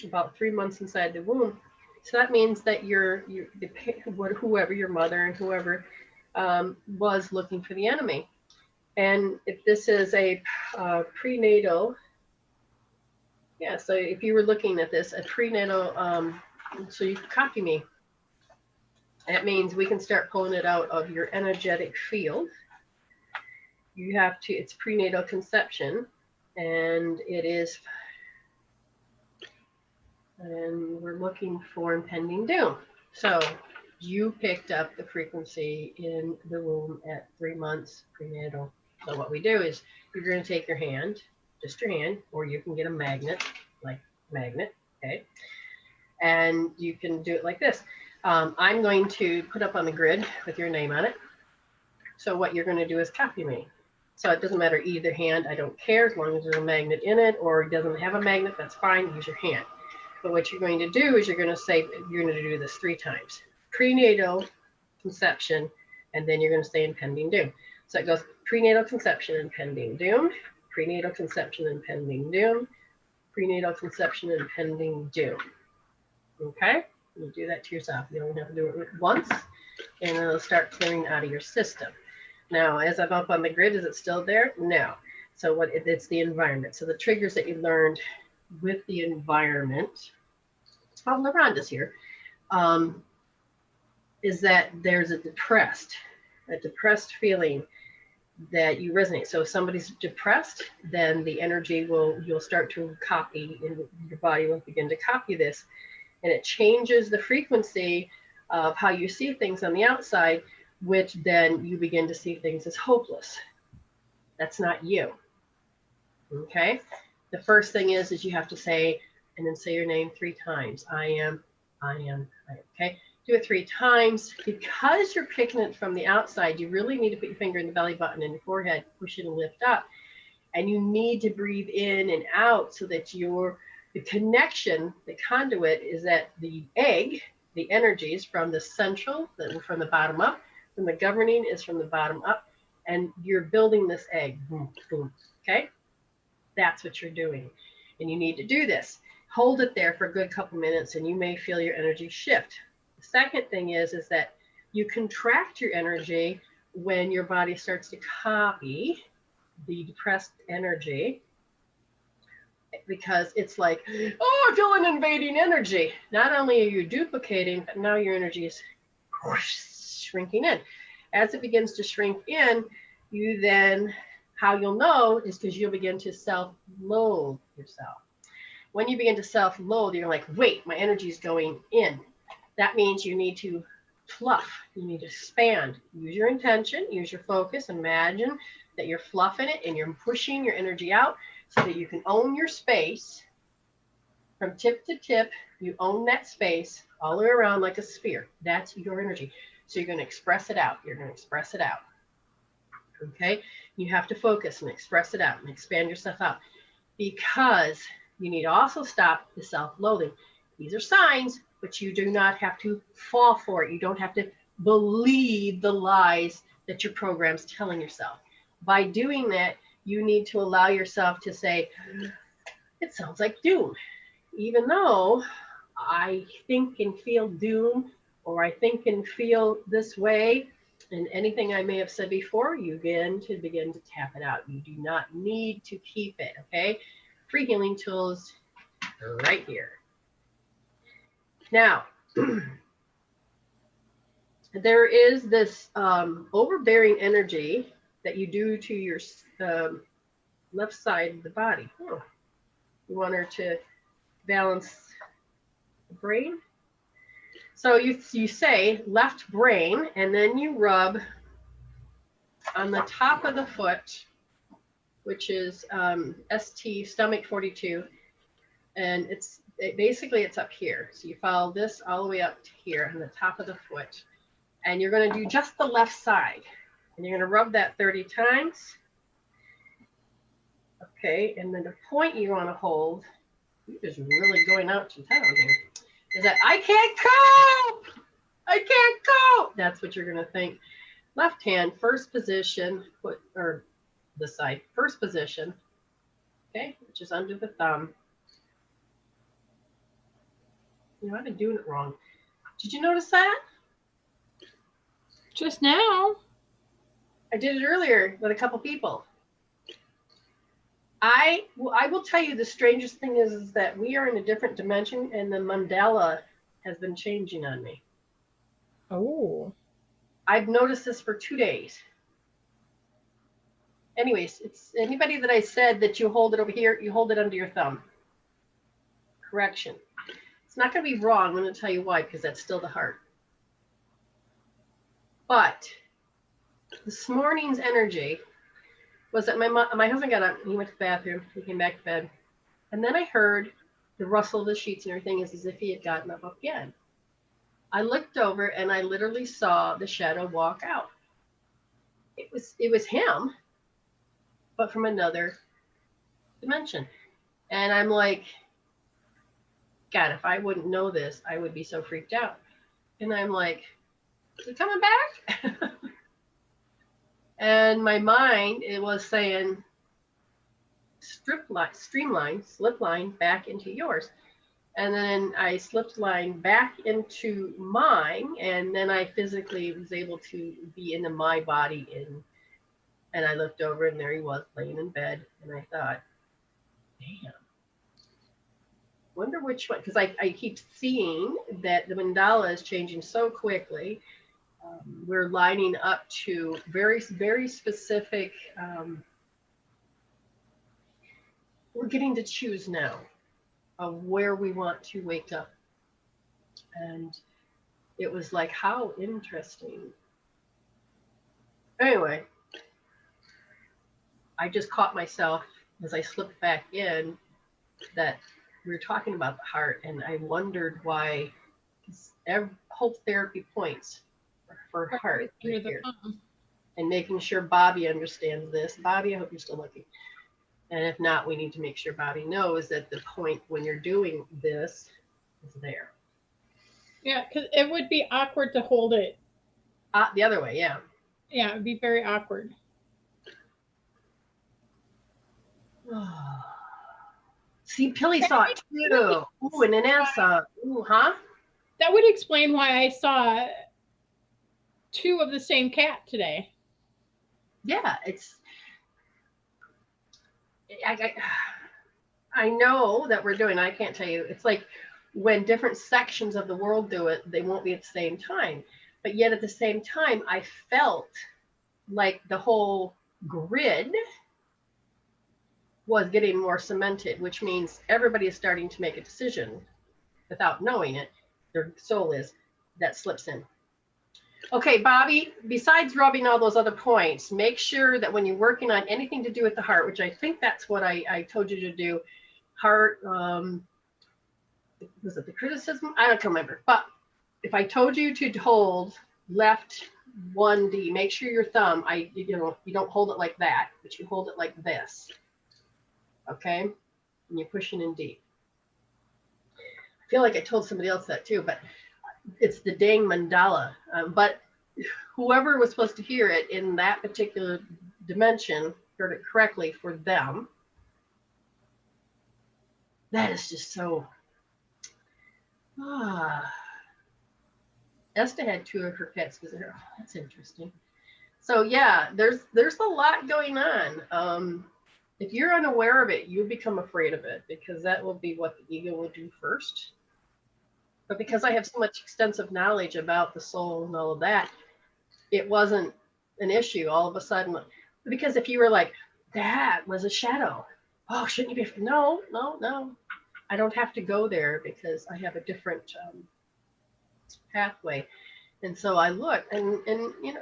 about 3 months inside the womb. So that means that whoever, your mother and whoever, was looking for the enemy. And if this is a prenatal, yeah, so if you were looking at this, a prenatal, so you can copy me. That means we can start pulling it out of your energetic field. You have to, it's prenatal conception, and it is, and we're looking for impending doom. So you picked up the frequency in the womb at 3 months prenatal. So what we do is you're going to take your hand, just your hand, or you can get a magnet, like magnet, okay? And you can do it like this. I'm going to put up on the grid with your name on it. So what you're going to do is copy me. So it doesn't matter either hand, I don't care, as long as there's a magnet in it, or it doesn't have a magnet, that's fine, use your hand. But what you're going to do is you're going to do this 3 times. Prenatal conception, and then you're going to say impending doom. So it goes prenatal conception and pending doom, prenatal conception and pending doom, prenatal conception and pending doom. Okay? You do that to yourself. You don't have to do it once, and it'll start clearing out of your system. Now, as I'm up on the grid, is it still there? No. So it's the environment. So the triggers that you learned with the environment, oh, LaRonda's here, is that there's a depressed feeling that you resonate. So if somebody's depressed, then the energy you'll start to copy, and your body will begin to copy this, and it changes the frequency of how you see things on the outside, which then you begin to see things as hopeless. That's not you. Okay? The first thing is you have to say, and then say your name 3 times. I am. Okay? Do it 3 times. Because you're picking it from the outside, you really need to put your finger in the belly button and your forehead, push it and lift up. And you need to breathe in and out so that the connection, the conduit is that the egg, the energy is from the central, from the bottom up, from the governing is from the bottom up, and you're building this egg. Boom, boom. Okay? That's what you're doing. And you need to do this. Hold it there for a good couple minutes and you may feel your energy shift. The second thing is that you contract your energy when your body starts to copy the depressed energy, because it's like, oh, I feel an invading energy. Not only are you duplicating, but now your energy is shrinking in. As it begins to shrink in, you then, how you'll know is because you'll begin to self-loathe yourself. When you begin to self-loathe, you're like, wait, my energy is going in. That means you need to fluff. You need to expand. Use your intention, use your focus. Imagine that you're fluffing it and you're pushing your energy out so that you can own your space from tip to tip. You own that space all the way around like a sphere. That's your energy. So you're going to express it out. You're going to express it out. Okay? You have to focus and express it out and expand yourself out, because you need to also stop the self-loathing. These are signs, but you do not have to fall for it. You don't have to believe the lies that your program's telling yourself. By doing that, you need to allow yourself to say, it sounds like doom. Even though I think and feel doom, or I think and feel this way, and anything I may have said before, you begin to tap it out. You do not need to keep it, okay? Free healing tools right here. Now, there is this overbearing energy that you do to your left side of the body. Oh. You want her to balance the brain. So you say left brain, and then you rub on the top of the foot, which is ST, stomach 42, and basically it's up here. So you follow this all the way up to here on the top of the foot, and you're going to do just the left side, and you're going to rub that 30 times. Okay, and then the point you want to hold, you're just really going out to town here, is that I can't cope! I can't cope! That's what you're going to think. Left hand, first position, foot, or the side, first position, okay, which is under the thumb. You know, I've been doing it wrong. Did you notice that? Just now. I did it earlier with a couple people. I will tell you the strangest thing is that we are in a different dimension, and the mandala has been changing on me. Oh. I've noticed this for 2 days. Anyways, it's anybody that I said that you hold it over here, you hold it under your thumb. Correction. It's not going to be wrong. I'm going to tell you why, because that's still the heart. But this morning's energy was that my husband got up, he went to the bathroom, he came back to bed, and then I heard the rustle of the sheets and everything as if he had gotten up again. I looked over and I literally saw the shadow walk out. It was him, but from another dimension. And I'm like, God, if I wouldn't know this, I would be so freaked out. And I'm like, is he coming back? And my mind, it was saying, streamline, slip line back into yours. And then I slipped line back into mine, and then I physically was able to be into my body. And I looked over, and there he was laying in bed. And I thought, damn, wonder which one, because I keep seeing that the mandala is changing so quickly. We're lining up to very, very specific, we're getting to choose now of where we want to wake up. And it was like, how interesting. Anyway, I just caught myself as I slipped back in that we were talking about the heart, and I wondered why whole therapy points for heart right here. And making sure Bobby understands this. Bobby, I hope you're still looking. And if not, we need to make sure Bobby knows that the point when you're doing this is there. Yeah, because it would be awkward to hold it. The other way, yeah. Yeah, it would be very awkward. See, Pilly saw it too. Ooh, and Anessa. Ooh, huh? That would explain why I saw 2 of the same cat today. Yeah, I know that we're doing, I can't tell you, it's like when different sections of the world do it, they won't be at the same time. But yet at the same time, I felt like the whole grid was getting more cemented, which means everybody is starting to make a decision without knowing it. Their soul is, that slips in. Okay, Bobby, besides rubbing all those other points, make sure that when you're working on anything to do with the heart, which I think that's what I told you to do, heart, was it the criticism? I don't remember. But if I told you to hold left 1D, make sure your thumb, you don't hold it like that, but you hold it like this. Okay? And you're pushing in deep. I feel like I told somebody else that too, but it's the dang mandala. But whoever was supposed to hear it in that particular dimension heard it correctly for them. That is just so. Esther had 2 of her pets visit her. Oh, that's interesting. So yeah, there's a lot going on. If you're unaware of it, you become afraid of it, because that will be what the ego will do first. But because I have so much extensive knowledge about the soul and all of that, it wasn't an issue all of a sudden. Because if you were like, that was a shadow. Oh, shouldn't you be? No. I don't have to go there because I have a different pathway. And so I look and you know,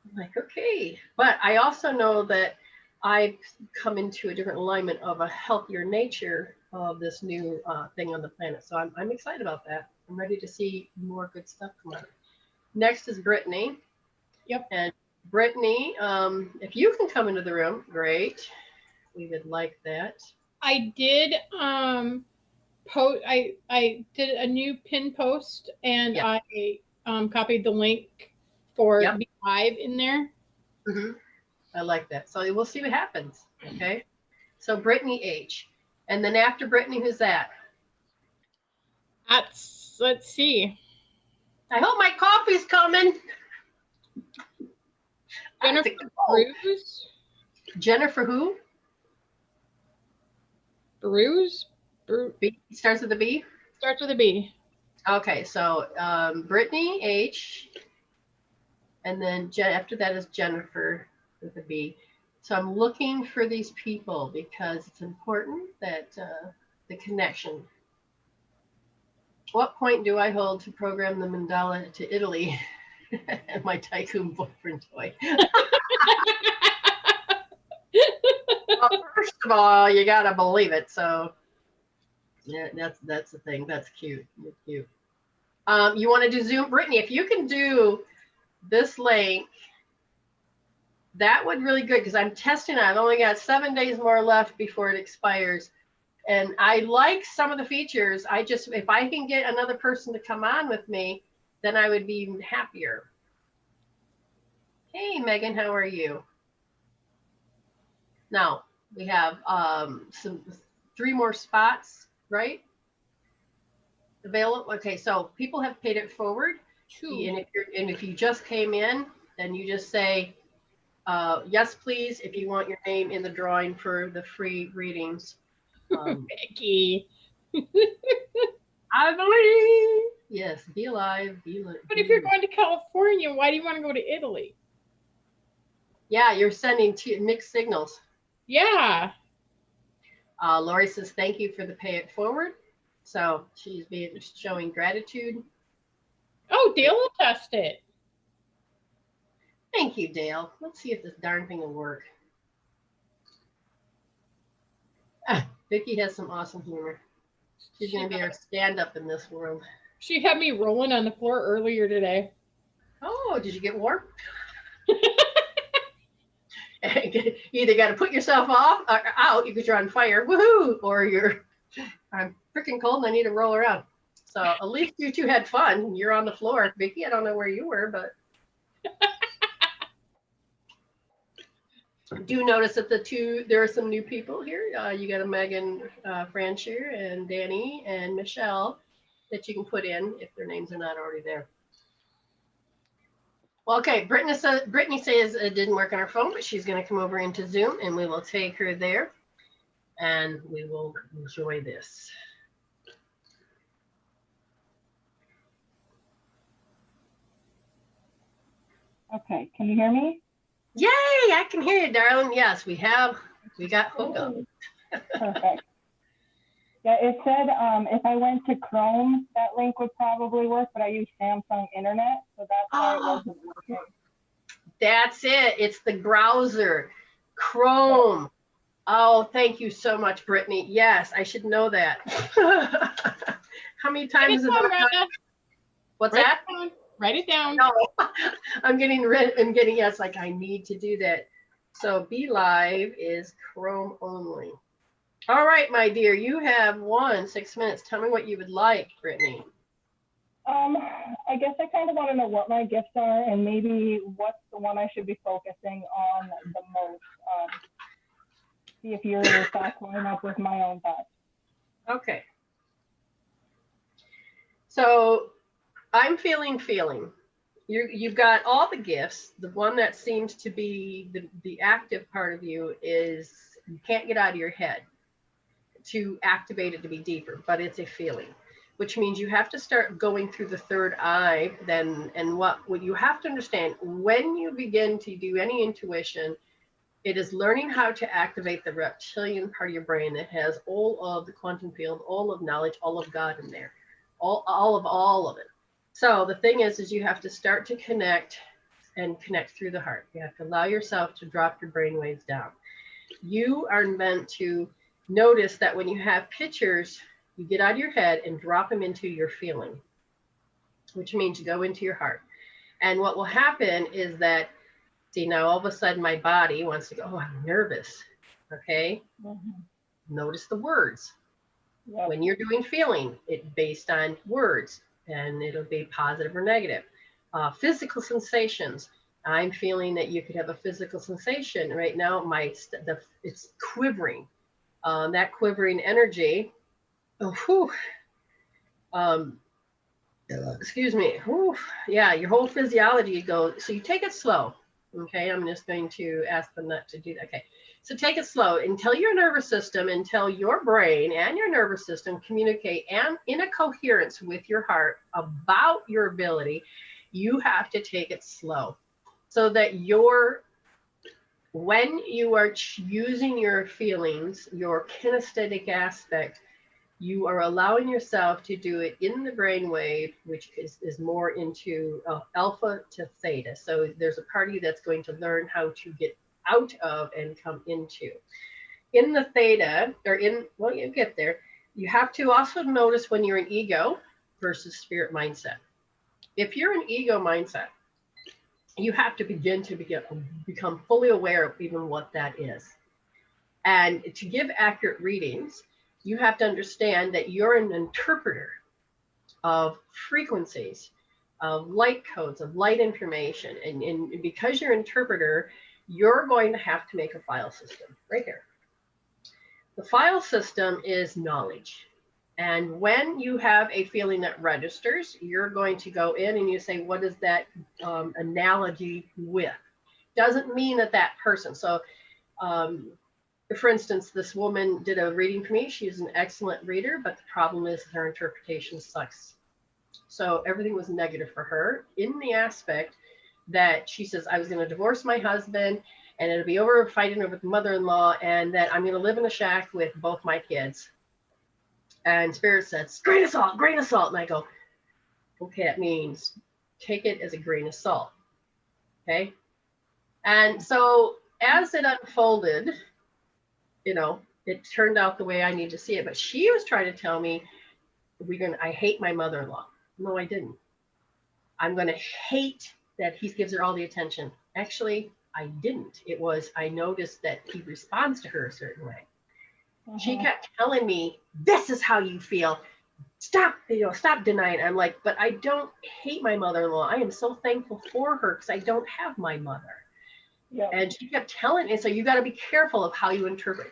I'm like, okay. But I also know that I've come into a different alignment of a healthier nature of this new thing on the planet. So I'm excited about that. I'm ready to see more good stuff come out. Next is Brittany. Yep. And Brittany, if you can come into the room, great. We would like that. I did I did a new pin post, and yep. I copied the link for yep. the live in there. Mm-hmm. I like that. So we'll see what happens. Okay. So Brittany H. And then after Brittany, who's that? Let's see. I hope my coffee's coming. Jennifer Bruce. Jennifer who? Bruce. B, starts with a B? Starts with a B. Okay, so Brittany H. And then after that is Jennifer with a B. So I'm looking for these people because it's important that the connection. What point do I hold to program the mandala to Italy and my tycoon boyfriend toy? Well, first of all, you gotta believe it. So yeah, that's the thing. That's cute. You're cute. You want to do Zoom, Brittany? If you can do this link, that would really good, because I'm testing it. I've only got 7 days more left before it expires. And I like some of the features. If I can get another person to come on with me, then I would be even happier. Hey, Megan, how are you? Now, we have some 3 more spots, right? Available. Okay, so people have paid it forward. And if you just came in, then you just say, yes, please, if you want your name in the drawing for the free readings. Becky. I believe. Yes, be alive, be alive. But if you're going to California, why do you want to go to Italy? Yeah, you're sending mixed signals. Yeah. Lori says, thank you for the pay it forward. So she's showing gratitude. Oh, Dale will test it. Thank you, Dale. Let's see if this darn thing will work. Vicki has some awesome humor. She's going to be our stand-up in this world. She had me rolling on the floor earlier today. Oh, did you get warm? You either got to put yourself off or out because you're on fire, woohoo, or I'm freaking cold and I need to roll around. So at least you two had fun. You're on the floor. Vicki, I don't know where you were, but do notice that there are some new people here. You got a Megan Franchier and Danny and Michelle that you can put in if their names are not already there. Well, okay, Brittany says it didn't work on her phone, but she's going to come over into Zoom and we will take her there and we will enjoy this. Okay, can you hear me? Yay, I can hear you, darling. Yes, we got hookup. Perfect. Yeah, it said if I went to Chrome, that link would probably work, but I use Samsung Internet, so that's why it wasn't working. That's it. It's the browser, Chrome. Oh, thank you so much, Brittany. Yes, I should know that. How many times have I? What's that? Write it down. No, I'm getting yes, like I need to do that. So Be Live is Chrome only. All right, my dear, you have 6 minutes. Tell me what you would like, Brittany. I guess I kind of want to know what my gifts are and maybe what's the one I should be focusing on the most. See if your thoughts line up with my own thoughts. Okay. So I'm feeling. You've got all the gifts. The one that seems to be the active part of you is you can't get out of your head to activate it to be deeper, but it's a feeling, which means you have to start going through the third eye then. And what you have to understand when you begin to do any intuition, it is learning how to activate the reptilian part of your brain that has all of the quantum field, all of knowledge, all of God in there, all of it. So the thing is you have to start to connect through the heart. You have to allow yourself to drop your brain waves down. You are meant to notice that when you have pictures, you get out of your head and drop them into your feeling, which means you go into your heart. And what will happen is that, see, now all of a sudden my body wants to go, oh, I'm nervous. Okay. Mm-hmm. Notice the words. Yep. When you're doing feeling, it's based on words and it'll be positive or negative. Physical sensations. I'm feeling that you could have a physical sensation right now. It's quivering. That quivering energy. Excuse me. Yeah, your whole physiology goes. So you take it slow. Okay, I'm just going to ask them not to do that. Okay, so take it slow until your nervous system, until your brain and your nervous system communicate and in a coherence with your heart about your ability. You have to take it slow so that when you are using your feelings, your kinesthetic aspect, you are allowing yourself to do it in the brainwave, which is more into alpha to theta. So there's a part of you that's going to learn how to get out of and come into. In the theta, you get there, you have to also notice when you're in ego versus spirit mindset. If you're in ego mindset, you have to begin to become fully aware of even what that is. And to give accurate readings, you have to understand that you're an interpreter of frequencies of light codes, of light information. And because you're an interpreter, you're going to have to make a file system right here. The file system is knowledge. And when you have a feeling that registers, you're going to go in and you say, what is that analogy with? Doesn't mean that that person. So for instance, this woman did a reading for me. She's an excellent reader, but the problem is her interpretation sucks. So everything was negative for her in the aspect that she says, I was going to divorce my husband and it'll be over fighting over the mother-in-law, and that I'm going to live in a shack with both my kids. And Spirit says, grain of salt, grain of salt. And I go, okay, that means take it as a grain of salt. Okay. And so as it unfolded, you know, it turned out the way I need to see it. But she was trying to tell me, I hate my mother-in-law. No, I didn't. I'm going to hate that he gives her all the attention. Actually, I didn't. It was, I noticed that he responds to her a certain way. She kept telling me, this is how you feel. Stop, stop denying. I'm like, but I don't hate my mother-in-law. I am so thankful for her because I don't have my mother. Yeah. And she kept telling me, so you got to be careful of how you interpret.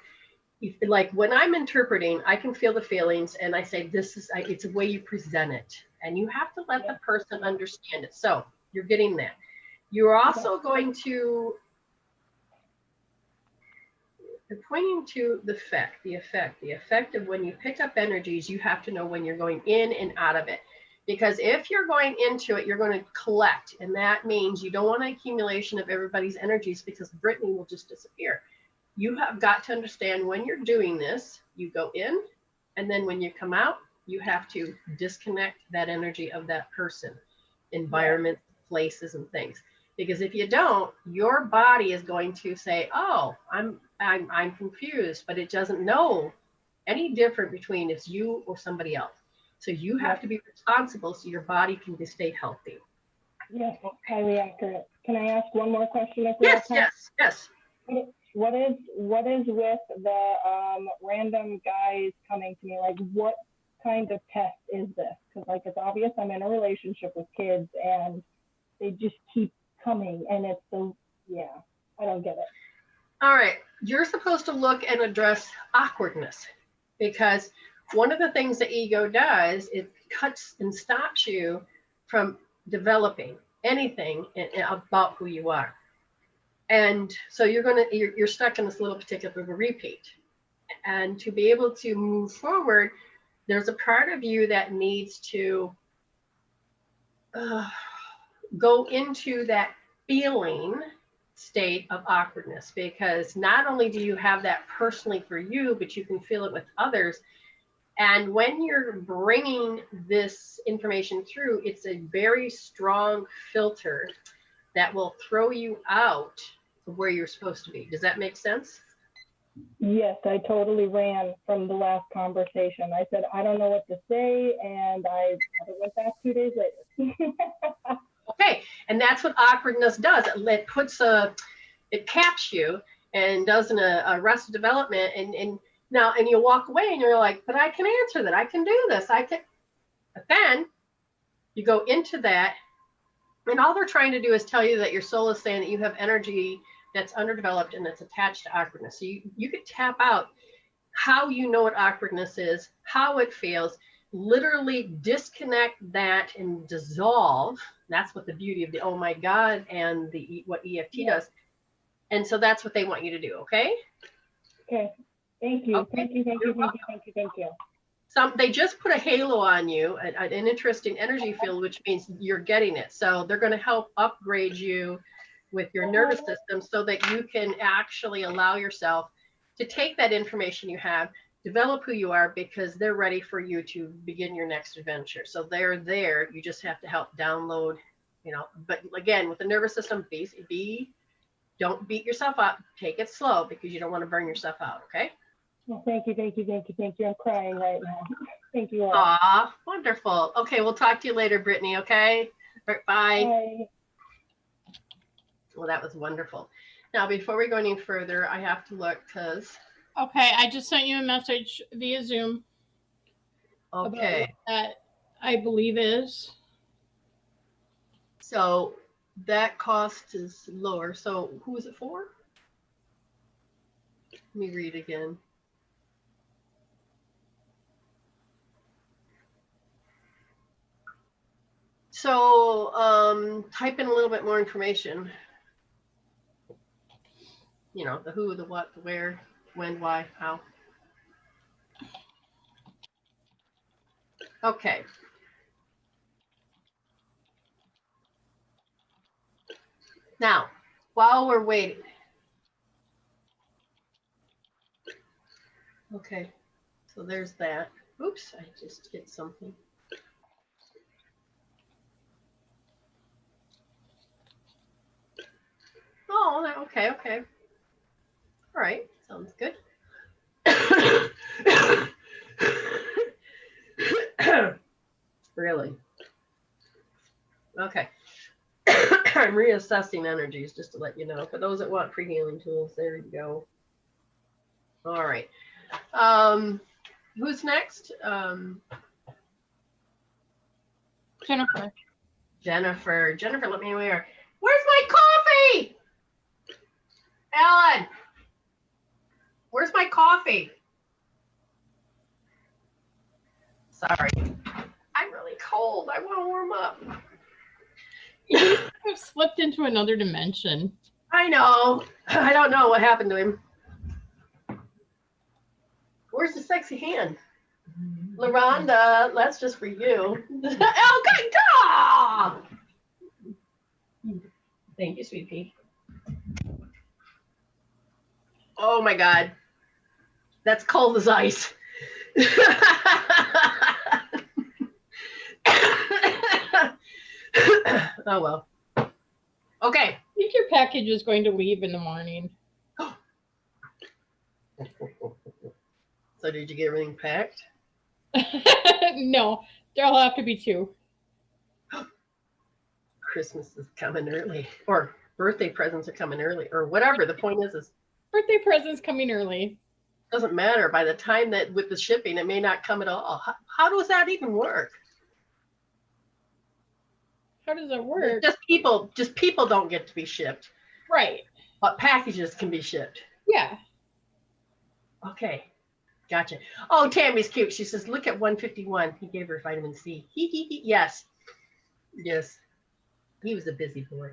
Like when I'm interpreting, I can feel the feelings and I say, it's a way you present it. And you have to let the person understand it. So you're getting that. You're also going to, pointing to the effect of when you pick up energies, you have to know when you're going in and out of it. Because if you're going into it, you're going to collect. And that means you don't want an accumulation of everybody's energies because Brittany will just disappear. You have got to understand when you're doing this, you go in, and then when you come out, you have to disconnect that energy of that person, environment, places, and things. Because if you don't, your body is going to say, oh, I'm confused, but it doesn't know any different between it's you or somebody else. So you have to be responsible so your body can stay healthy. Yes, highly accurate. Can I ask one more question? Yes. What is with the random guys coming to me? Like, what kind of test is this? Because like it's obvious I'm in a relationship with kids and they just keep coming, and it's so, I don't get it. All right, you're supposed to look and address awkwardness, because one of the things the ego does, it cuts and stops you from developing anything about who you are. And so you're stuck in this little particular repeat. And to be able to move forward, there's a part of you that needs to go into that feeling state of awkwardness, because not only do you have that personally for you, but you can feel it with others. And when you're bringing this information through, it's a very strong filter that will throw you out of where you're supposed to be. Does that make sense? Yes, I totally ran from the last conversation. I said, I don't know what to say, and I went back 2 days later. Okay, and that's what awkwardness does. It caps you and does an arrested development, and you walk away and you're like, but I can answer that. I can do this. But then you go into that, and all they're trying to do is tell you that your soul is saying that you have energy that's underdeveloped and that's attached to awkwardness. So you could tap out how you know what awkwardness is, how it feels, literally disconnect that and dissolve. That's what the beauty of the oh my God and what EFT does. And so that's what they want you to do, okay? Okay. Thank you. Okay. Thank you. They just put a halo on you, an interesting energy field, which means you're getting it. So they're going to help upgrade you with your nervous system so that you can actually allow yourself to take that information you have, develop who you are, because they're ready for you to begin your next adventure. So they're there. You just have to help download, but again, with the nervous system, don't beat yourself up. Take it slow because you don't want to burn yourself out. Okay. Well, thank you. I'm crying right now. Thank you all. Aw, wonderful. Okay, we'll talk to you later, Brittany, okay? All right, bye. Bye. Well, that was wonderful. Now, before we go any further, I have to look because... Okay, I just sent you a message via Zoom. Okay. That I believe is... So that cost is lower. So who is it for? Let me read again. So type in a little bit more information. You know, the who, the what, the where, when, why, how. Okay. Now, while we're waiting. Okay, so there's that. Oops, I just hit something. Oh, okay, okay. All right, sounds good. Really? Okay. I'm reassessing energies just to let you know. For those that want pre-healing tools, there you go. All right. Who's next? Jennifer. Jennifer, let me know where. Where's my coffee? Ellen, where's my coffee? Sorry. I'm really cold. I want to warm up. You have slipped into another dimension. I know. I don't know what happened to him. Where's the sexy hand? LaRonda, that's just for you. Oh, good God! Thank you, sweet pea. Oh my God. That's cold as ice. Oh well. Okay. I think your package is going to leave in the morning. So did you get everything packed? No, there'll have to be 2. Christmas is coming early, or birthday presents are coming early, or whatever. The point is birthday presents coming early. Doesn't matter. By the time that with the shipping, it may not come at all. How does that even work? How does that work? Just people don't get to be shipped. Right. But packages can be shipped. Yeah. Okay. Gotcha. Oh, Tammy's cute. She says, look at 151. He gave her vitamin C. Yes. Yes. He was a busy boy.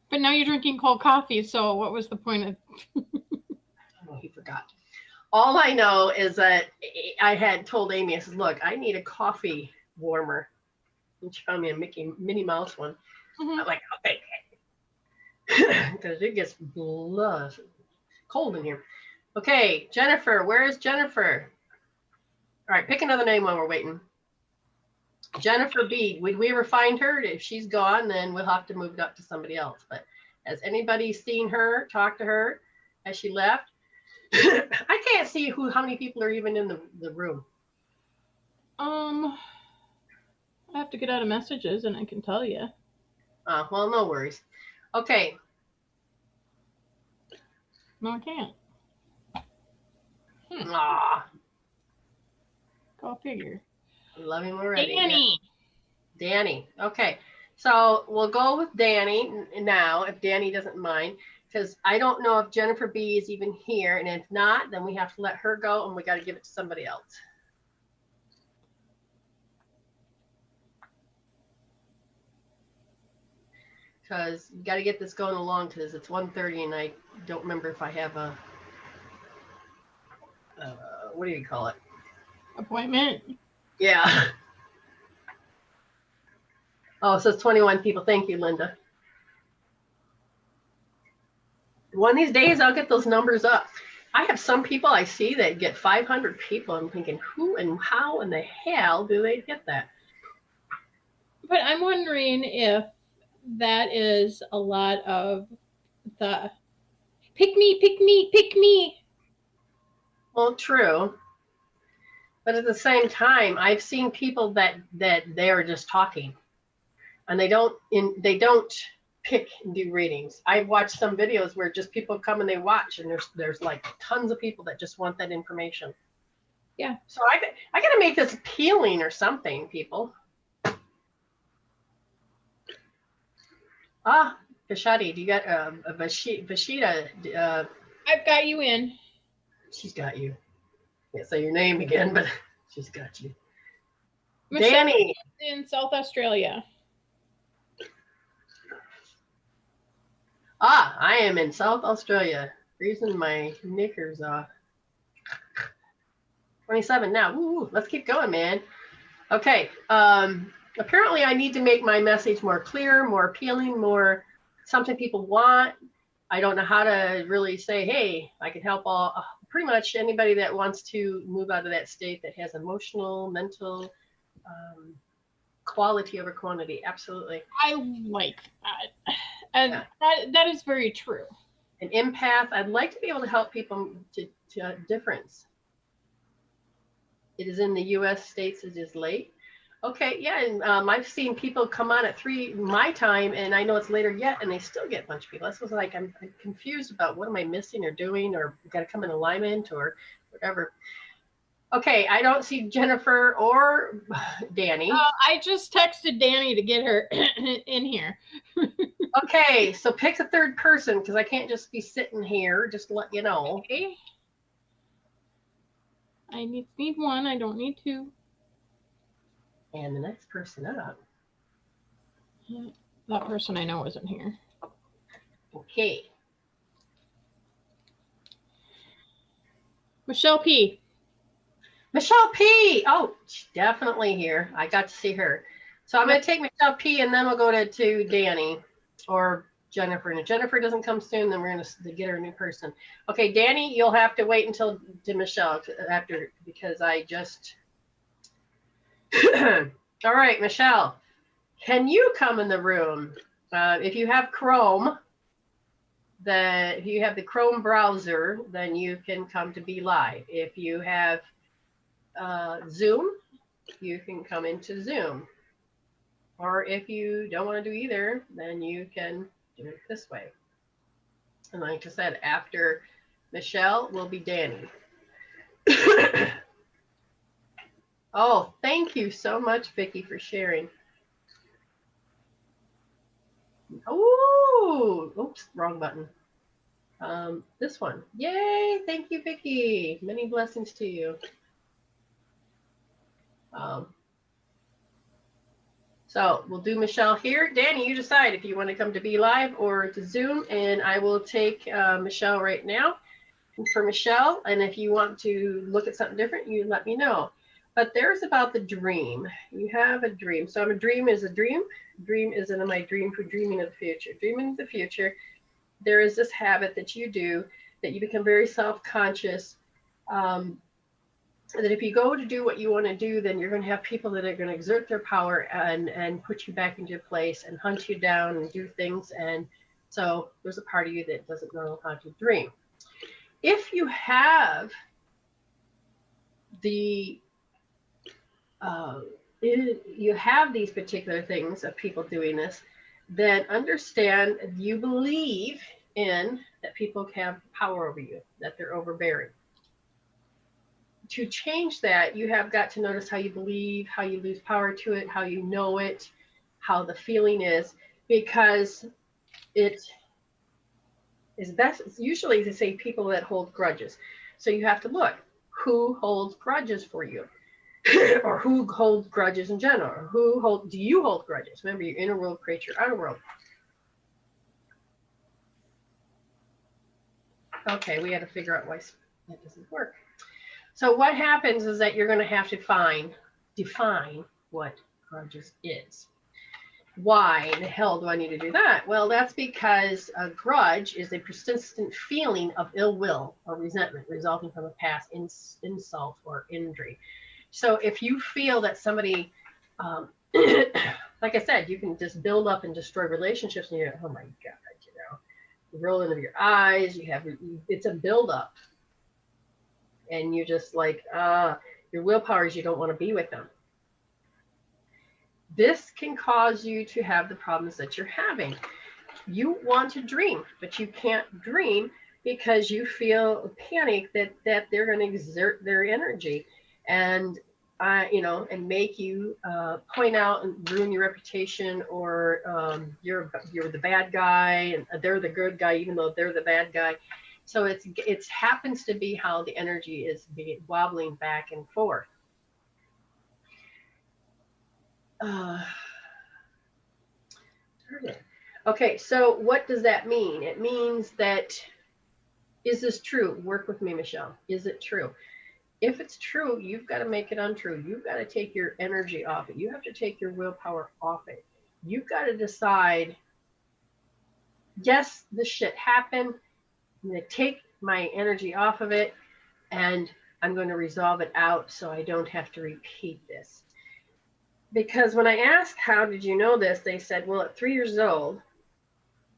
But now you're drinking cold coffee, so what was the point of... Oh, he forgot. All I know is that I had told Amy, I said, look, I need a coffee warmer. And she found me a Minnie Mouse one. I'm like, okay. Because it gets cold in here. Okay, Jennifer, where is Jennifer? All right, pick another name while we're waiting. Jennifer B. Would we ever find her? If she's gone, then we'll have to move it up to somebody else. But has anybody seen her, talked to her? Has she left? I can't see how many people are even in the room. I have to get out of messages and I can tell you. Well, no worries. Okay. No, I can't. Go figure. Love him already. Danny. Danny. Okay. So we'll go with Danny now, if Danny doesn't mind, because I don't know if Jennifer B is even here. And if not, then we have to let her go and we got to give it to somebody else. Because you got to get this going along because it's 1:30 and I don't remember if I have a, what do you call it? Appointment? Yeah. Oh, so it's 21 people. Thank you, Linda. One of these days, I'll get those numbers up. I have some people I see that get 500 people. I'm thinking, who and how in the hell do they get that? But I'm wondering if that is a lot of the pick me, pick me, pick me. Well, true. But at the same time, I've seen people that they are just talking, and they don't pick and do readings. I've watched some videos where just people come and they watch, and there's like tons of people that just want that information. Yeah. So I got to make this appealing or something, people. Ah, Vashati, do you got Vashita? I've got you in. She's got you. Can't say your name again, but she's got you. Michelle Danny is in South Australia. Ah, I am in South Australia. Freezing my knickers off. 27 now. Woo, let's keep going, man. Okay. Apparently I need to make my message more clear, more appealing, more something people want. I don't know how to really say, hey, I can help pretty much anybody that wants to move out of that state that has emotional, mental, quality over quantity. Absolutely. I like that. And yeah. that is very true. An empath, I'd like to be able to help people to difference. It is in the U.S. states, it is late. Okay, yeah, and I've seen people come on at 3 my time, and I know it's later yet, and they still get a bunch of people. That's what's like, I'm confused about what am I missing or doing, or got to come in alignment or whatever. Okay, I don't see Jennifer or Danny. I just texted Danny to get her in here. Okay, so pick a third person, because I can't just be sitting here, just to let you know. Okay. I need one, I don't need two. And the next person up. That person I know isn't here. Okay. Michelle P. Michelle P. Oh, she's definitely here. I got to see her. So I'm going to take Michelle P. and then we'll go to Danny or Jennifer. And if Jennifer doesn't come soon, then we're going to get her a new person. Okay, Danny, you'll have to wait until to Michelle after, because I just... All right, Michelle, can you come in the room? If you have Chrome, if you have the Chrome browser, then you can come to Be Live. If you have Zoom, you can come into Zoom. Or if you don't want to do either, then you can do it this way. And like I said, after Michelle will be Danny. Oh, thank you so much, Vicki, for sharing. Oh, oops, wrong button. This one. Yay, thank you, Vicki. Many blessings to you. So we'll do Michelle here. Danny, you decide if you want to come to Be Live or to Zoom, and I will take Michelle right now. And for Michelle, and if you want to look at something different, you let me know. But there's about the dream. You have a dream. So a dream is a dream. Dream is in my dream for dreaming of the future. Dreaming of the future, there is this habit that you do that you become very self-conscious. That if you go to do what you want to do, then you're going to have people that are going to exert their power and put you back into your place and hunt you down and do things. And so there's a part of you that doesn't know how to dream. If you have you have these particular things of people doing this, then understand you believe in that people have power over you, that they're overbearing. To change that, you have got to notice how you believe, how you lose power to it, how you know it, how the feeling is, because it is best usually to say people that hold grudges. So you have to look who holds grudges for you. Or who holds grudges in general? Do you hold grudges? Remember, your inner world creates your outer world. Okay, we got to figure out why that doesn't work. So what happens is that you're going to have to define what grudges is. Why in the hell do I need to do that? Well, that's because a grudge is a persistent feeling of ill will or resentment resulting from a past insult or injury. So if you feel that somebody, like I said, you can just build up and destroy relationships and you're, oh my God, you know, you roll into your eyes, it's a buildup. And you're just like, your willpower is you don't want to be with them. This can cause you to have the problems that you're having. You want to dream, but you can't dream because you feel panic that they're going to exert their energy. And you know, and make you point out and ruin your reputation, or you're the bad guy and they're the good guy, even though they're the bad guy. So it's happens to be how the energy is wobbling back and forth. Okay, so what does that mean? It means that, is this true? Work with me, Michelle. Is it true? If it's true, you've got to make it untrue. You've got to take your energy off it. You have to take your willpower off it. You've got to decide, yes, this shit happened. I'm going to take my energy off of it, and I'm going to resolve it out so I don't have to repeat this. Because when I asked, how did you know this? They said, well, at 3 years old.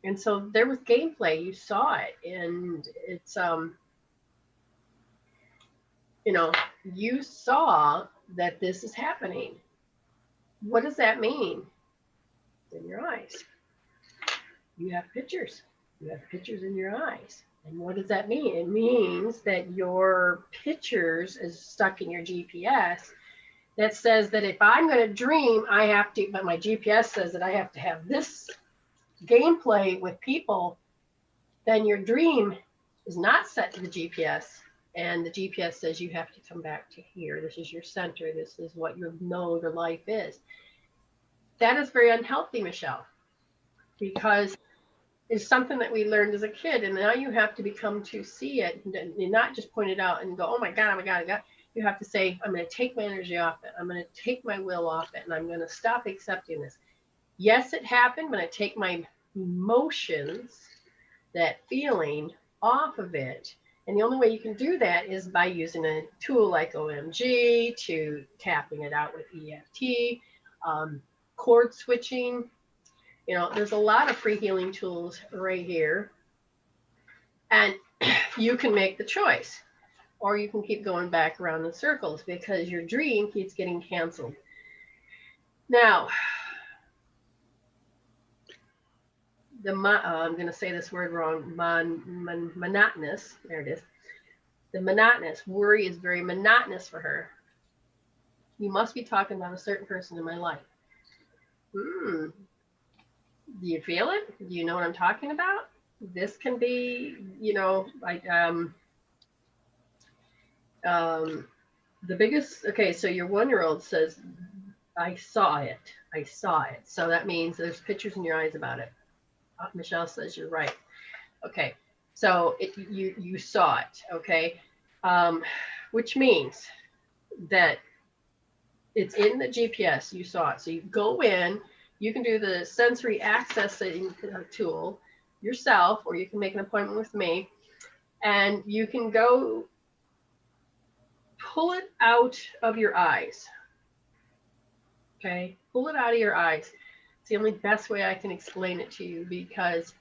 And so there was gameplay. You saw it. And it's, you know, you saw that this is happening. What does that mean? In your eyes. You have pictures. You have pictures in your eyes. And what does that mean? It means that your pictures is stuck in your GPS that says that if I'm going to dream, I have to, but my GPS says that I have to have this gameplay with people, then your dream is not set to the GPS. And the GPS says you have to come back to here. This is your center. This is what you know your life is. That is very unhealthy, Michelle, because it's something that we learned as a kid. And now you have to become to see it and not just point it out and go, oh my God, oh my God, oh my God. You have to say, I'm going to take my energy off it. I'm going to take my will off it. And I'm going to stop accepting this. Yes, it happened. When I take my emotions, that feeling off of it. And the only way you can do that is by using a tool like OMG, to tapping it out with EFT, cord switching. You know, there's a lot of free healing tools right here. And you can make the choice. Or you can keep going back around in circles because your dream keeps getting canceled. Now, I'm going to say this word wrong, monotonous, there it is. The monotonous, worry is very monotonous for her. You must be talking about a certain person in my life. Do you feel it? Do you know what I'm talking about? This can be, you know, like, the biggest, okay, so your 1-year-old says, I saw it. I saw it. So that means there's pictures in your eyes about it. Michelle says you're right. Okay, so you saw it, okay? Which means that it's in the GPS, you saw it. So you go in, you can do the sensory accessing tool yourself, or you can make an appointment with me, and you can go pull it out of your eyes. Okay, pull it out of your eyes. It's the only best way I can explain it to you, because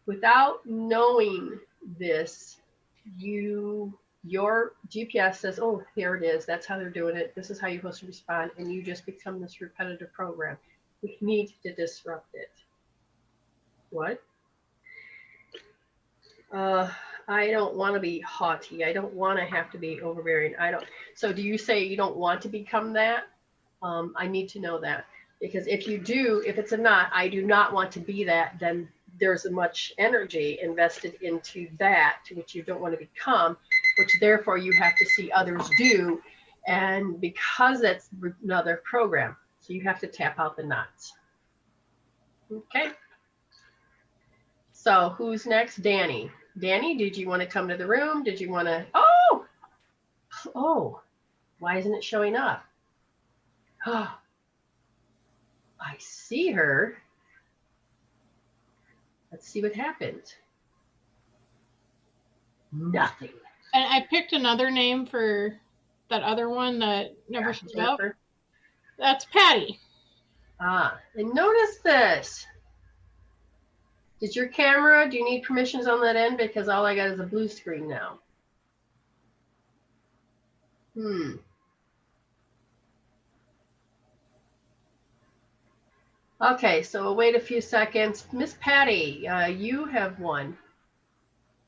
without knowing this, your GPS says, oh, here it is. That's how they're doing it. This is how you're supposed to respond. And you just become this repetitive program. We need to disrupt it. What? I don't want to be haughty. I don't want to have to be overbearing. So do you say you don't want to become that? I need to know that, because if you do, if it's a not, I do not want to be that, then there's much energy invested into that, which you don't want to become, which therefore you have to see others do. And because that's another program, so you have to tap out the knots. Okay. So who's next? Danny. Danny, did you want to come to the room? Did you want to, oh, why isn't it showing up? Oh, I see her. Let's see what happens. Nothing. And I picked another name for that other one that never showed up. That's Patty. And notice this. Did your camera, do you need permissions on that end? Because all I got is a blue screen now. Okay, so we'll wait a few seconds. Miss Patty, you have won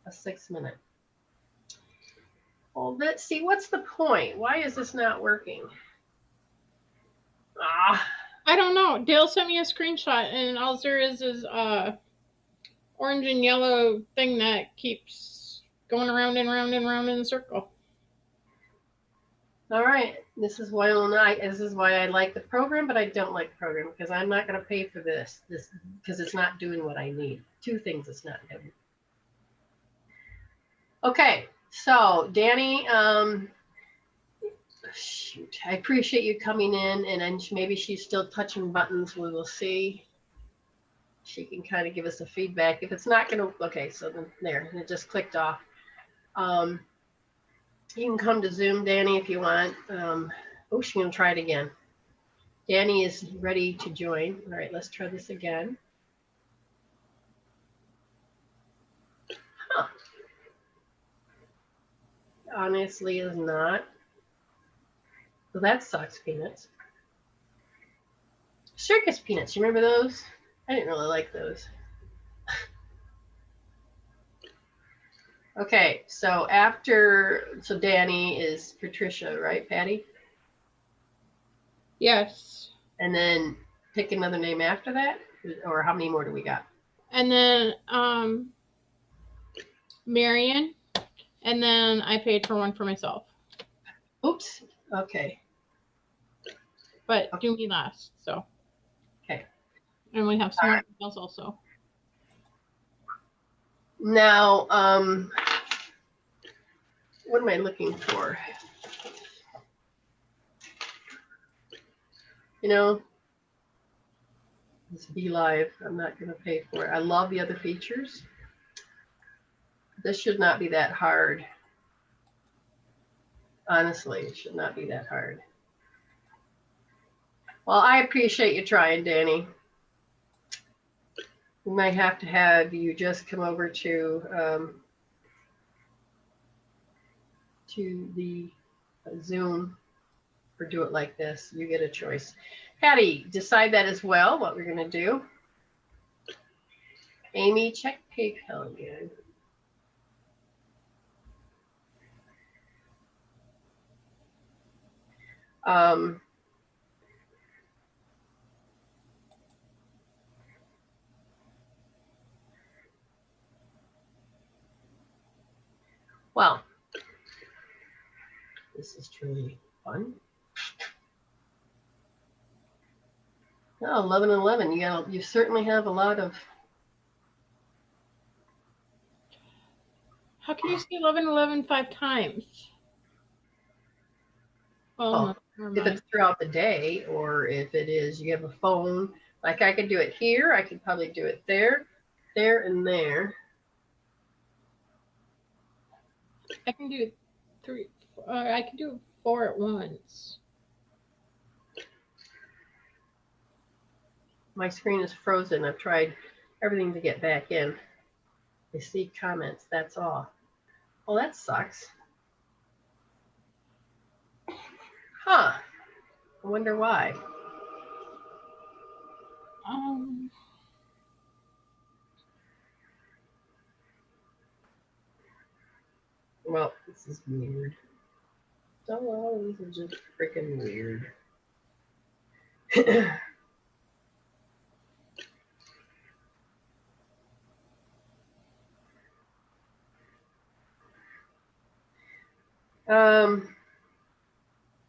a 6-minute. Well, let's see, what's the point? Why is this not working? I don't know. Dale sent me a screenshot, and all there is orange and yellow thing that keeps going around and around and around in a circle. All right. This is why I like the program, but I don't like the program because I'm not going to pay for this because it's not doing what I need. Two things it's not doing. Okay. So Danny, shoot, I appreciate you coming in, and then maybe she's still touching buttons. We will see. She can kind of give us a feedback. If it's not going to, okay, so then there, it just clicked off. You can come to Zoom, Danny, if you want. Oh, she's going to try it again. Danny is ready to join. All right, let's try this again. Huh. Honestly is not. So that sucks, Peanuts. Circus Peanuts, you remember those? I didn't really like those. Okay, so Danny is Patricia, right, Patty? Yes. And then pick another name after that? Or how many more do we got? And then Marion. And then I paid for one for myself. Oops. Okay. But do me last, so. Okay. And we have some more emails also. Now, what am I looking for? You know, this Be Live, I'm not going to pay for it. I love the other features. This should not be that hard. Honestly, it should not be that hard. Well, I appreciate you trying, Danny. We might have to have you just come over to the Zoom or do it like this. You get a choice. Patty, decide that as well, what we're going to do. Amy, check PayPal again. Well, this is truly fun. Oh, 11 and 11. You certainly have a lot of. How can you say 11, 11 5 times? Well, no, if it's throughout the day, or if it is you have a phone, like I could do it here, I could probably do it there, there, and there. I can do 3. I can do 4 at once. My screen is frozen. I've tried everything to get back in. I see comments. That's all. Well, that sucks. Huh. I wonder why. Well, this is weird. Oh, these are just freaking weird.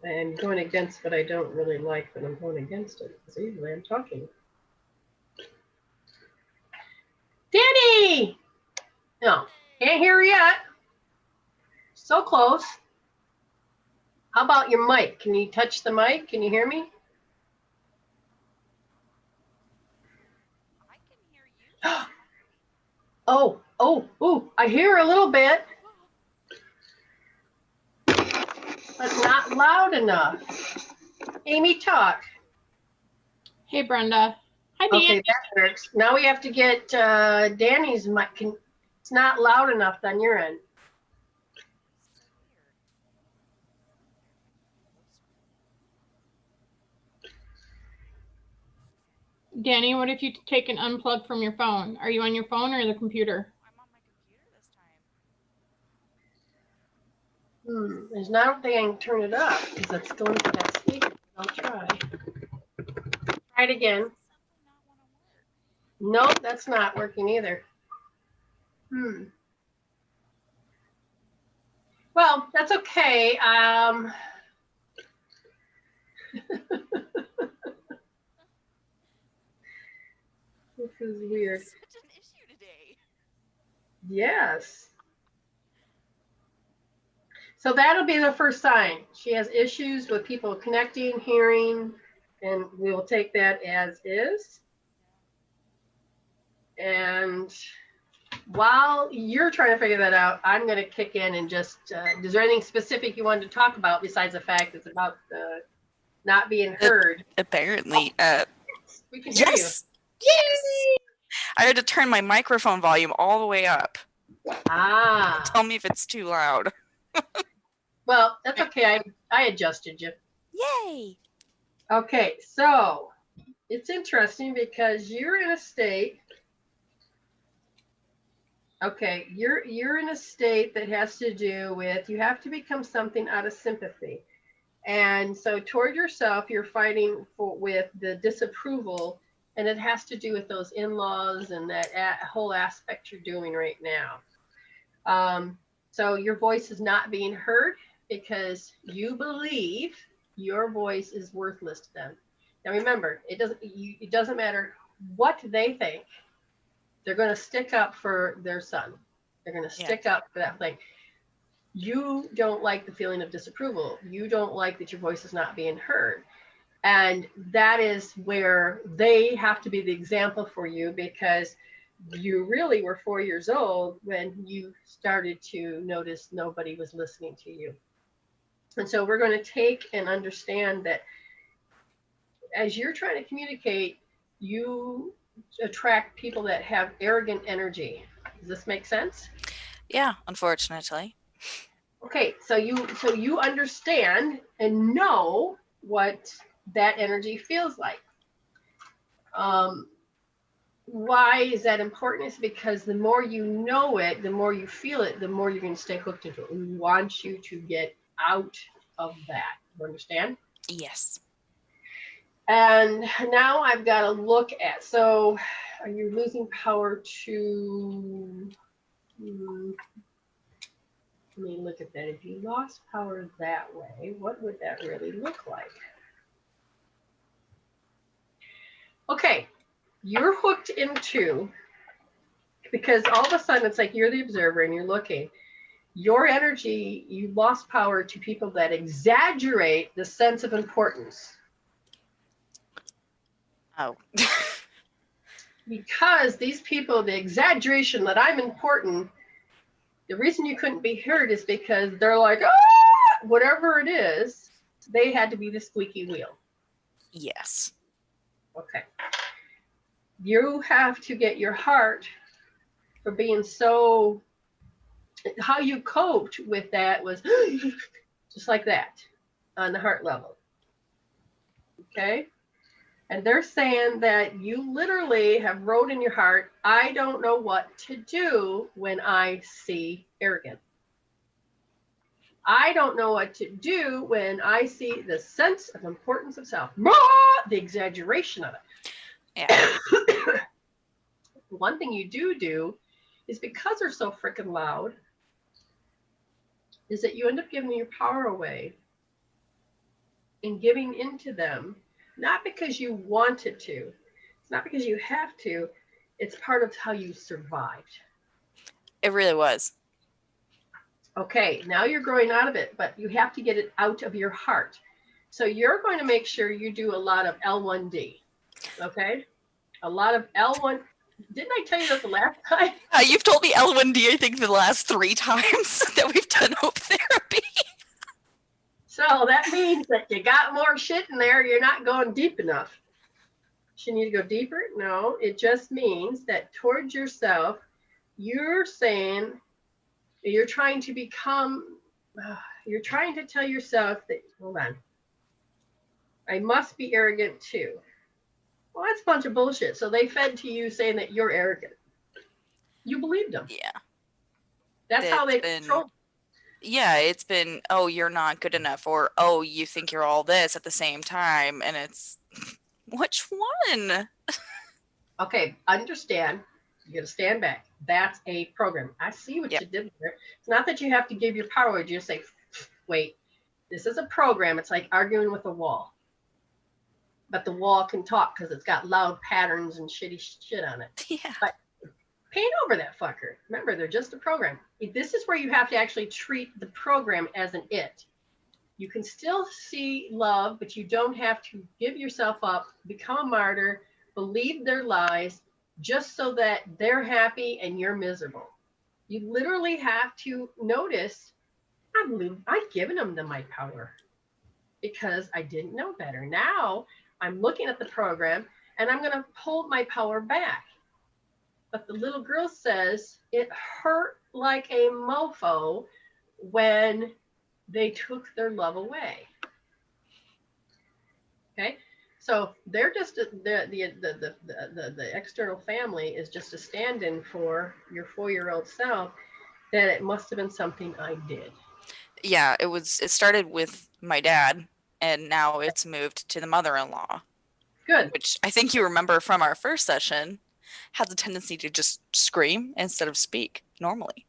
I'm going against what I don't really like, but I'm going against it because usually I'm talking. Danny! No, can't hear yet. So close. How about your mic? Can you touch the mic? Can you hear me? I can hear you. Oh, I hear a little bit. But not loud enough. Amy, talk. Hey, Brenda. Hi, Danny. Okay, that works. Now we have to get Danny's mic. It's not loud enough on your end. Danny, what if you take an unplug from your phone? Are you on your phone or the computer? I'm on my computer this time. There's not a thing I can turn it up because it's going to that speaker. I'll try. Try it again. No, that's not working either. Well, that's okay. This is weird. Such an issue today. Yes. So that'll be the first sign. She has issues with people connecting, hearing, and we will take that as is. And while you're trying to figure that out, I'm going to kick in and just, is there anything specific you wanted to talk about besides the fact it's about not being heard? Apparently. We can hear you. Yes. Yay! I had to turn my microphone volume all the way up. Ah. Tell me if it's too loud. Well, that's okay. I adjusted you. Yay! Okay, so it's interesting because you're in a state. Okay, you're in a state that has to do with you have to become something out of sympathy, and so toward yourself you're fighting with the disapproval, and it has to do with those in-laws and that whole aspect you're doing right now. So your voice is not being heard because you believe your voice is worthless to them. Now remember, it doesn't matter what they think. They're going to stick up for their son. They're going to stick up for that thing. You don't like the feeling of disapproval. You don't like that your voice is not being heard. And that is where they have to be the example for you, because you really were 4 years old when you started to notice nobody was listening to you. And so we're going to take and understand that as you're trying to communicate, you attract people that have arrogant energy. Does this make sense? Yeah, unfortunately. Okay, so you understand and know what that energy feels like. Why is that important? Is because the more you know it, the more you feel it, the more you're going to stay hooked into it. We want you to get out of that. You understand? Yes. And now I've got to look at, so are you losing power to, let me look at that. If you lost power that way, what would that really look like? Okay, you're hooked into, because all of a sudden it's like you're the observer and you're looking. Your energy, you lost power to people that exaggerate the sense of importance. Oh. Because these people, the exaggeration that I'm important, the reason you couldn't be heard is because they're like, ah, whatever it is, they had to be the squeaky wheel. Yes. Okay. You have to get your heart for being so, how you coped with that was just like that on the heart level. Okay. And they're saying that you literally have wrote in your heart, I don't know what to do when I see arrogance. I don't know what to do when I see the sense of importance of self. The exaggeration of it. Yeah. One thing you do is because they're so freaking loud, is that you end up giving your power away and giving into them. Not because you wanted to. It's not because you have to. It's part of how you survived. It really was. Okay, now you're growing out of it, but you have to get it out of your heart. So you're going to make sure you do a lot of L1D. Okay? A lot of L1. Didn't I tell you that the last time? You've told me L1D, I think, the last 3 times that we've done hope therapy. So that means that you got more shit in there. You're not going deep enough. You need to go deeper? No, it just means that towards yourself, you're saying, you're trying to become, you're trying to tell yourself that, hold on, I must be arrogant too. Well, that's a bunch of bullshit. So they fed to you saying that you're arrogant. You believed them. Yeah. That's how they control. Yeah, it's been, oh, you're not good enough, or, oh, you think you're all this at the same time, and it's, Which one? Okay, understand. You got to stand back. That's a program. I see what Yep. you did there. It's not that you have to give your power. You just say, wait, this is a program. It's like arguing with a wall. But the wall can talk because it's got loud patterns and shitty shit on it. Yeah. But paint over that fucker. Remember, they're just a program. This is where you have to actually treat the program as an it. You can still see love, but you don't have to give yourself up, become a martyr, believe their lies, just so that they're happy and you're miserable. You literally have to notice, I've given them my power because I didn't know better. Now I'm looking at the program and I'm going to hold my power back. But the little girl says it hurt like a mofo when they took their love away. Okay, so they're just the external family is just a stand-in for your 4-year-old self. That it must have been something I did. Yeah, it started with my dad, and now it's moved to the mother-in-law. Good. Which I think you remember from our first session has a tendency to just scream instead of speak normally.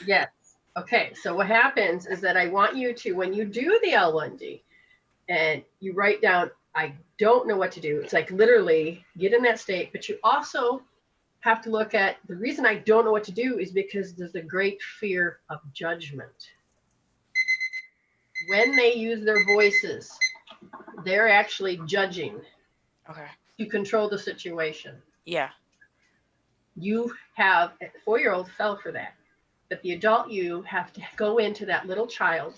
Yes. Okay, so what happens is that I want you to, when you do the L1D and you write down, I don't know what to do. It's like literally get in that state, but you also have to look at the reason I don't know what to do is because there's a great fear of judgment. When they use their voices, they're actually judging to control the situation. Yeah. You have, a 4-year-old fell for that. But the adult you have to go into that little child.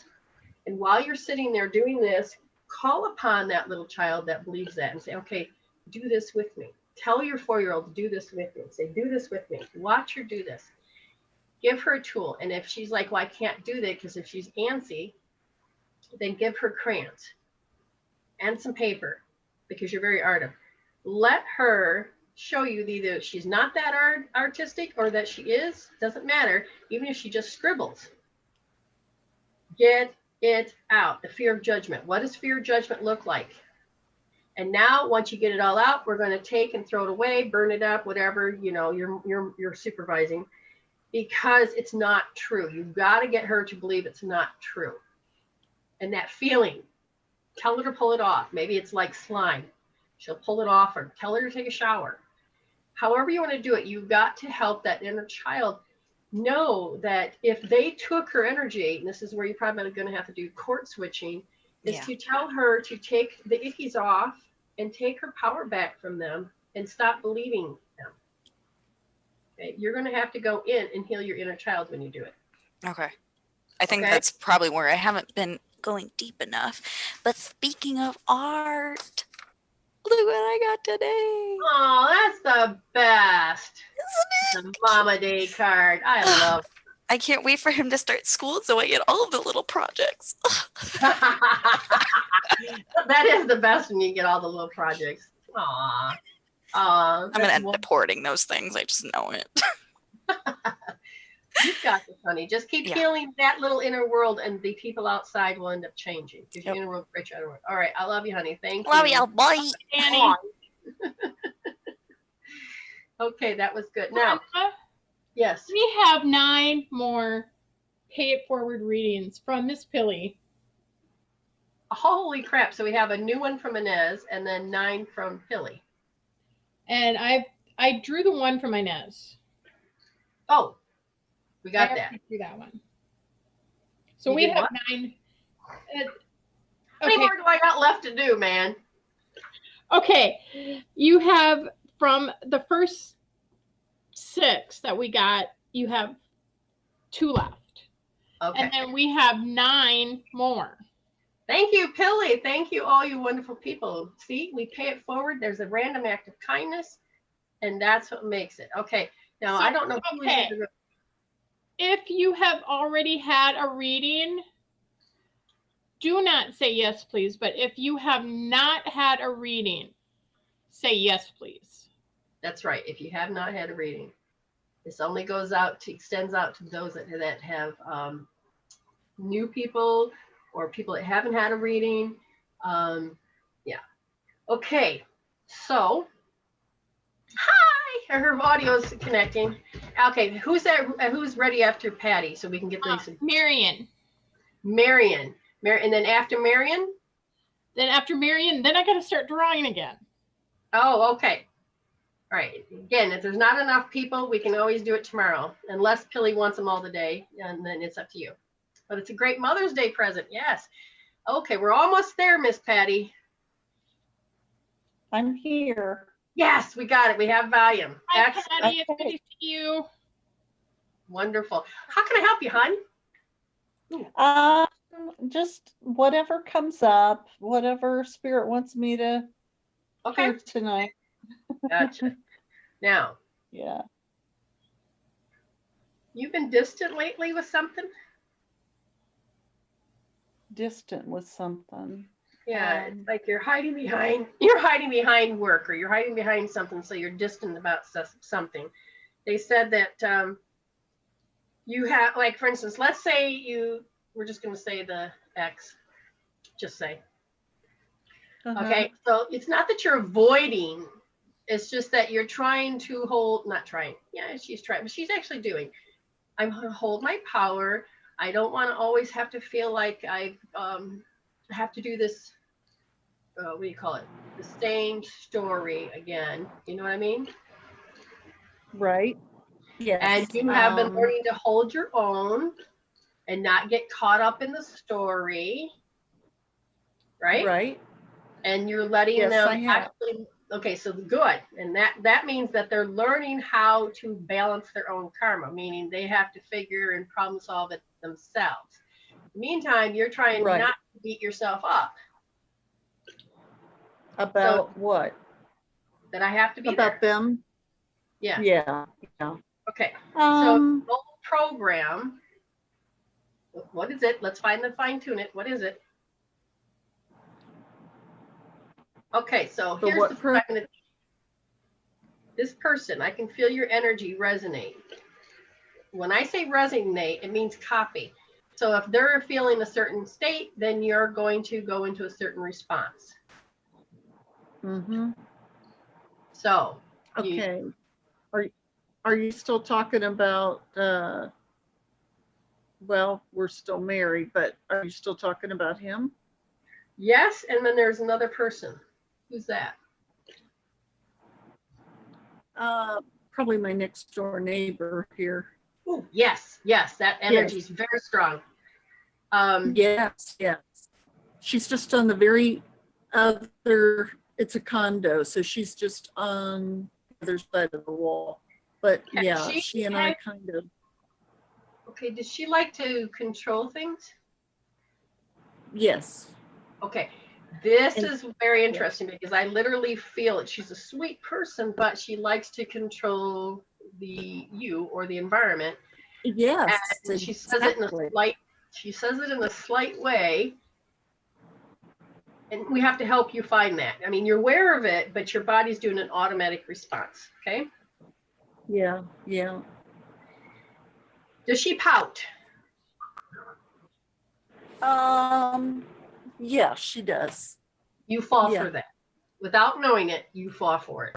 And while you're sitting there doing this, call upon that little child that believes that and say, okay, do this with me. Tell your 4-year-old to do this with me. Say, do this with me. Watch her do this. Give her a tool. And if she's like, well, I can't do that because if she's antsy, then give her crayons and some paper because you're very artive. Let her show you either she's not that artistic or that she is, doesn't matter, even if she just scribbles. Get it out. The fear of judgment. What does fear of judgment look like? And now once you get it all out, we're going to take and throw it away, burn it up, whatever, you know, you're supervising, because it's not true. You've got to get her to believe it's not true. And that feeling, tell her to pull it off. Maybe it's like slime. She'll pull it off, or tell her to take a shower. However you want to do it, you've got to help that inner child know that if they took her energy, and this is where you're probably going to have to do court switching, is to tell her to take the ickies off and take her power back from them and stop believing them. Okay? You're going to have to go in and heal your inner child when you do it. Okay. I think that's probably where I haven't been going deep enough. But speaking of art, look what I got today. Oh, that's the best. Isn't it? The Mama Day card. I love it. I can't wait for him to start school so I get all of the little projects. That is the best when you get all the little projects. Aww. I'm going to end up hoarding those things. I just know it. You've got this, honey. Just keep healing that little inner world, and the people outside will end up changing. Because your inner world creates your outer world. All right. I love you, honey. Thank you. Love you. Bye. Annie. Okay, that was good. Now, yes. We have 9 more pay it forward readings from Miss Pilly. Holy crap. So we have a new one from Inez and then 9 from Pilly. And I drew the one from Inez. Oh, we got that. Drew that one. So we have 9. How many more do I got left to do, man? Okay. You have from the first 6 that we got, you have 2 left. Okay. And then we have 9 more. Thank you, Pilly. Thank you, all you wonderful people. See, we pay it forward. There's a random act of kindness, and that's what makes it. Okay. Now, I don't know who If you have already had a reading, do not say yes, please. But if you have not had a reading, say yes, please. That's right. If you have not had a reading, this only goes out to, extends out to those that have new people or people that haven't had a reading. Yeah. Okay. So, hi, her audio's connecting. Okay, who's that? Who's ready after Patty so we can get these? Marion. Marion. And then after Marion? Then after Marion, then I got to start drawing again. Oh, okay. All right. Again, if there's not enough people, we can always do it tomorrow, unless Pilly wants them all today, and then it's up to you. But it's a great Mother's Day present. Yes. Okay, we're almost there, Miss Patty. I'm here. Yes, we got it. We have volume. Hi, Patty. It's good to see you. Wonderful. How can I help you, hon? Just whatever comes up, whatever spirit wants me to hear tonight. Gotcha. Now. Yeah. You've been distant lately with something? Distant with something. Yeah, it's like you're hiding behind work, or you're hiding behind something, so you're distant about something. They said that you have, like, for instance, let's say we're just going to say the X, just say. Okay, so it's not that you're avoiding, it's just that you're trying to hold, not trying, yeah, she's trying, but she's actually doing. I'm going to hold my power. I don't want to always have to feel like I have to do this, what do you call it? The same story again. You know what I mean? Right. Yes. And you have been learning to hold your own and not get caught up in the story. Right? Right. And you're letting them actually, okay, so good. And that means that they're learning how to balance their own karma, meaning they have to figure and problem solve it themselves. In the meantime, you're trying not to beat yourself up. About what? That I have to be about there. Them? Yeah. Yeah. Okay. So the whole program, what is it? Let's fine tune it. What is it? Okay, so here's what I'm gonna do. This person, I can feel your energy resonate. When I say resonate, it means copy. So if they're feeling a certain state, then you're going to go into a certain response. Mm-hmm. So. Okay. Are you still talking about, well, we're still married, but are you still talking about him? Yes, and then there's another person. Who's that? Probably my next door neighbor here. Oh, yes, that energy is very strong. Yes. She's just on the very other, it's a condo, so she's just on the other side of the wall. But yeah, she and I kind of. Okay, does she like to control things? Yes. Okay, this is very interesting because I literally feel it. She's a sweet person, but she likes to control you or the environment. Yes. And she says it in a slight way. And we have to help you find that. I mean, you're aware of it, but your body's doing an automatic response. Okay. Yeah. Does she pout? Yeah, she does. You fall for that. Without knowing it, you fall for it.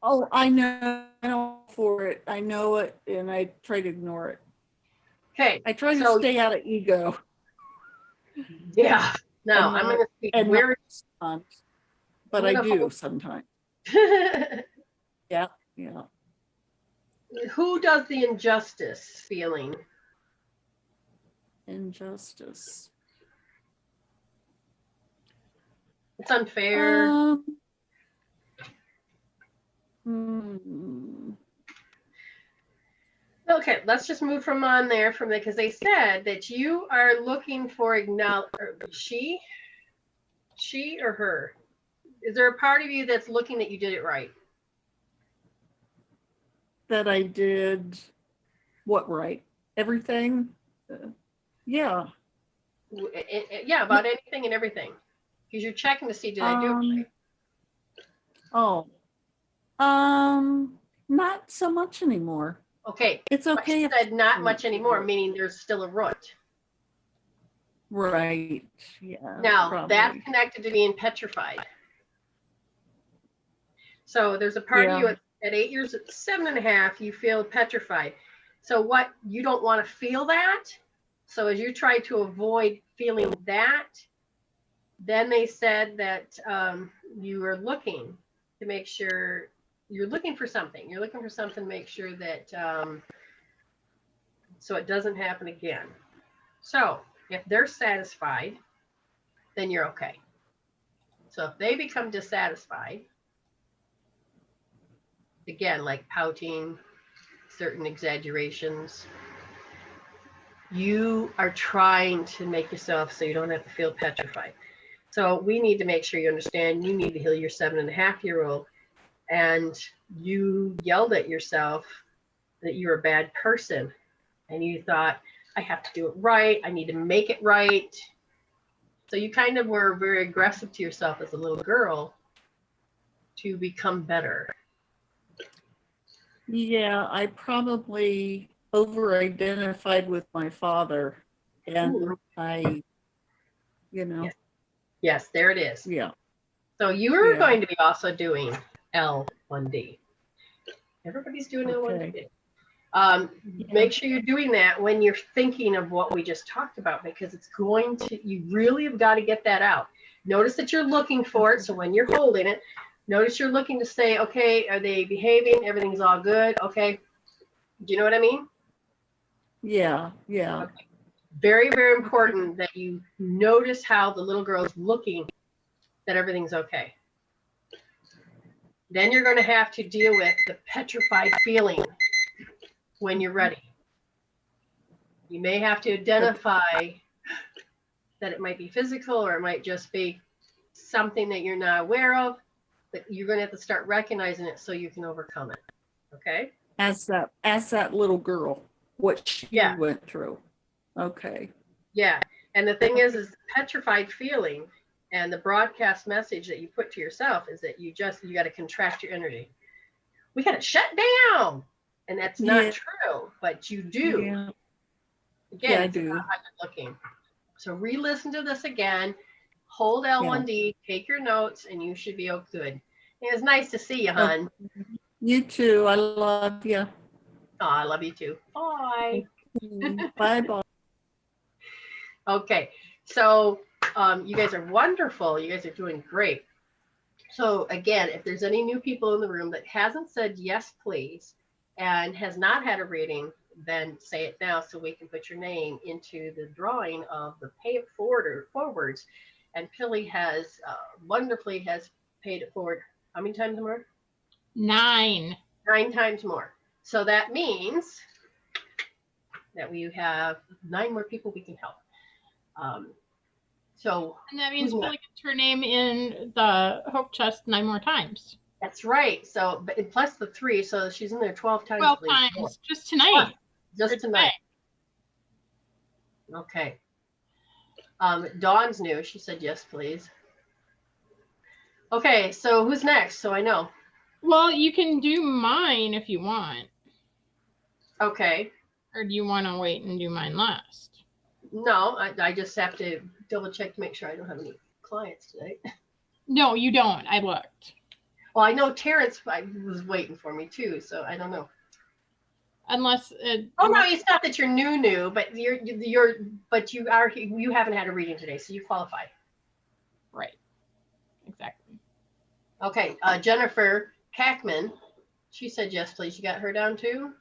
Oh, I know for it. I know it, and I try to ignore it. Okay. I try to stay out of ego. Yeah. No, I'm going to speak very. But I do sometimes. Yeah. Who does the injustice feeling? Injustice. It's unfair. Okay, let's just move from there because they said that you are looking for she or her. Is there a part of you that's looking that you did it right? That I did what right? Everything? Yeah. Yeah, about anything and everything. Because you're checking to see, did I do it right? Not so much anymore. Okay. It's okay. You said not much anymore, meaning there's still a root. Right. Yeah. Now, probably. that's connected to being petrified. So there's a part of you Yeah. at 8 years, at 7.5, you feel petrified. So what, you don't want to feel that. So as you try to avoid feeling that, then they said that you are looking to make sure you're looking for something. You're looking for something to make sure that so it doesn't happen again. So if they're satisfied, then you're okay. So if they become dissatisfied, again, like pouting, certain exaggerations, you are trying to make yourself so you don't have to feel petrified. So we need to make sure you understand you need to heal your 7.5-year-old, and you yelled at yourself that you're a bad person and you thought, I have to do it right. I need to make it right. So you kind of were very aggressive to yourself as a little girl to become better. Yeah, I probably over-identified with my father, and Ooh. I, you know, Yes. Yes, there it is. yeah. So you are Yeah. going to be also doing L1D. Everybody's doing Okay. L1D. Make sure you're doing that when you're thinking of what we just talked about, because it's going to, you really have got to get that out. Notice that you're looking for it. So when you're holding it, notice you're looking to say, okay, are they behaving? Everything's all good. Okay. Do you know what I mean? Yeah, yeah. Okay. Very, very important that you notice how the little girl is looking, that everything's okay. Then you're going to have to deal with the petrified feeling when you're ready. You may have to identify that it might be physical, or it might just be something that you're not aware of, but you're going to have to start recognizing it so you can overcome it. Okay? Ask that little girl what she Yeah. went through. Okay. Yeah. And the thing is the petrified feeling and the broadcast message that you put to yourself is that you got to contract your energy. We got to shut down. And that's not true, but you do. Yeah. Again, Yeah, I it's do. about how you're looking. So re-listen to this again. Hold L1D, take your notes, and you should be all good. It was nice to see you, hon. You too. I love you. Oh, I love you too. Bye. Bye-bye. Okay, so you guys are wonderful. You guys are doing great. So again, if there's any new people in the room that hasn't said yes, please, and has not had a reading, then say it now so we can put your name into the drawing of the pay it forwards. And Pilly has wonderfully has paid it forward. How many times more? 9. 9 times more. So that means that we have 9 more people we can help. And that means Billy gets her name in the hope chest 9 more times. That's right. So, but plus the 3, so she's in there 12 times. 12 times just tonight. Just tonight. Okay. Dawn's new. She said yes, please. Okay, so who's next? So I know. Well, you can do mine if you want. Okay. Or do you want to wait and do mine last? No, I just have to double check to make sure I don't have any clients today. No, you don't. I looked. Well, I know Terrence was waiting for me too, so I don't know. Unless no, it's not that you're new, but you haven't had a reading today, so you qualify. Right. Exactly. Okay, Jennifer Kackman, she said yes, please. You got her down too?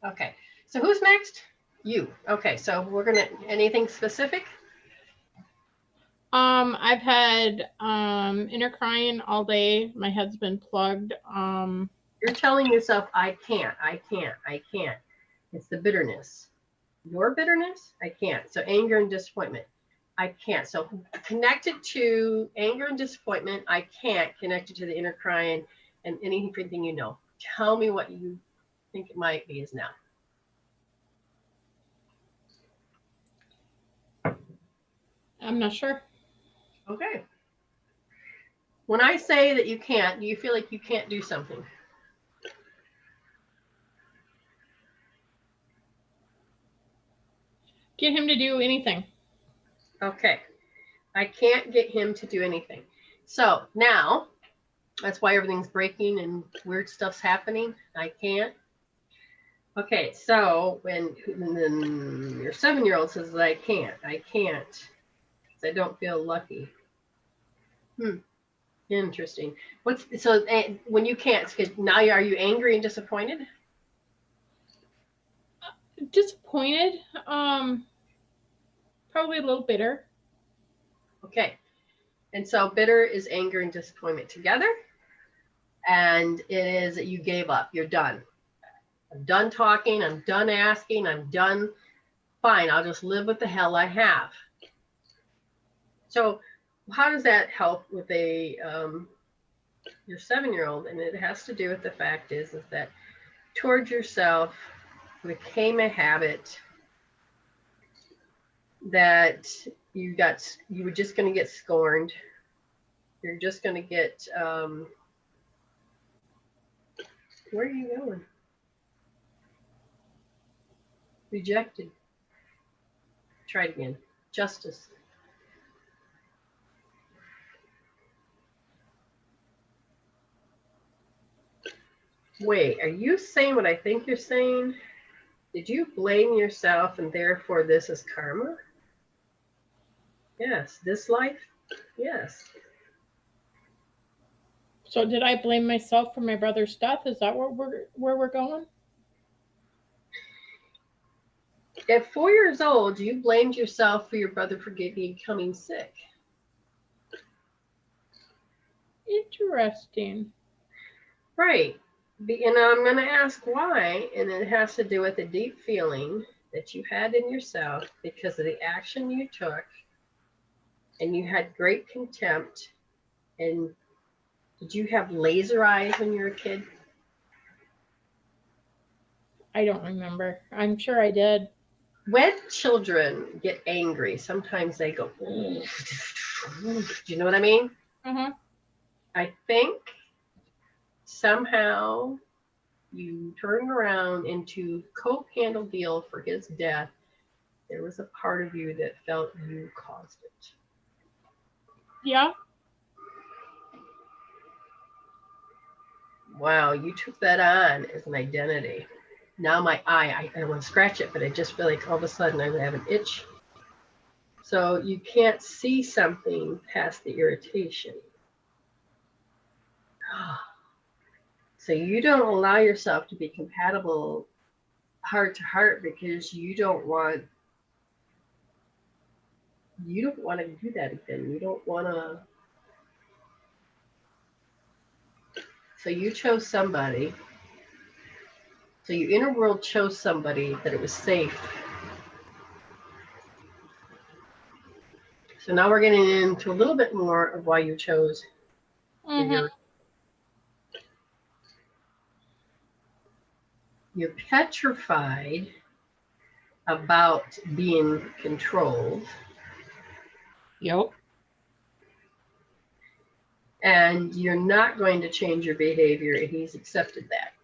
Okay, so who's next? You. Okay, so we're gonna, anything specific? I've had inner crying all day. My head's been plugged. You're telling yourself, I can't. It's the bitterness. Your bitterness, I can't. So anger and disappointment, I can't. So connected to anger and disappointment, I can't. Connected to the inner crying and anything you know. Tell me what you think it might be is now. I'm not sure. Okay. When I say that you can't, do you feel like you can't do something? Get him to do anything. Okay. I can't get him to do anything. So now, that's why everything's breaking and weird stuff's happening. I can't. Okay, so when your 7-year-old says that I can't, because I don't feel lucky. Interesting. When you can't, now are you angry and disappointed? Disappointed. Probably a little bitter. Okay. And so bitter is anger and disappointment together. And it is that you gave up. You're done. I'm done talking. I'm done asking. I'm done. Fine. I'll just live with the hell I have. So how does that help with your 7-year-old? And it has to do with the fact is that towards yourself became a habit that you were just going to get scorned. You're just going to get, where are you going? Rejected. Try it again. Justice. Wait, are you saying what I think you're saying? Did you blame yourself and therefore this is karma? Yes. This life? Yes. So did I blame myself for my brother's death? Is that where we're going? At 4 years old, you blamed yourself for your brother becoming sick. Interesting. Right. And I'm going to ask why, and it has to do with a deep feeling that you had in yourself because of the action you took, and you had great contempt. And did you have laser eyes when you were a kid? I don't remember. I'm sure I did. When children get angry, sometimes they go, do you know what I mean? Mm-hmm. I think somehow you turned around into Coke handle deal for his death. There was a part of you that felt you caused it. Yeah. Wow, you took that on as an identity. Now my eye, I want to scratch it, but I just feel like all of a sudden I have an itch. So you can't see something past the irritation. So you don't allow yourself to be compatible heart to heart because you don't want to do that again. You don't want to. So you chose somebody. So your inner world chose somebody that it was safe. So now we're getting into a little bit more of why you chose you're petrified about being controlled. Yep. And you're not going to change your behavior, and he's accepted that.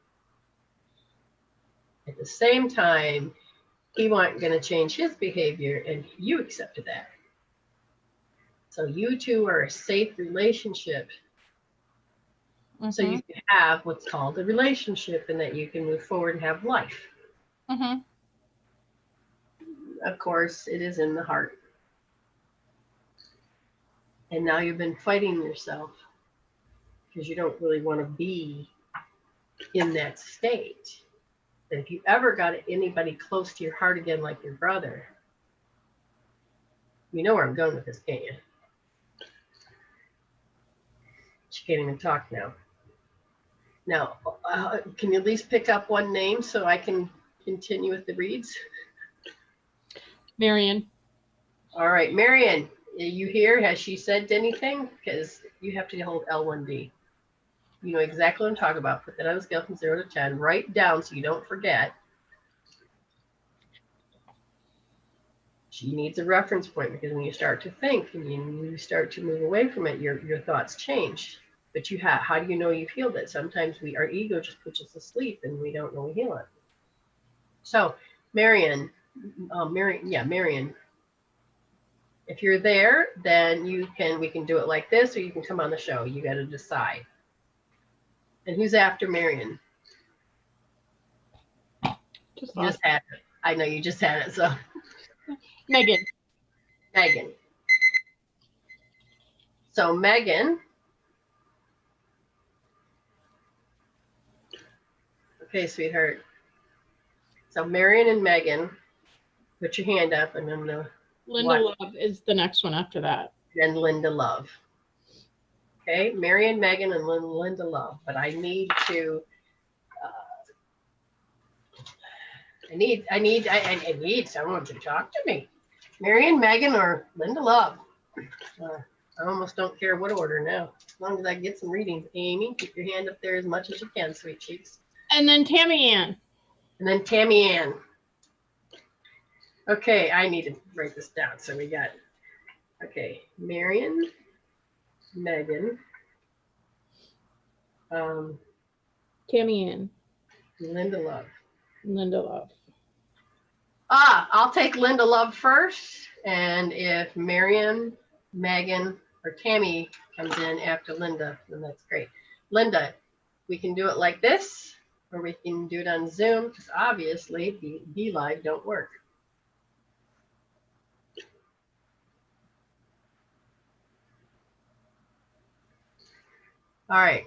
At the same time, he wasn't going to change his behavior, and you accepted that. So you two are a safe relationship. Mm-hmm. So you can have what's called a relationship, and that you can move forward and have life. Mm-hmm. Of course, it is in the heart. And now you've been fighting yourself because you don't really want to be in that state. And if you ever got anybody close to your heart again, like your brother, you know where I'm going with this, can't you? She can't even talk now. Now, can you at least pick up one name so I can continue with the reads? Marion. All right, Marion, are you here? Has she said anything? Because you have to hold L1D. You know exactly what I'm talking about. Put that on a scale from 0 to 10. Write down so you don't forget. She needs a reference point because when you start to think and you start to move away from it, your thoughts change. But how do you know you've healed it? Sometimes our ego just puts us to sleep and we don't know we heal it. So Marion, Marion. If you're there, then we can do it like this, or you can come on the show. You got to decide. And who's after Marion? Just had it. I know you just had it, so. Megan. Megan. So Megan. Okay, sweetheart. So Marion and Megan, put your hand up, and I'm gonna. Linda Love is the next one after that. And Linda Love. Okay, Marion, Megan, and Linda Love. But I need to. I need someone to talk to me. Marion, Megan, or Linda Love. I almost don't care what order now, as long as I get some readings. Amy, keep your hand up there as much as you can, sweet cheeks. And then Tammy Ann. And then Tammy Ann. Okay, I need to write this down. So we got, okay, Marion, Megan, Tammy Ann. Linda Love. Linda Love. I'll take Linda Love first. And if Marion, Megan, or Tammy comes in after Linda, then that's great. Linda, we can do it like this, or we can do it on Zoom, because obviously Be Live don't work. All right.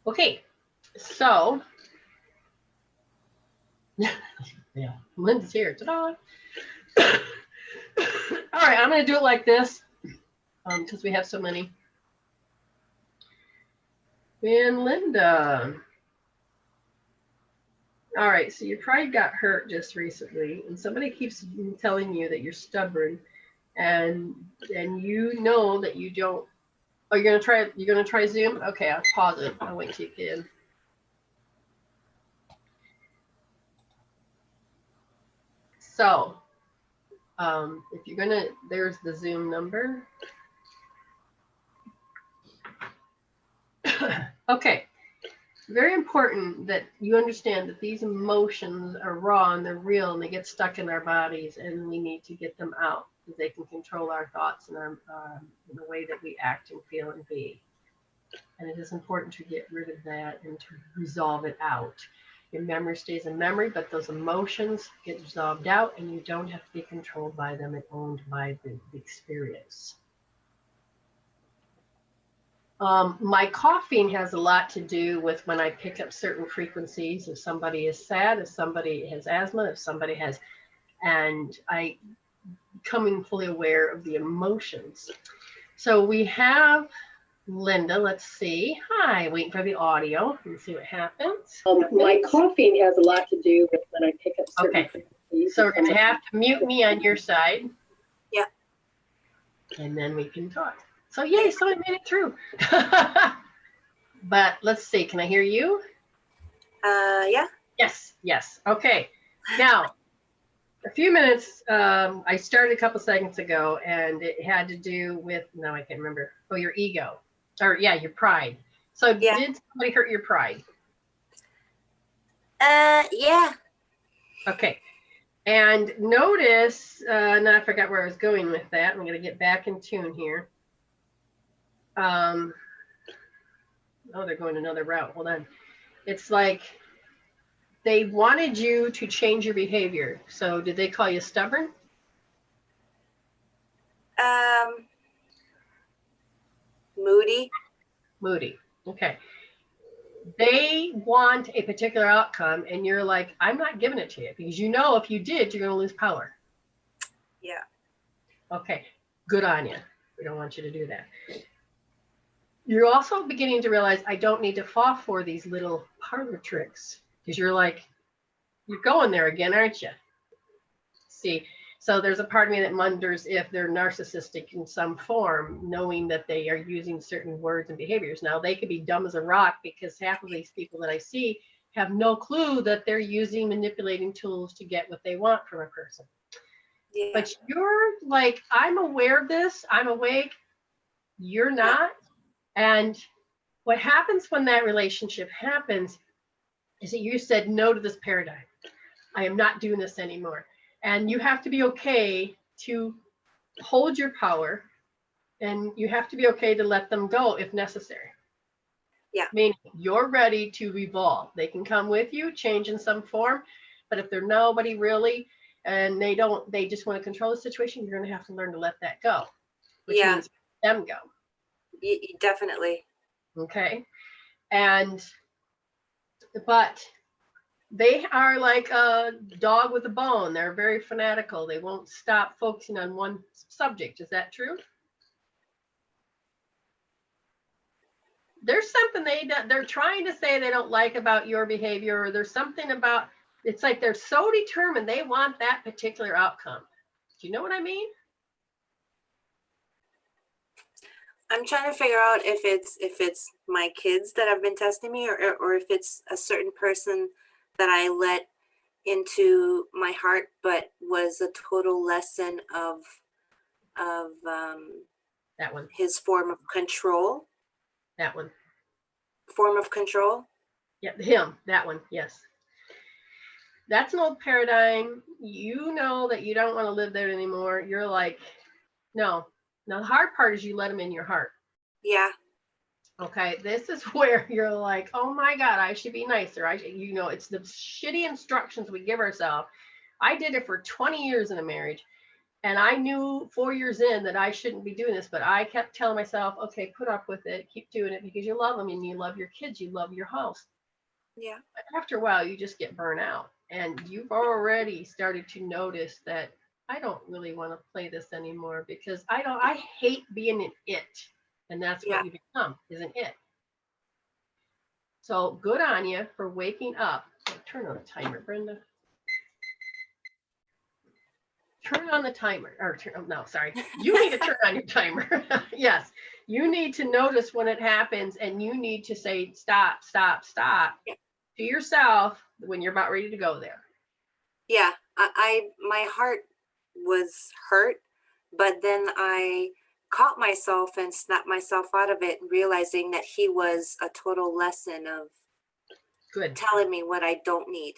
Okay, so yeah, Linda's here. Ta-da! All right, I'm going to do it like this because we have so many. And Linda. All right, so your pride got hurt just recently, and somebody keeps telling you that you're stubborn, and you know that you don't. Oh, you're gonna try Zoom? Okay, I'll pause it. I'll wait till you get in. So, if you're gonna, there's the Zoom number. Okay, very important that you understand that these emotions are raw and they're real and they get stuck in our bodies, and we need to get them out because they can control our thoughts and our in the way that we act and feel and be. And it is important to get rid of that and to resolve it out. Your memory stays in memory, but those emotions get resolved out, and you don't have to be controlled by them and owned by the experience. My coughing has a lot to do with when I pick up certain frequencies. If somebody is sad, if somebody has asthma, if somebody has, and I becoming fully aware of the emotions. So we have Linda, let's see. Hi, waiting for the audio. Let's see what happens. My coughing has a lot to do with when I pick up certain frequencies. So we're going to have to mute me on your side. Yeah. And then we can talk. So yay, somebody made it through. But let's see, can I hear you? Yeah. Yes. Okay. Now, a few minutes, I started a couple seconds ago, and it had to do with, no, I can't remember. Oh, your ego. Or yeah, your pride. So yeah. Did somebody hurt your pride? Yeah. Okay. And notice, now I forgot where I was going with that. I'm going to get back in tune here. Oh, they're going another route. Hold on. It's like they wanted you to change your behavior. So did they call you stubborn? Moody. Okay. They want a particular outcome, and you're like, I'm not giving it to you, because you know if you did, you're going to lose power. Yeah. Okay. Good on you. We don't want you to do that. You're also beginning to realize I don't need to fall for these little parlor tricks, because you're like, you're going there again, aren't you? See, so there's a part of me that wonders if they're narcissistic in some form, knowing that they are using certain words and behaviors. Now, they could be dumb as a rock, because half of these people that I see have no clue that they're using manipulating tools to get what they want from a person. Yeah. But you're like, I'm aware of this. I'm awake. You're not. And what happens when that relationship happens So you said no to this paradigm. I am not doing this anymore. And you have to be okay to hold your power, and you have to be okay to let them go if necessary. Yeah. Meaning you're ready to evolve. They can come with you, change in some form, but if they're nobody really, and they just want to control the situation, you're going to have to learn to let that go, which Yeah. means let them go. Definitely. Okay. But they are like a dog with a bone. They're very fanatical. They won't stop focusing on one subject. Is that true? There's something they're trying to say they don't like about your behavior, or there's something about, it's like they're so determined they want that particular outcome. Do you know what I mean? I'm trying to figure out if it's my kids that have been testing me, or if it's a certain person that I let into my heart, but was a total lesson of that one. His form of control. That one. Form of control. Yeah, him. That one. Yes. That's an old paradigm. You know that you don't want to live there anymore. You're like, no. Now the hard part is you let him in your heart. Yeah. Okay, this is where you're like, oh my God, I should be nicer. It's the shitty instructions we give ourselves. I did it for 20 years in a marriage, and I knew 4 years in that I shouldn't be doing this, but I kept telling myself, okay, put up with it, keep doing it, because you love them and you love your kids, you love your house. Yeah. But after a while, you just get burnt out, and you've already started to notice that I don't really want to play this anymore, because I hate being an it. And that's what you become, is an it. So good on you for waking up. Turn on the timer, Brenda. Turn on the timer. You need to turn on your timer. Yes. You need to notice when it happens, and you need to say stop to yourself when you're about ready to go there. Yeah. My heart was hurt, but then I caught myself and snapped myself out of it, realizing that he was a total lesson of telling me what I don't need.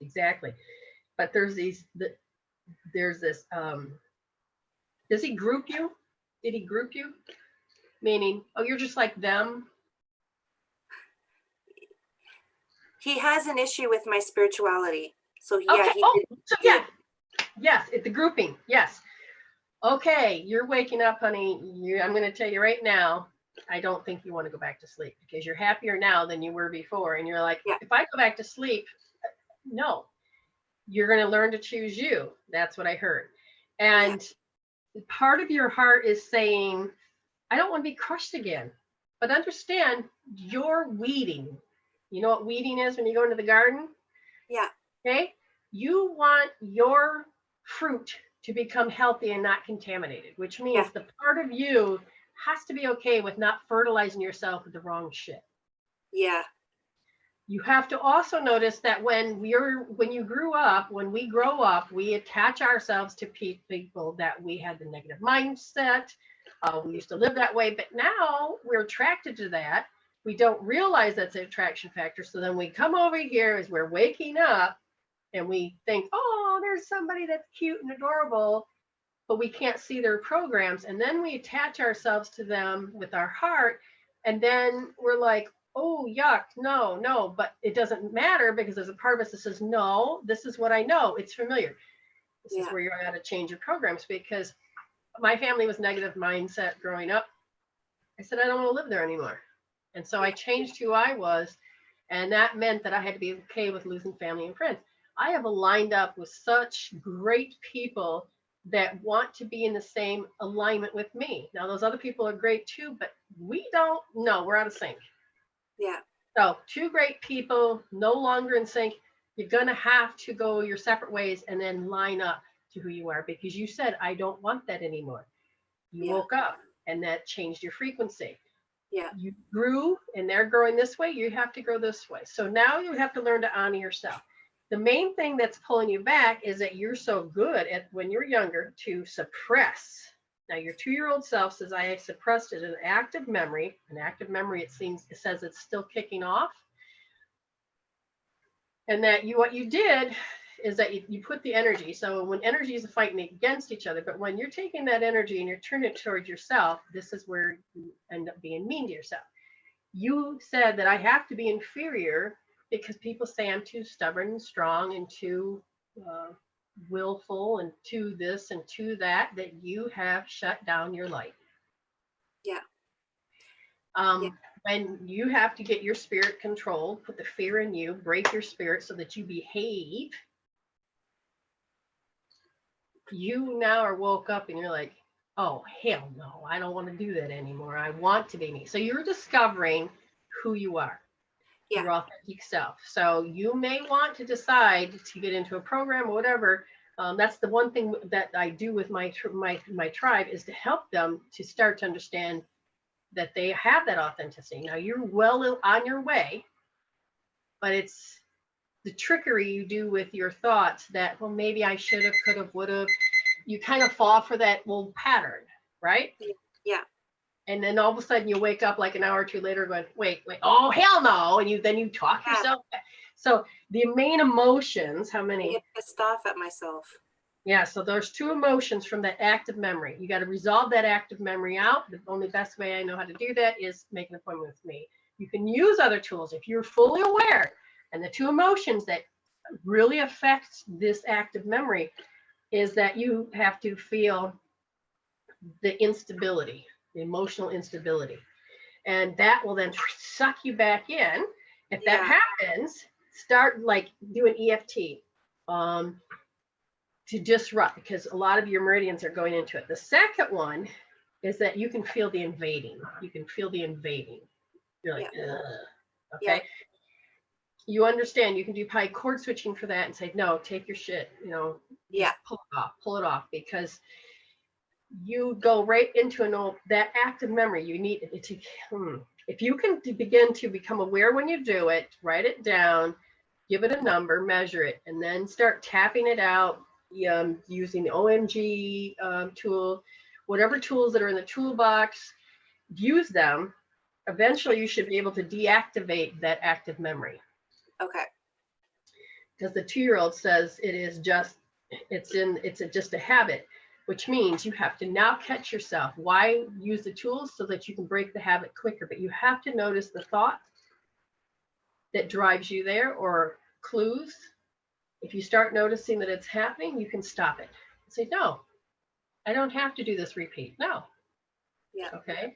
Exactly. But there's this, does he group you? Did he group you? Meaning, oh, you're just like them? He has an issue with my spirituality. So yeah, okay. Yes, it's the grouping. Yes. Okay, you're waking up, honey. I'm going to tell you right now, I don't think you want to go back to sleep, because you're happier now than you were before. And you're like, if I go back to sleep, no, you're going to learn to choose you. That's what I heard. And part of your heart is saying, I don't want to be crushed again. But understand, you're weeding. You know what weeding is when you go into the garden? Yeah. Okay. You want your fruit to become healthy and not contaminated, which means the part of you has to be okay with not fertilizing yourself with the wrong shit. Yeah. You have to also notice that when we grow up, we attach ourselves to people that we had the negative mindset. We used to live that way, but now we're attracted to that. We don't realize that's an attraction factor. So then we come over here as we're waking up, and we think, oh, there's somebody that's cute and adorable, but we can't see their programs. And then we attach ourselves to them with our heart. And then we're like, oh, yuck, no. But it doesn't matter, because there's a part of us that says, no, this is what I know. It's familiar. This is where you're going to change your programs, because my family was negative mindset growing up. I said, I don't want to live there anymore. And so I changed who I was. And that meant that I had to be okay with losing family and friends. I have aligned up with such great people that want to be in the same alignment with me. Now, those other people are great too, but we're out of sync. Yeah. So 2 great people, no longer in sync. You're going to have to go your separate ways and then line up to who you are, because you said, I don't want that anymore. You woke up, and that changed your frequency. Yeah. You grew, and they're growing this way. You have to grow this way. So now you have to learn to honor yourself. The main thing that's pulling you back is that you're so good at, when you're younger, to suppress. Now, your 2-year-old self says, I have suppressed it. An active memory, it says it's still kicking off. And that what you did is that you put the energy. So when energies are fighting against each other, but when you're taking that energy and you're turning it towards yourself, this is where you end up being mean to yourself. You said that I have to be inferior because people say I'm too stubborn and strong and too willful and too this and too that you have shut down your light. Yeah. When you have to get your spirit controlled, put the fear in you, break your spirit so that you behave, you now are woke up and you're like, oh, hell no, I don't want to do that anymore. I want to be me. So you're discovering who you are, your authentic self. So you may want to decide to get into a program or whatever. That's the one thing that I do with my tribe, is to help them to start to understand that they have that authenticity. Now you're well on your way, but it's the trickery you do with your thoughts that, well, maybe I should have, could have, would have. You kind of fall for that old pattern, right? Yeah. And then all of a sudden you wake up like an hour or two later going, wait, oh, hell no. And then you talk yourself back. So the main emotions, how many? I get pissed off at myself. Yeah, so there's 2 emotions from that active memory. You got to resolve that active memory out. The only best way I know how to do that is make an appointment with me. You can use other tools if you're fully aware. And the 2 emotions that really affect this active memory is that you have to feel the instability, the emotional instability. And that will then suck you back in. If that happens, start like doing EFT. To disrupt, because a lot of your meridians are going into it. The second one is that you can feel the invading. You can feel the invading. You're like, ugh. Okay. You understand you can do probably cord switching for that and say, no, take your shit, pull it off, because you go right into that active memory. You need it to, if you can begin to become aware when you do it, write it down, give it a number, measure it, and then start tapping it out. Using the OMG tool, whatever tools that are in the toolbox, use them. Eventually you should be able to deactivate that active memory. Okay. Because the 2-year-old says it's just a habit, which means you have to now catch yourself. Why use the tools? So that you can break the habit quicker, but you have to notice the thought that drives you there, or clues. If you start noticing that it's happening, you can stop it. Say, no, I don't have to do this repeat. No. Yeah. Okay.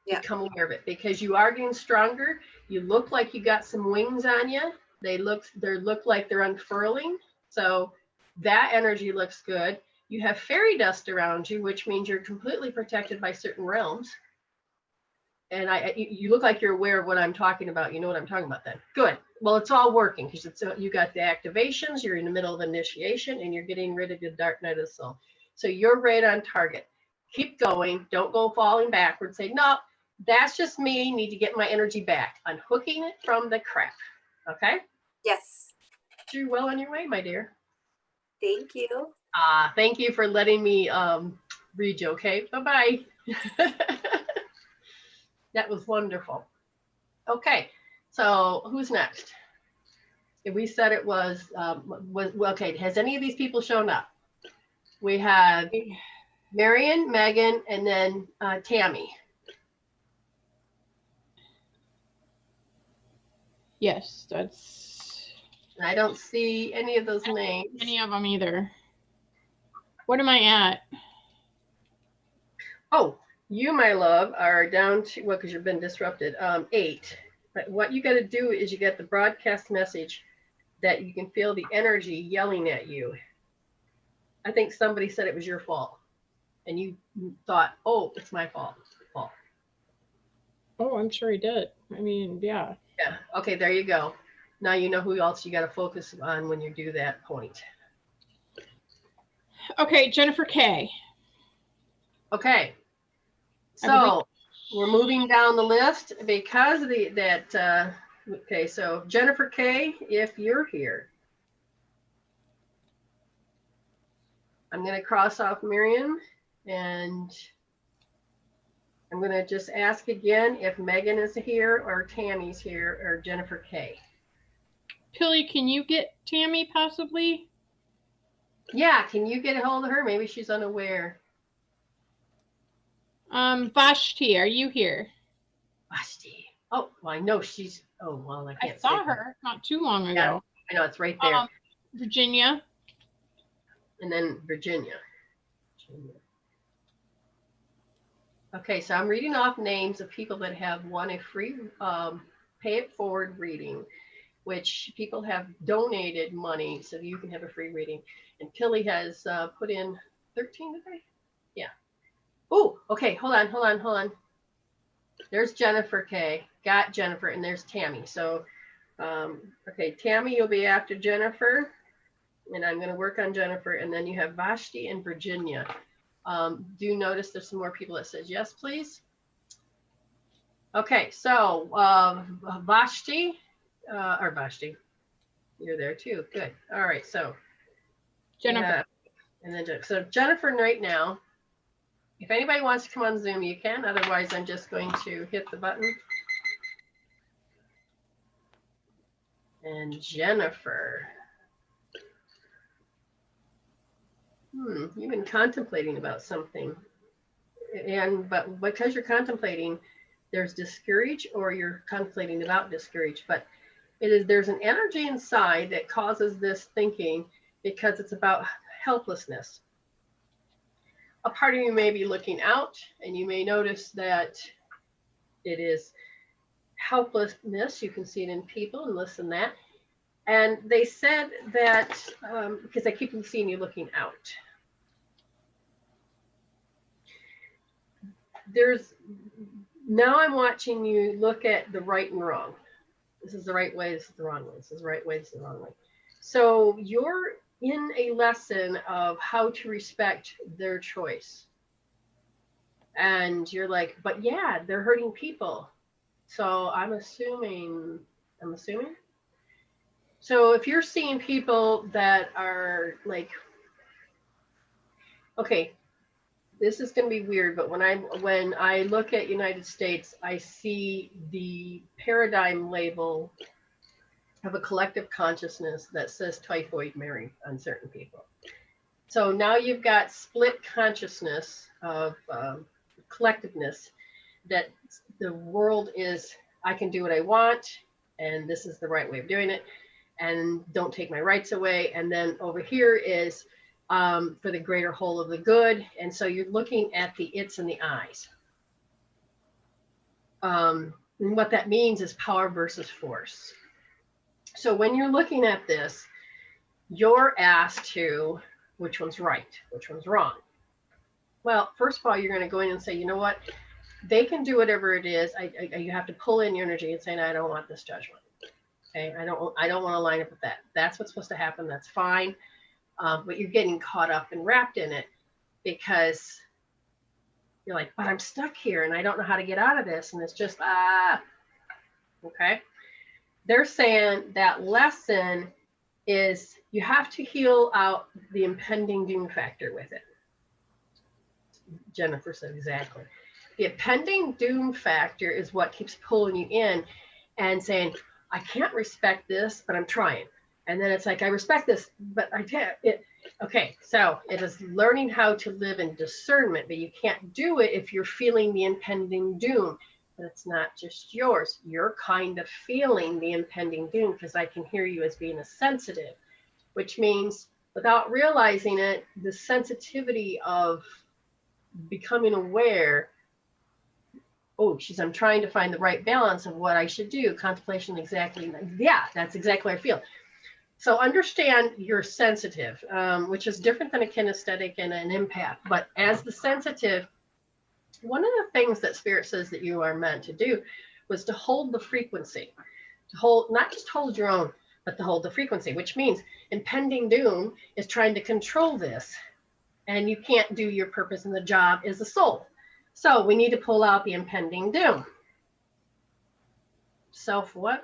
Yeah. Become aware of it, because you are getting stronger. You look like you got some wings on you. They look like they're unfurling. So that energy looks good. You have fairy dust around you, which means you're completely protected by certain realms. And you look like you're aware of what I'm talking about. You know what I'm talking about then. Good. Well, it's all working, because you got the activations, you're in the middle of initiation, and you're getting rid of the dark night of the soul. So you're right on target. Keep going. Don't go falling backwards. Say, no, that's just me. Need to get my energy back. Unhooking it from the crap. Okay? Yes. You're well on your way, my dear. Thank you. Thank you for letting me read you. Okay? Bye-bye. That was wonderful. Okay, so who's next? We said it was okay. Has any of these people shown up? We have Marion, Megan, and then Tammy. Yes, that's. I don't see any of those names. Any of them either. What am I at? Oh, you, my love, are down to, well, because you've been disrupted, 8. But what you got to do is you get the broadcast message that you can feel the energy yelling at you. I think somebody said it was your fault. And you thought, oh, it's my fault. Oh, I'm sure he did. I mean, yeah. Yeah. Okay, there you go. Now you know who else you got to focus on when you do that point. Okay, Jennifer K. Okay. So we're moving down the list because of okay, so Jennifer K., if you're here, I'm going to cross off Miriam, and I'm going to just ask again if Megan is here or Tammy's here or Jennifer K. Pilly, can you get Tammy possibly? Yeah, can you get a hold of her? Maybe she's unaware. Vashti, are you here? Vashti. Oh, well, I know she's. Oh, well, I can't. I saw her not too long ago. Yeah, I know it's right there. Virginia. And then Virginia. Okay, so I'm reading off names of people that have won a free pay it forward reading, which people have donated money so you can have a free reading. And Tilly has put in 13 today. Yeah. Oh, okay. Hold on. There's Jennifer K. Got Jennifer, and there's Tammy. So, okay, Tammy, you'll be after Jennifer, and I'm going to work on Jennifer. And then you have Vashti and Virginia. Do notice there's some more people that says yes, please. Okay, so Vashti, you're there too. Good. All right, so Jennifer. And then so Jennifer, right now, if anybody wants to come on Zoom, you can. Otherwise, I'm just going to hit the button. And Jennifer. You've been contemplating about something. But because you're contemplating, there's discourage, or you're contemplating about discourage. But there's an energy inside that causes this thinking because it's about helplessness. A part of you may be looking out, and you may notice that it is helplessness. You can see it in people and listen to that. And they said that, because I keep seeing you looking out. Now I'm watching you look at the right and wrong. This is the right way, this is the wrong way. This is the right way, this is the wrong way. So you're in a lesson of how to respect their choice. And you're like, but yeah, they're hurting people. So I'm assuming. So if you're seeing people that are like, okay, this is going to be weird, but when I look at United States, I see the paradigm label of a collective consciousness that says typhoid Mary on certain people. So now you've got split consciousness of collectiveness, that the world is, I can do what I want, and this is the right way of doing it, and don't take my rights away. And then over here is for the greater whole of the good. And so you're looking at the its and the I's. And what that means is power versus force. So when you're looking at this, you're asked to, which one's right, which one's wrong? Well, first of all, you're going to go in and say, you know what? They can do whatever it is. You have to pull in your energy and say, no, I don't want this judgment. Okay, I don't want to line up with that. That's what's supposed to happen. That's fine. But you're getting caught up and wrapped in it because you're like, but I'm stuck here and I don't know how to get out of this. And it's just, okay. They're saying that lesson is you have to heal out the impending doom factor with it. Jennifer said exactly. The impending doom factor is what keeps pulling you in and saying, I can't respect this, but I'm trying. And then it's like, I respect this, but I can't. Okay, so it is learning how to live in discernment, but you can't do it if you're feeling the impending doom. But it's not just yours. You're kind of feeling the impending doom because I can hear you as being a sensitive, which means without realizing it, the sensitivity of becoming aware, I'm trying to find the right balance of what I should do. Contemplation, exactly. Yeah, that's exactly how I feel. So understand you're sensitive, which is different than a kinesthetic and an empath. But as the sensitive, one of the things that Spirit says that you are meant to do was to hold the frequency, to hold, not just hold your own, but to hold the frequency, which means impending doom is trying to control this. And you can't do your purpose in the job as a soul. So we need to pull out the impending doom. Self what?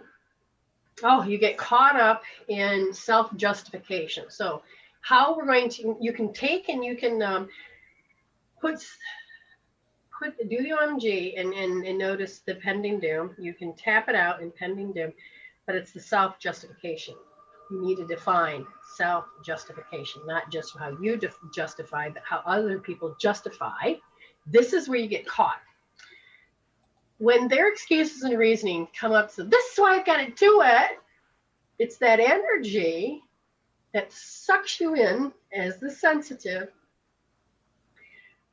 Oh, you get caught up in self-justification. So how we're going to, you can take and you can do the OMG and notice the pending doom. You can tap it out in pending doom. but it's the self-justification. You need to define self-justification, not just how you justify, but how other people justify. This is where you get caught. When their excuses and reasoning come up, so this is why I've got to do it, it's that energy that sucks you in as the sensitive.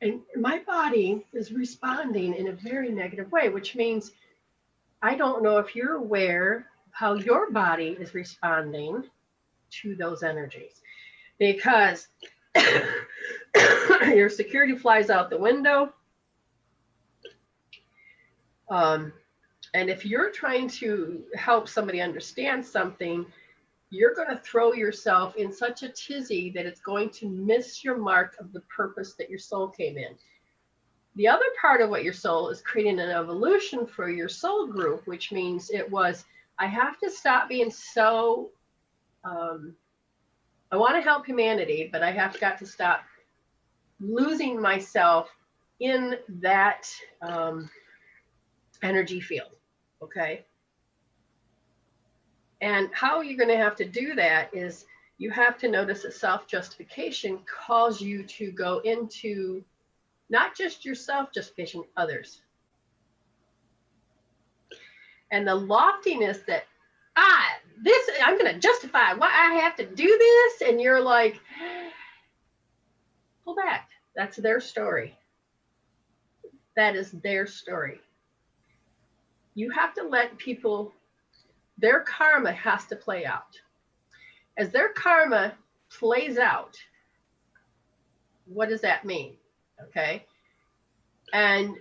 And my body is responding in a very negative way, which means I don't know if you're aware how your body is responding to those energies, because your security flies out the window. And if you're trying to help somebody understand something, you're going to throw yourself in such a tizzy that it's going to miss your mark of the purpose that your soul came in. The other part of what your soul is creating an evolution for your soul group, which means it was, I have to stop being so, I want to help humanity, but I have got to stop losing myself in that energy field, okay? And how you're going to have to do that is you have to notice that self-justification calls you to go into not just your self-justification, others. And the loftiness that, this, I'm going to justify why I have to do this. And you're like, pull back. That's their story. That is their story. You have to let people, their karma has to play out. As their karma plays out, what does that mean? Okay. And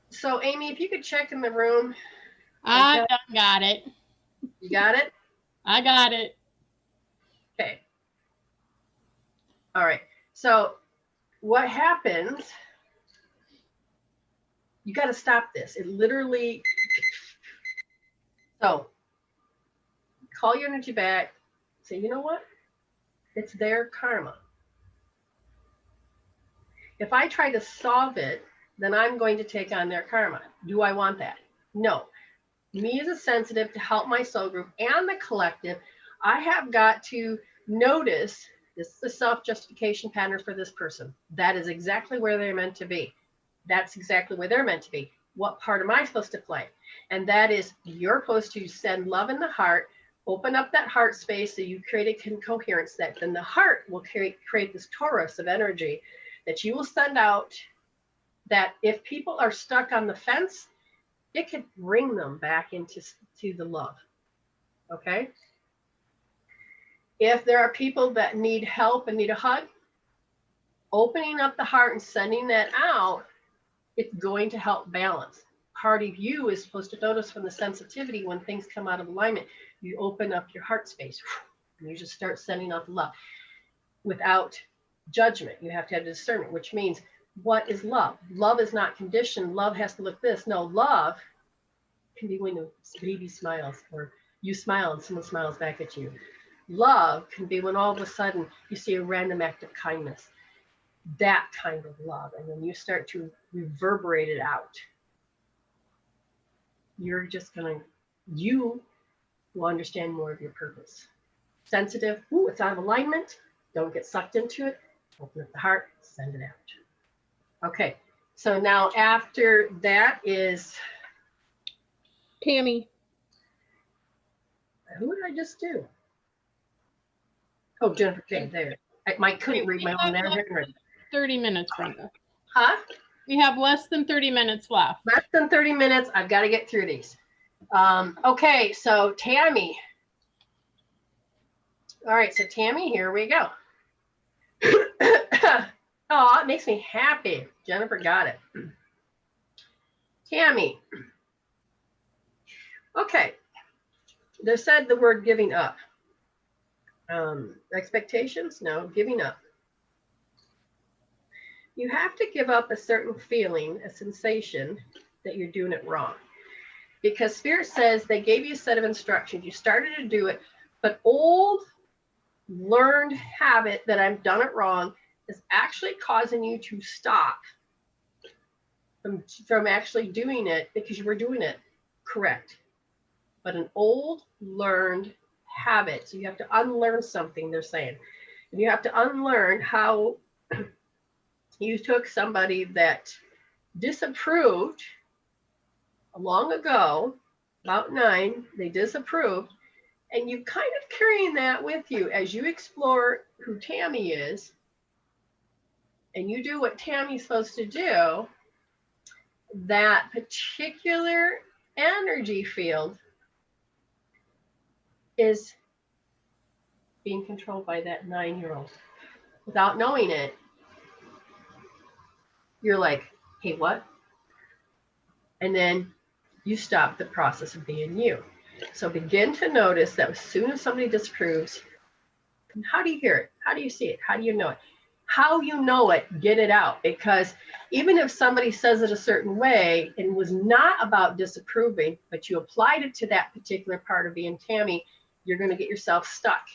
so, Amy, if you could check in the room. I got it. You got it? I got it. Okay. All right. So what happens, you got to stop this. It literally, so call your energy back. Say, you know what? It's their karma. If I try to solve it, then I'm going to take on their karma. Do I want that? No. Me as a sensitive, to help my soul group and the collective, I have got to notice this is the self-justification pattern for this person. That is exactly where they're meant to be. That's exactly where they're meant to be. What part am I supposed to play? And that is, you're supposed to send love in the heart, open up that heart space so you create a coherence, that then the heart will create this torus of energy that you will send out, that if people are stuck on the fence, it could bring them back into the love. Okay? If there are people that need help and need a hug, opening up the heart and sending that out, it's going to help balance. Part of you is supposed to notice from the sensitivity when things come out of alignment. You open up your heart space and you just start sending out the love without judgment. You have to have discernment, which means, what is love? Love is not conditioned. Love has to look this. No, love can be when a baby smiles, or you smile and someone smiles back at you. Love can be when all of a sudden you see a random act of kindness. That kind of love. And when you start to reverberate it out, you're just going to, you will understand more of your purpose. Sensitive, ooh, it's out of alignment. Don't get sucked into it. Open up the heart, send it out. Okay, so now after that is Tammy. Who did I just do? Oh, Jennifer came there. I couldn't read my own handwriting. 30 minutes, Brenda. Huh? We have less than 30 minutes left. Less than 30 minutes. I've got to get through these. Okay, so Tammy. All right, so Tammy, here we go. Oh, it makes me happy. Jennifer got it. Tammy. Okay. They said the word giving up. Expectations? No, giving up. You have to give up a certain feeling, a sensation that you're doing it wrong. Because Spirit says they gave you a set of instructions. You started to do it, but old learned habit that I've done it wrong is actually causing you to stop from actually doing it, because you were doing it correct. but an old learned habit. So you have to unlearn something, they're saying. And you have to unlearn how you took somebody that disapproved long ago, about 9, they disapproved, and you kind of carrying that with you as you explore who Tammy is, and you do what Tammy's supposed to do. That particular energy field is being controlled by that 9-year-old. Without knowing it, you're like, hey, what? And then you stop the process of being you. So begin to notice that as soon as somebody disapproves, how do you hear it? How do you see it? How do you know it? How you know it, get it out. Because even if somebody says it a certain way and was not about disapproving, but you applied it to that particular part of being Tammy, you're going to get yourself stuck.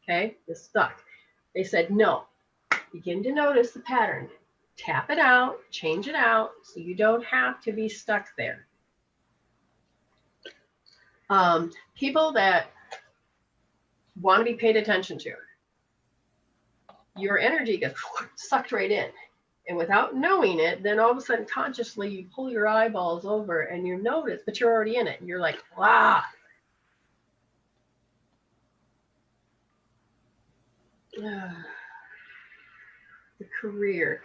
Okay? You're stuck. They said no. Begin to notice the pattern. Tap it out, change it out, so you don't have to be stuck there. People that want to be paid attention to, your energy gets sucked right in. And without knowing it, then all of a sudden consciously you pull your eyeballs over and you notice, but you're already in it. And you're like, wow. The career.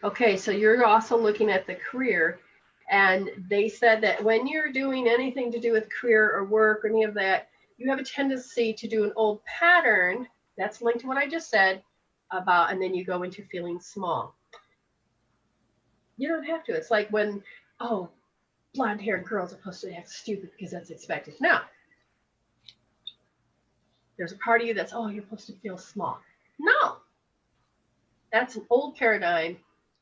Okay, so you're also looking at the career. And they said that when you're doing anything to do with career or work or any of that, you have a tendency to do an old pattern. That's linked to what I just said about, and then you go into feeling small. You don't have to. It's like when, oh, blonde-haired girls are supposed to act stupid because that's expected. No. There's a part of you that's, oh, you're supposed to feel small. No. That's an old paradigm,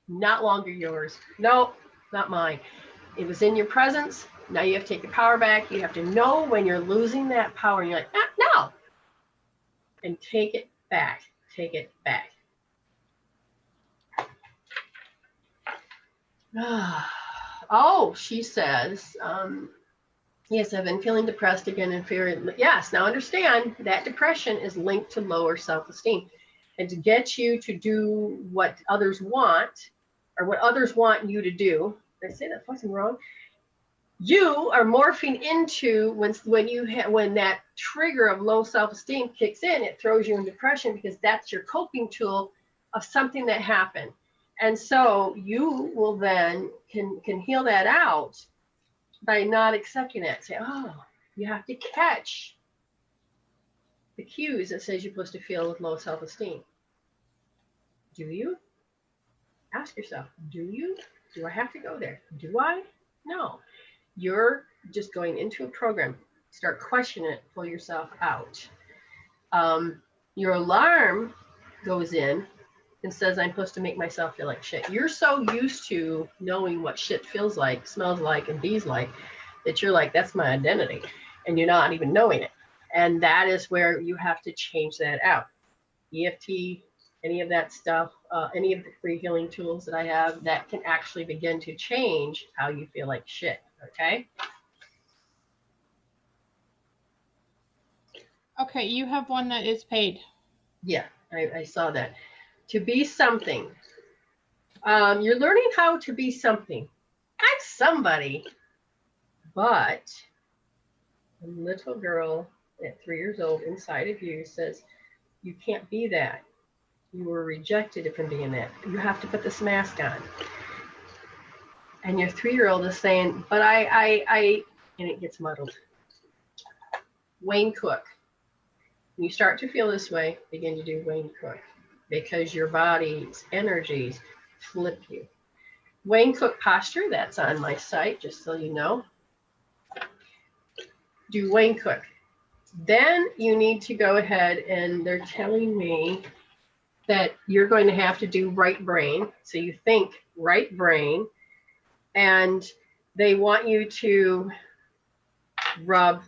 not longer yours. No, not mine. It was in your presence. Now you have to take your power back. You have to know when you're losing that power. And you're like, no. And take it back. Take it back. Oh, she says, yes, I've been feeling depressed again and fearing. Yes, now understand that depression is linked to lower self-esteem. And to get you to do what others want, or what others want you to do, did I say that fucking wrong? You are morphing into when that trigger of low self-esteem kicks in, it throws you in depression because that's your coping tool of something that happened. And so you will then can heal that out by not accepting it. Say, oh, you have to catch the cues that says you're supposed to feel with low self-esteem. Do you? Ask yourself, do you? Do I have to go there? Do I? No. You're just going into a program. Start questioning it, pull yourself out. Your alarm goes in and says, I'm supposed to make myself feel like shit. You're so used to knowing what shit feels like, smells like, and bees like, that you're like, that's my identity. And you're not even knowing it. And that is where you have to change that out. EFT, any of that stuff, any of the free healing tools that I have, that can actually begin to change how you feel like shit, okay? Okay, you have one that is paid. Yeah, I saw that. To be something. You're learning how to be something. I'm somebody, but a little girl at 3 years old inside of you says, you can't be that. You were rejected from being that. You have to put this mask on. And your 3-year-old is saying, but I, and it gets muddled. Wayne Cook. When you start to feel this way, begin to do Wayne Cook, because your body's energies flip you. Wayne Cook posture, that's on my site, just so you know. Do Wayne Cook. Then you need to go ahead, and they're telling me that you're going to have to do right brain. So you think right brain, and they want you to rub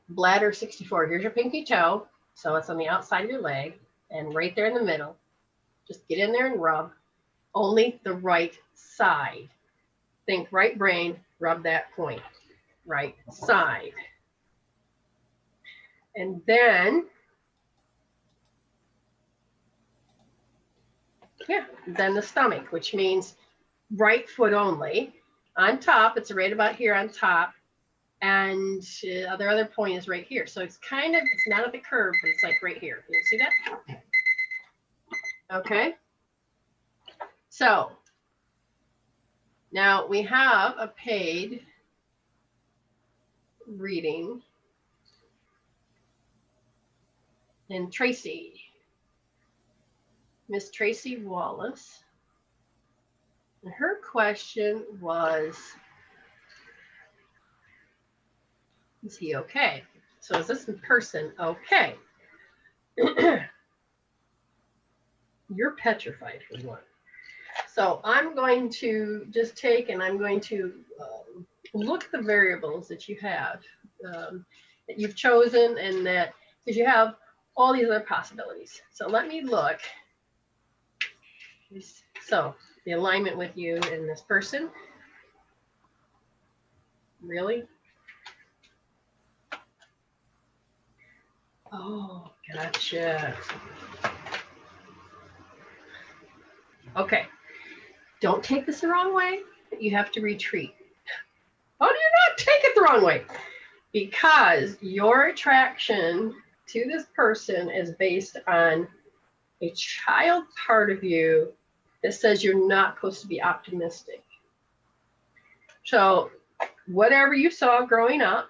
bladder 64. Here's your pinky toe. So it's on the outside of your leg and right there in the middle. Just get in there and rub only the right side. Think right brain, rub that point. right side. And then, yeah, then the stomach, which means right foot only. On top, it's right about here on top. And the other point is right here. So it's kind of, it's not at the curve, but it's like right here. Can you see that? Okay. So now we have a paid reading in Tracy, Miss Tracy Wallace. And her question was, is he okay? So is this person okay? You're petrified for one. So I'm going to just take and I'm going to look at the variables that you have, that you've chosen, and that, because you have all these other possibilities. So let me look. So the alignment with you and this person. Really? Oh, gotcha. Okay. Don't take this the wrong way, but you have to retreat. How do you not take it the wrong way? Because your attraction to this person is based on a child part of you that says you're not supposed to be optimistic. So whatever you saw growing up,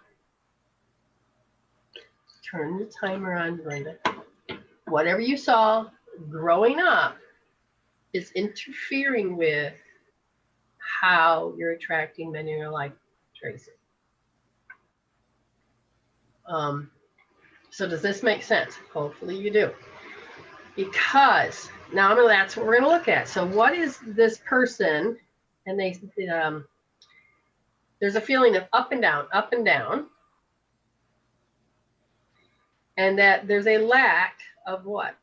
turn the timer on, Brenda. Whatever you saw growing up is interfering with how you're attracting men in your life, Tracy. So does this make sense? Hopefully you do. Because now that's what we're going to look at. So what is this person? And they, there's a feeling of up and down, and that there's a lack of what?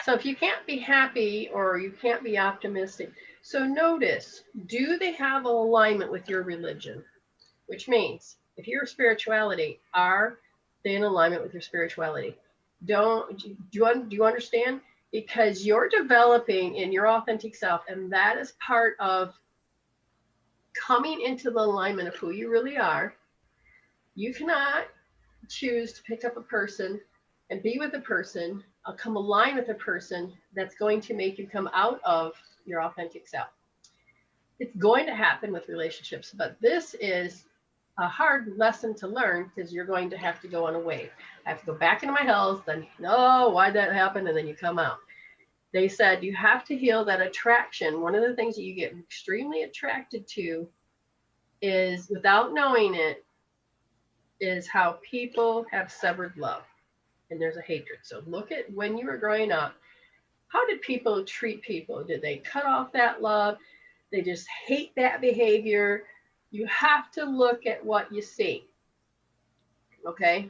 So if you can't be happy or you can't be optimistic, so notice, do they have an alignment with your religion? Which means if your spirituality, are they in alignment with your spirituality? Do you understand? Because you're developing in your authentic self, and that is part of coming into the alignment of who you really are. You cannot choose to pick up a person and be with a person, come align with a person that's going to make you come out of your authentic self. It's going to happen with relationships, but this is a hard lesson to learn because you're going to have to go on a wave. I have to go back into my health, then, no, why'd that happen? And then you come out. They said you have to heal that attraction. One of the things that you get extremely attracted to is, without knowing it, is how people have severed love. And there's a hatred. So look at when you were growing up, how did people treat people? Did they cut off that love? They just hate that behavior. You have to look at what you see. Okay?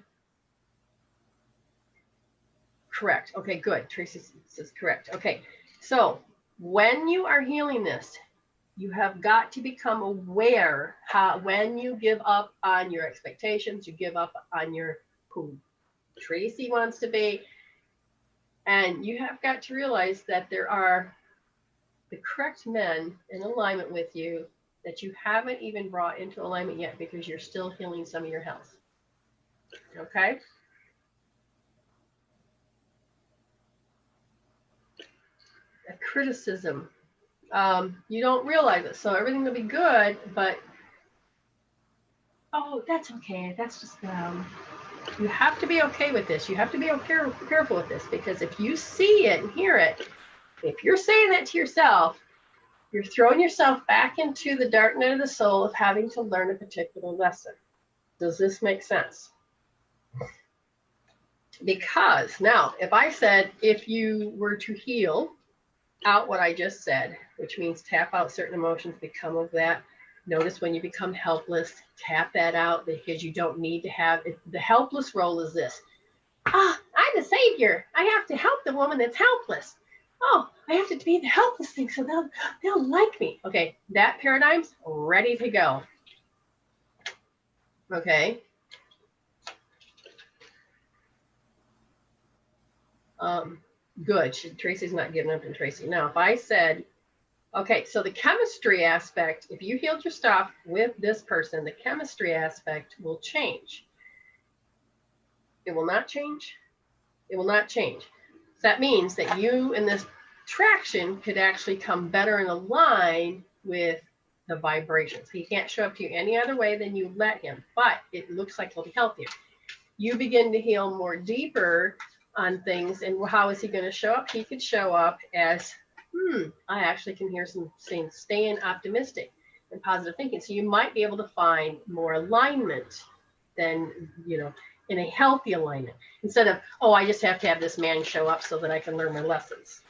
Correct. Okay, good. Tracy says correct. Okay, so when you are healing this, you have got to become aware how, when you give up on your expectations, you give up on your who Tracy wants to be, and you have got to realize that there are the correct men in alignment with you that you haven't even brought into alignment yet because you're still healing some of your health. Okay? A criticism. You don't realize it, so everything will be good, but oh, that's okay. That's just you have to be okay with this. You have to be careful with this, because if you see it and hear it, if you're saying that to yourself, you're throwing yourself back into the dark night of the soul of having to learn a particular lesson. Does this make sense? Because now, if I said, if you were to heal out what I just said, which means tap out certain emotions, become of that. Notice when you become helpless, tap that out, because you don't need to have it. The helpless role is this. I'm the savior. I have to help the woman that's helpless. oh, I have to be the helpless thing so they'll like me. Okay, that paradigm's ready to go. Okay. Good. Tracy's not giving up on Tracy. Now, if I said, okay, so the chemistry aspect, if you healed your stuff with this person, the chemistry aspect will change. It will not change. It will not change. So that means that you and this traction could actually come better in a line with the vibrations. He can't show up to you any other way than you let him, but it looks like he'll be healthier. You begin to heal more deeper on things, and how is he going to show up? He could show up as, I actually can hear some saying, staying optimistic and positive thinking. So you might be able to find more alignment than, in a healthy alignment, instead of, oh, I just have to have this man show up so that I can learn my lessons.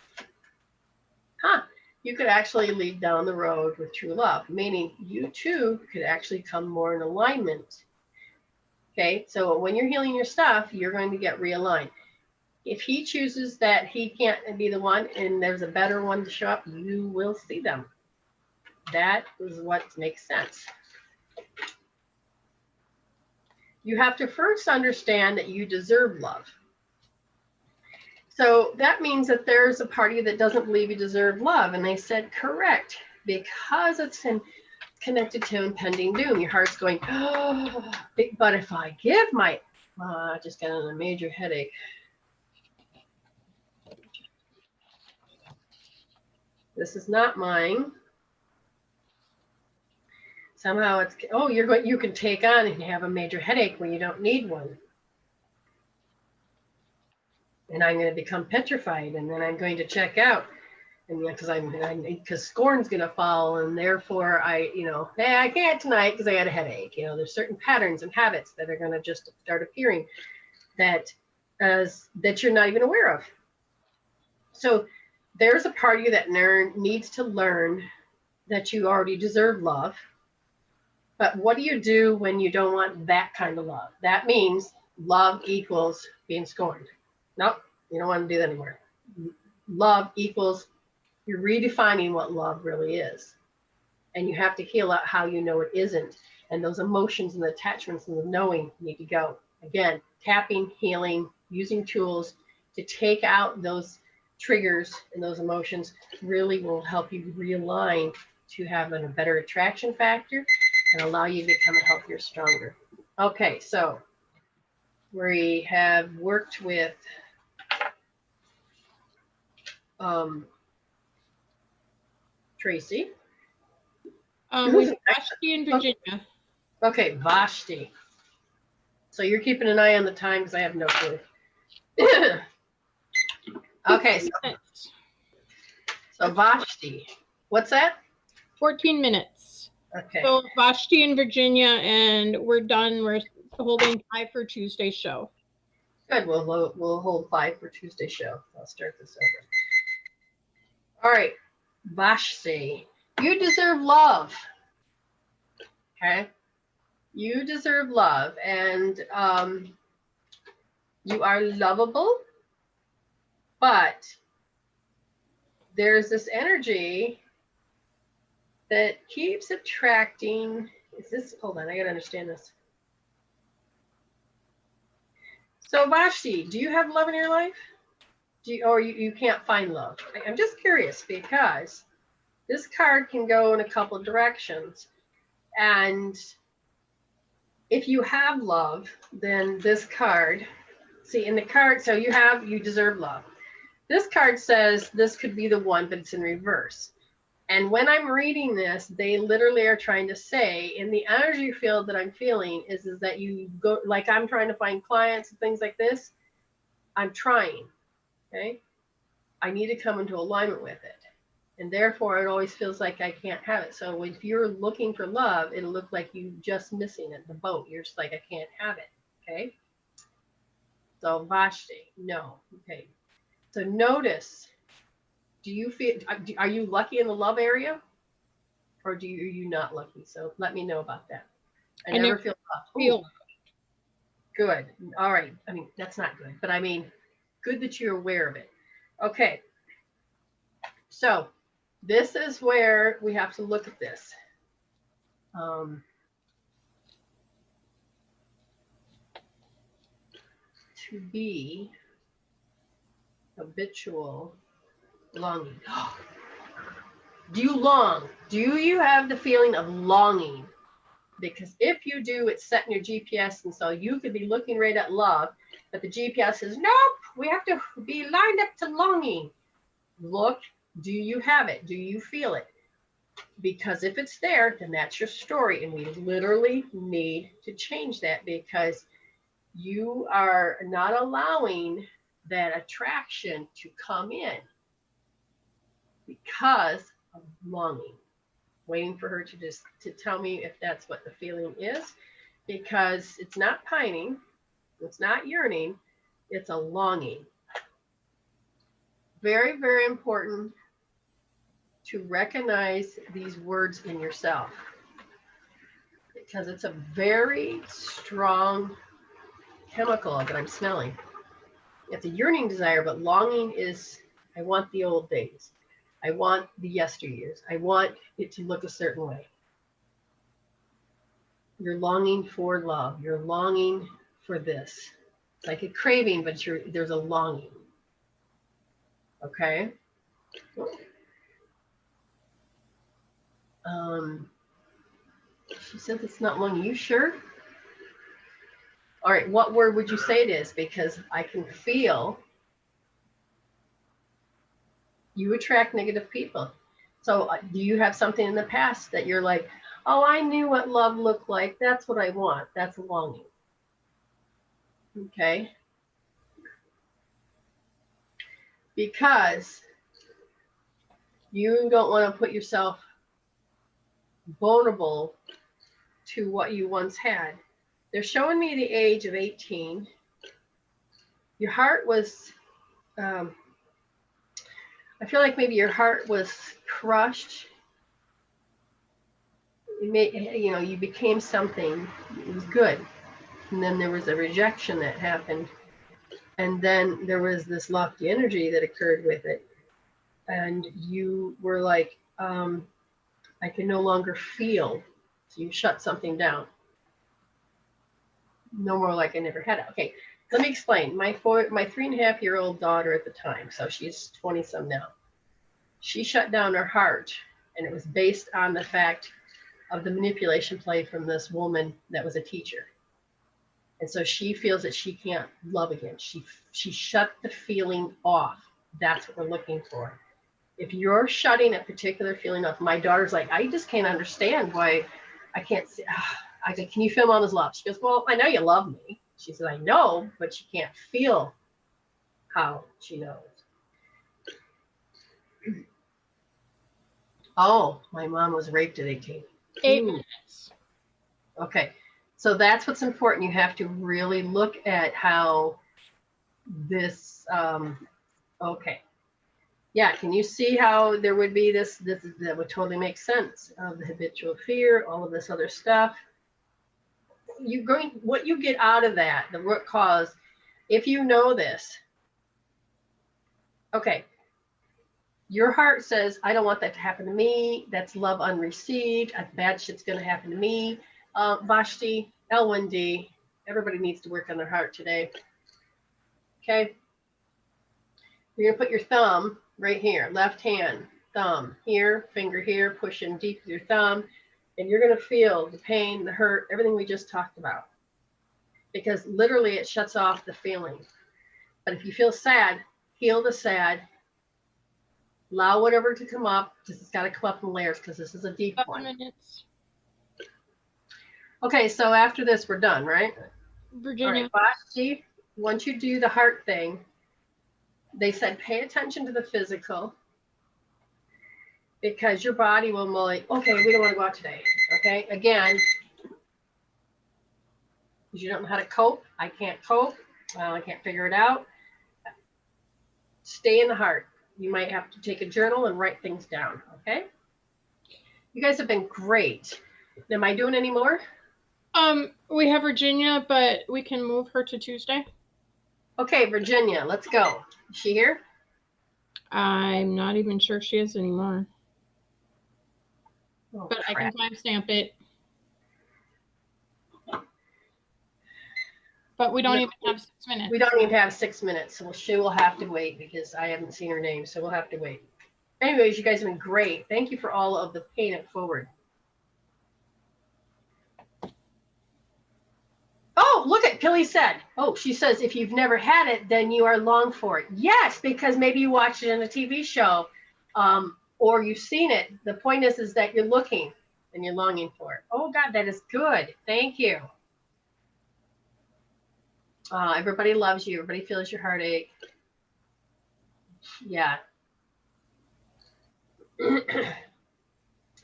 You could actually lead down the road with true love, meaning you too could actually come more in alignment. Okay, so when you're healing your stuff, you're going to get realigned. If he chooses that he can't be the one and there's a better one to show up, you will see them. That is what makes sense. You have to first understand that you deserve love. So that means that there's a party that doesn't believe you deserve love. And they said, correct, because it's connected to impending doom. Your heart's going, oh, but if I give my, I just got a major headache. This is not mine. Somehow it's, oh, you can take on and have a major headache when you don't need one. And I'm going to become petrified, and then I'm going to check out, and because scorn's going to fall, and therefore hey, I can't tonight because I got a headache. There's certain patterns and habits that are going to just start appearing that you're not even aware of. So there's a part of you that needs to learn that you already deserve love. But what do you do when you don't want that kind of love? That means love equals being scorned. Nope, you don't want to do that anymore. Love equals, you're redefining what love really is. And you have to heal out how you know it isn't. And those emotions and the attachments and the knowing need to go. Again, tapping, healing, using tools to take out those triggers and those emotions really will help you realign to have a better attraction factor and allow you to become a healthier, stronger. Okay, so we have worked with Tracy. With Vashti in Virginia. Okay, Vashti. So you're keeping an eye on the time because I have no clue. Okay, so Vashti. What's that? 14 minutes. Okay. So Vashti in Virginia, and we're done. We're holding 5 for Tuesday's show. Good. We'll hold 5 for Tuesday's show. I'll start this over. All right, Vashti. You deserve love. Okay. You deserve love, and you are lovable, but there's this energy that keeps attracting. Hold on, I gotta understand this. So Vashti, do you have love in your life? Or you can't find love? I'm just curious because this card can go in a couple of directions. And if you have love, then this card, see in the card, so you deserve love. This card says this could be the one, but it's in reverse. And when I'm reading this, they literally are trying to say, in the energy field that I'm feeling is that you go, like I'm trying to find clients and things like this. I'm trying, okay? I need to come into alignment with it. And therefore, it always feels like I can't have it. So if you're looking for love, it'll look like you just missing it, the boat. You're just like, I can't have it, okay? So Vashti, no, okay. So notice, do you feel, are you lucky in the love area? Or are you not lucky? So let me know about that. I never feel love. Good, all right. I mean, that's not good, but I mean, good that you're aware of it. Okay. So this is where we have to look at this. To be habitual longing. Do you long? Do you have the feeling of longing? Because if you do, it's set in your GPS, and so you could be looking right at love, but the GPS says, nope, we have to be lined up to longing. Look, do you have it? Do you feel it? Because if it's there, then that's your story, and we literally need to change that, because you are not allowing that attraction to come in because of longing. Waiting for her to tell me if that's what the feeling is, because it's not pining, it's not yearning, it's a longing. Very, very important to recognize these words in yourself, because it's a very strong chemical that I'm smelling. It's a yearning desire, but longing is, I want the old days. I want the yesteryears. I want it to look a certain way. You're longing for love. You're longing for this. It's like a craving, but there's a longing. Okay? She says it's not longing. You sure? All right, what word would you say it is? Because I can feel you attract negative people. So do you have something in the past that you're like, oh, I knew what love looked like. That's what I want. That's longing. Okay. Because you don't want to put yourself vulnerable to what you once had. They're showing me the age of 18. Your heart was, I feel like maybe your heart was crushed. You became something. It was good. And then there was a rejection that happened. And then there was this lofty energy that occurred with it. And you were like, I can no longer feel. So you shut something down. No more like I never had it. Okay, let me explain. My 3.5-year-old daughter at the time, so she's 20 some now, she shut down her heart, and it was based on the fact of the manipulation play from this woman that was a teacher. And so she feels that she can't love again. She shut the feeling off. That's what we're looking for. If you're shutting a particular feeling off, my daughter's like, I just can't understand why I can't see. I said, can you feel Mama's love? She goes, well, I know you love me. She said, I know, but she can't feel how she knows. Oh, my mom was raped at 18. 8 minutes. Okay, so that's what's important. You have to really look at how this, okay. Yeah, can you see how there would be this that would totally make sense of the habitual fear, all of this other stuff. What you get out of that, the root cause, if you know this, okay, your heart says, I don't want that to happen to me. That's love unreceived. Bad shit's going to happen to me. Vashti, L1D, everybody needs to work on their heart today. Okay. You're going to put your thumb right here, left hand, thumb here, finger here, push in deep with your thumb, and you're going to feel the pain, the hurt, everything we just talked about. Because literally it shuts off the feeling. But if you feel sad, heal the sad. Allow whatever to come up. It's got to come up in layers because this is a deep one. Minutes. Okay, so after this, we're done, right? Virginia. All right, Vashti, once you do the heart thing, they said pay attention to the physical because your body will like, okay, we don't want to go out today. Okay, again, because you don't know how to cope. I can't cope. Well, I can't figure it out. Stay in the heart. You might have to take a journal and write things down, okay? You guys have been great. Am I doing any more? We have Virginia, but we can move her to Tuesday. Okay, Virginia, let's go. Is she here? I'm not even sure she is anymore. Oh, but I can timestamp it. But we don't even have 6 minutes. We don't even have 6 minutes, so she will have to wait because I haven't seen her name, so we'll have to wait. Anyways, you guys have been great. Thank you for all of the paying it forward. Oh, look at Pilly said. Oh, she says, if you've never had it, then you are long for it. Yes, because maybe you watched it in a TV show or you've seen it. The point is that you're looking and you're longing for it. Oh, God, that is good. Thank you. Everybody loves you. Everybody feels your heartache. Yeah.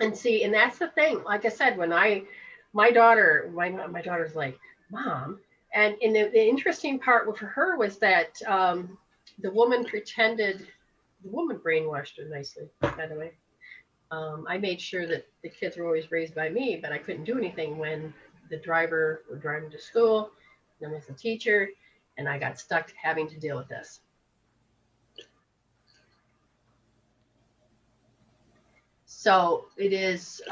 And see, and that's the thing. Like I said, when my daughter's like, Mom. And the interesting part for her was that the woman brainwashed her nicely, by the way. I made sure that the kids were always raised by me, but I couldn't do anything when the driver were driving to school, then was the teacher, and I got stuck having to deal with this. So it is,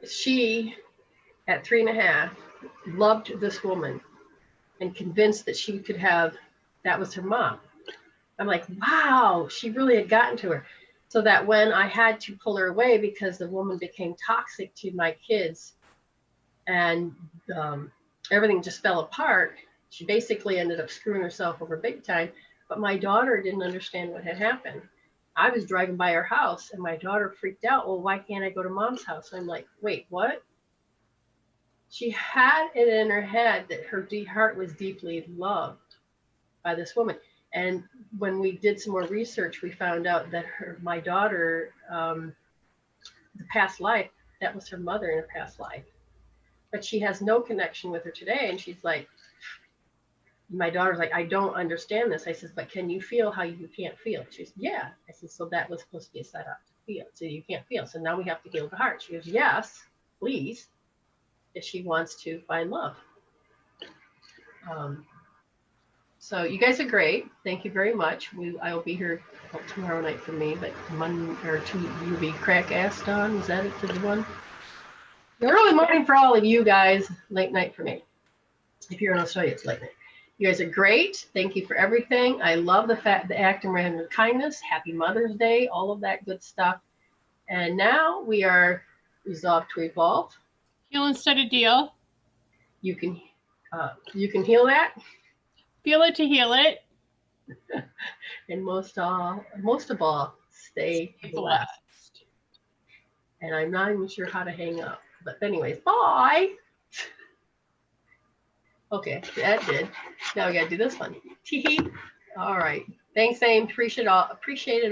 she, at 3.5, loved this woman and convinced that she could have, that was her mom. I'm like, wow, she really had gotten to her. So that when I had to pull her away because the woman became toxic to my kids and everything just fell apart, she basically ended up screwing herself over big time. But my daughter didn't understand what had happened. I was driving by her house and my daughter freaked out. Well, why can't I go to Mom's house? I'm like, wait, what? She had it in her head that her heart was deeply loved by this woman. And when we did some more research, we found out that my daughter, the past life, that was her mother in her past life. But she has no connection with her today. And she's like, my daughter's like, I don't understand this. I says, but can you feel how you can't feel? She says, yeah. I said, so that was supposed to be a setup to feel. So you can't feel. So now we have to heal the heart. She goes, yes, please, if she wants to find love. So you guys are great. Thank you very much. I will be here tomorrow night for me, but Monday or Tuesday you'll be crack-ass Dawn. Is that it for the one? Early morning for all of you guys. Late night for me. If you're in Australia, it's late night. You guys are great. Thank you for everything. I love the act and random kindness. Happy Mother's Day. All of that good stuff. And now we are resolved to evolve. Heal instead of deal. You can heal that. Feel it to heal it. And most of all, stay blessed. And I'm not even sure how to hang up. But anyways, bye. Okay, that did. Now we gotta do this one. Tee hee. All right. Thanks, Aim. Appreciate it all. Appreciate it.